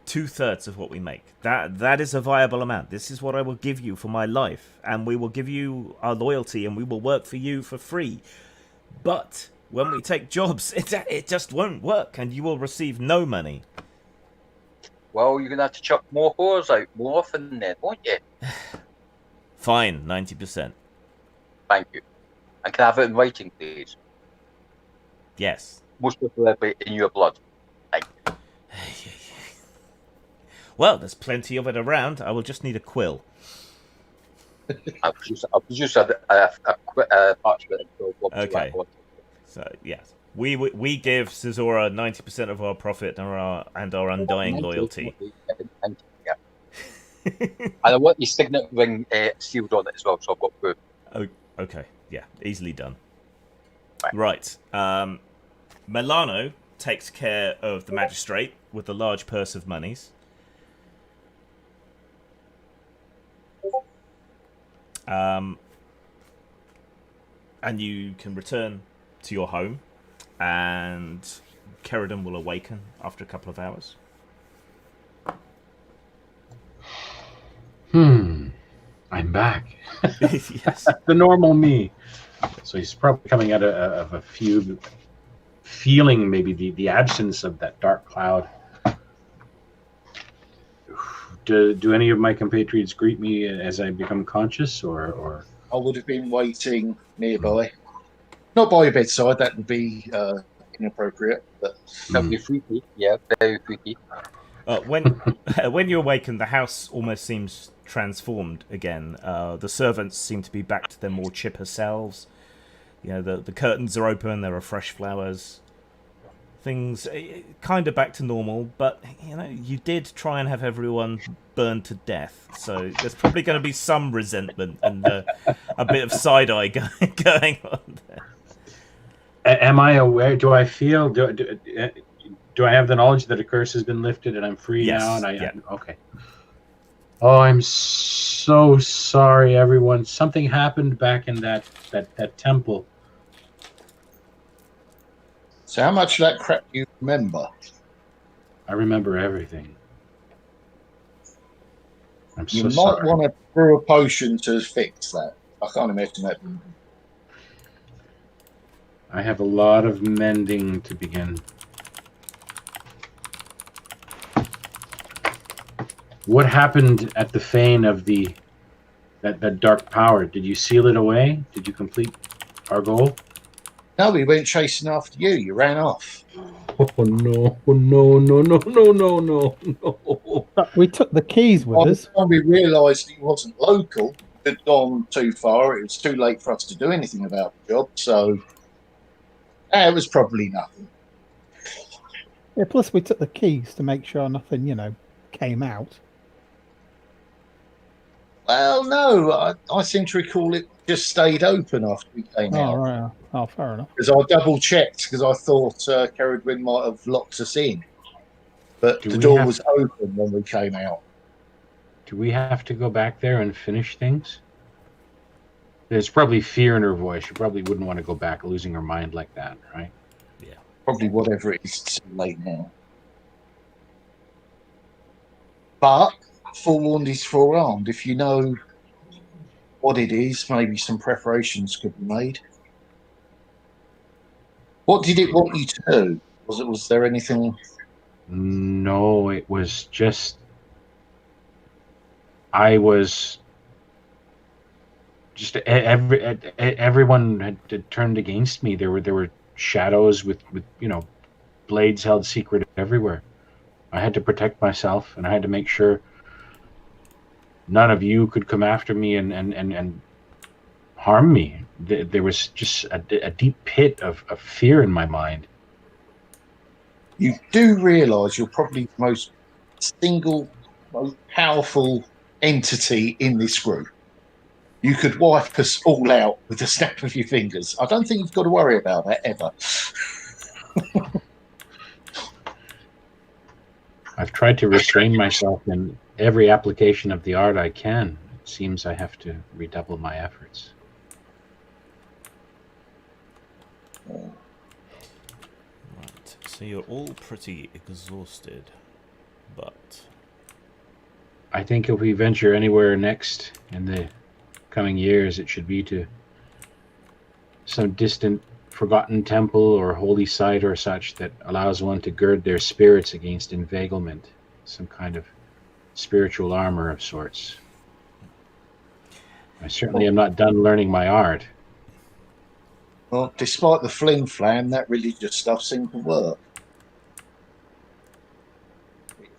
2/3 of what we make. That is a viable amount. This is what I will give you for my life, and we will give you our loyalty, and we will work for you for free. But when we take jobs, it just won't work, and you will receive no money. Well, you're gonna have to chuck more whores out more often, then, won't you? Fine, 90%. Thank you. And can I have it in writing, please? Yes. Most preferably in your blood. Thank you. Well, there's plenty of it around. I will just need a quill. I'll produce a parchment and go to Okay. So yes, we give Caesura 90% of our profit and our undying loyalty. Yeah. And I want the signet ring sealed on it as well, so I've got proof. Oh, okay. Yeah, easily done. Right. Milano takes care of the magistrate with the large purse of monies. And you can return to your home, and Kerridan will awaken after a couple of hours. I'm back. Yes. The normal me. So he's probably coming out of a few, feeling maybe the absence of that dark cloud. Do any of my compatriots greet me as I become conscious, or? I would have been waiting nearby. Not by your bedside, that would be inappropriate. But That would be freaky. Yeah, very freaky. When you awaken, the house almost seems transformed again. The servants seem to be back to their more chipper selves. You know, the curtains are open. There are fresh flowers. Things kind of back to normal, but you know, you did try and have everyone burned to death, so there's probably going to be some resentment and a bit of side eye going on there. Am I aware? Do I feel? Do I have the knowledge that a curse has been lifted and I'm free now? And okay. Oh, I'm so sorry, everyone. Something happened back in that temple. so, how much of that crap do you remember? I remember everything. I'm You so might sorry. want to brew a potion to fix that. I can't imagine that. I have a lot of mending to begin. What happened at the fane of that dark power? Did you seal it away? Did you complete our goal? No, we went chasing after you. You ran off. Oh no! No! No! No! No! No! No! No! But we took the keys with By the us. time we realised he wasn't local, it had gone too far. It was too late for us to do anything about the job. So, it was probably nothing. Yeah, plus we took the keys to make sure nothing, came out. Well, no, I seem to recall it just stayed open after we came out. Right. Oh, fair enough. Because I double checked because I thought Kerridwin might have locked us in. But the door was open when we came out. Do we have to go back there and finish things? There's probably fear in her voice. She probably wouldn't want to go back losing her mind like that, right? Yeah. Probably whatever it is, it's too late now. But forewarned is forearmed. If you know what it is, maybe some preparations could be made. What did it want you to do? Was there anything? No, it was just everyone had turned against me. There were shadows with blades held secret everywhere. I had to protect myself, and I had to make sure none of you could come after me and harm me. There was just a deep pit of fear in my mind. You do realise you're probably the most powerful entity in this group. You could wipe us all out with a snap of your fingers. I don't think you've got to worry about that ever. I've tried to restrain myself in every application of the art I can. It seems I have to redouble my efforts. Right. So you're all pretty exhausted, but I think if we venture anywhere next in the coming years, it should be to some distant, forgotten temple or holy site or such that allows one to gird their spirits against inveiglement, some kind of spiritual armor of sorts. I certainly am not done learning my art. Well, despite the flim-flam, that religious stuff seemed to work. It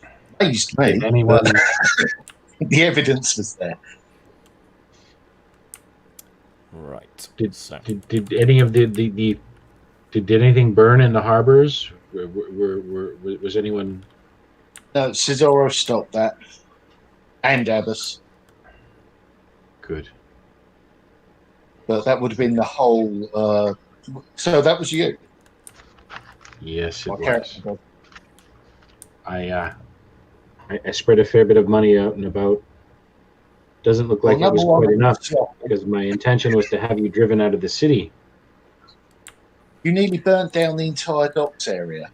amazed me. Anyone... The evidence was there. Right. Did any of the did anything burn in the harbors? Was anyone? No, Cesaro stopped that. And Abbas. Good. But that would have been the whole. So that was you. Yes, it My was. character. I spread a fair bit of money out and about. Doesn't look like it was quite enough because my intention was to have you driven out of the city. You nearly burnt down the entire docks area.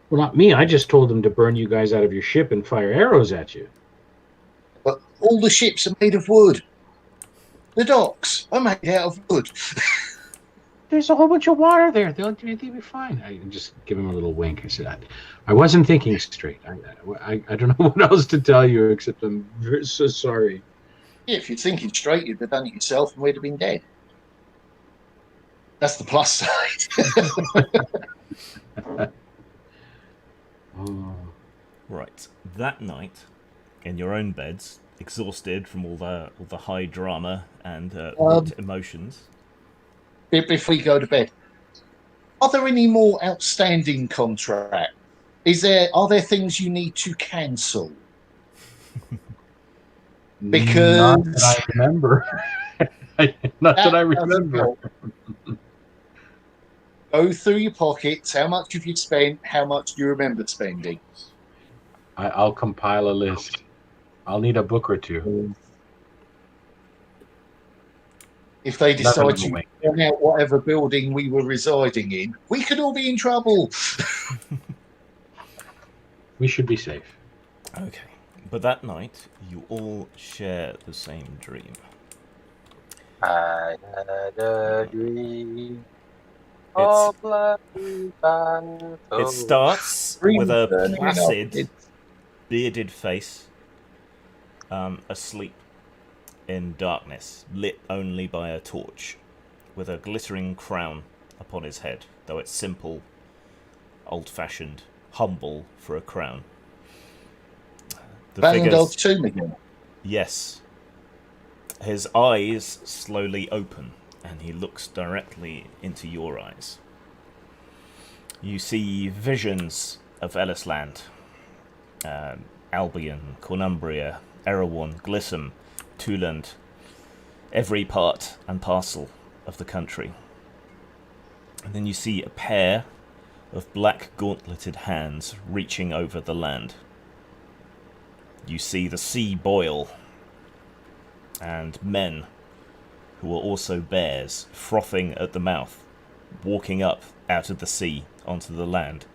Well, not me. I just told them to burn you guys out of your ship and fire arrows at you. But all the ships are made of wood. The docks are made out of wood. There's a whole bunch of water there. They'll be fine. I just give him a little wink. I said, I wasn't thinking straight. I don't know what else to tell you except I'm so sorry. Yeah, if you're thinking straight, you'd have done it yourself and we'd have been dead. That's the plus side. Oh. Right. That night, in your own beds, exhausted from all the high drama and emotions. Before you go to bed, are there any more outstanding contracts? Are there things you need to cancel? Because not that I remember. Not that I remember. Go through your pockets. How much have you spent? How much do you remember spending? I'll compile a list. I'll need a book or two. If they decide to burn out whatever building we were residing in, we could all be in trouble. We should be safe. Okay. But that night, you all share the same dream. I had a dream. It starts with a placid, bearded face, asleep in darkness, lit only by a torch, with a glittering crown upon his head, though it's simple, old-fashioned, humble for a crown. The Valendog tomb again. Yes. His eyes slowly open, and he looks directly into your eyes. You see visions of Ellisland, Albion, Cornumbria, Erewhon, Glissom, Tuland, every part and parcel of the country. And then you see a pair of black gauntleted hands reaching over the land. You see the sea boil, and men who are also bears, frothing at the mouth, walking up out of the sea onto the land.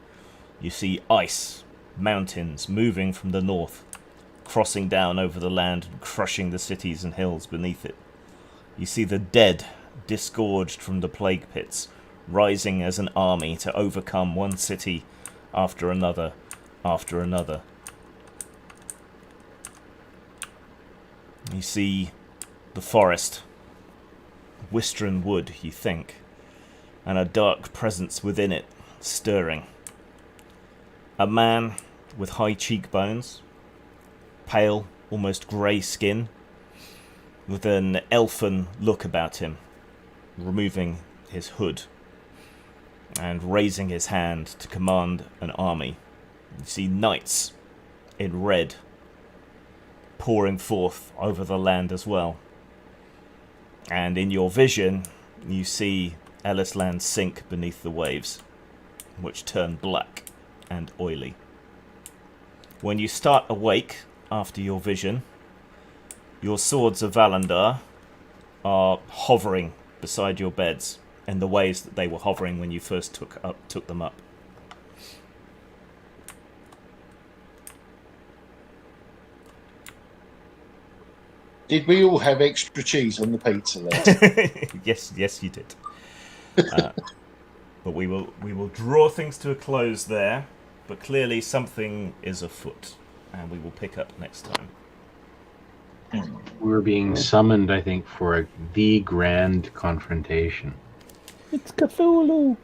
You see ice, mountains moving from the north, crossing down over the land and crushing the cities and hills beneath it. You see the dead, disgorged from the plague pits, rising as an army to overcome one city after another after another. You see the forest, Wistron wood, you think, and a dark presence within it, stirring. A man with high cheekbones, pale, almost grey skin, with an elfin look about him, removing his hood and raising his hand to command an army. You see knights in red pouring forth over the land as well. And in your vision, you see Ellisland sink beneath the waves, which turn black and oily. When you start awake after your vision, your swords of Valandar are hovering beside your beds in the ways that they were hovering when you first took them up. Did we all have extra cheese on the pizza there? Yes, you did. But we will draw things to a close there. But clearly something is afoot, and we will pick up next time. We're being summoned, I think, for the grand confrontation. It's Cthulhu.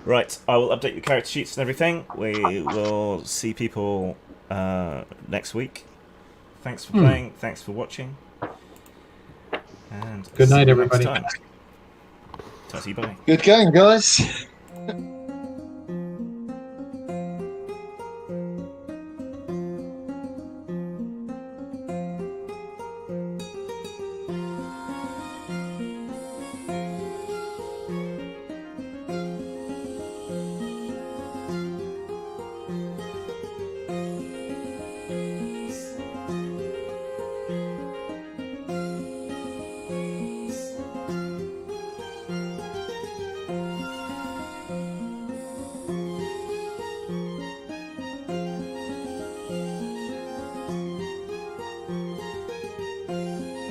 Right, I will update your character sheets and everything. We will see people next week. Thanks for playing. Thanks for watching. And Good see night, you next everybody. time. Tatty bye. Good game, guys.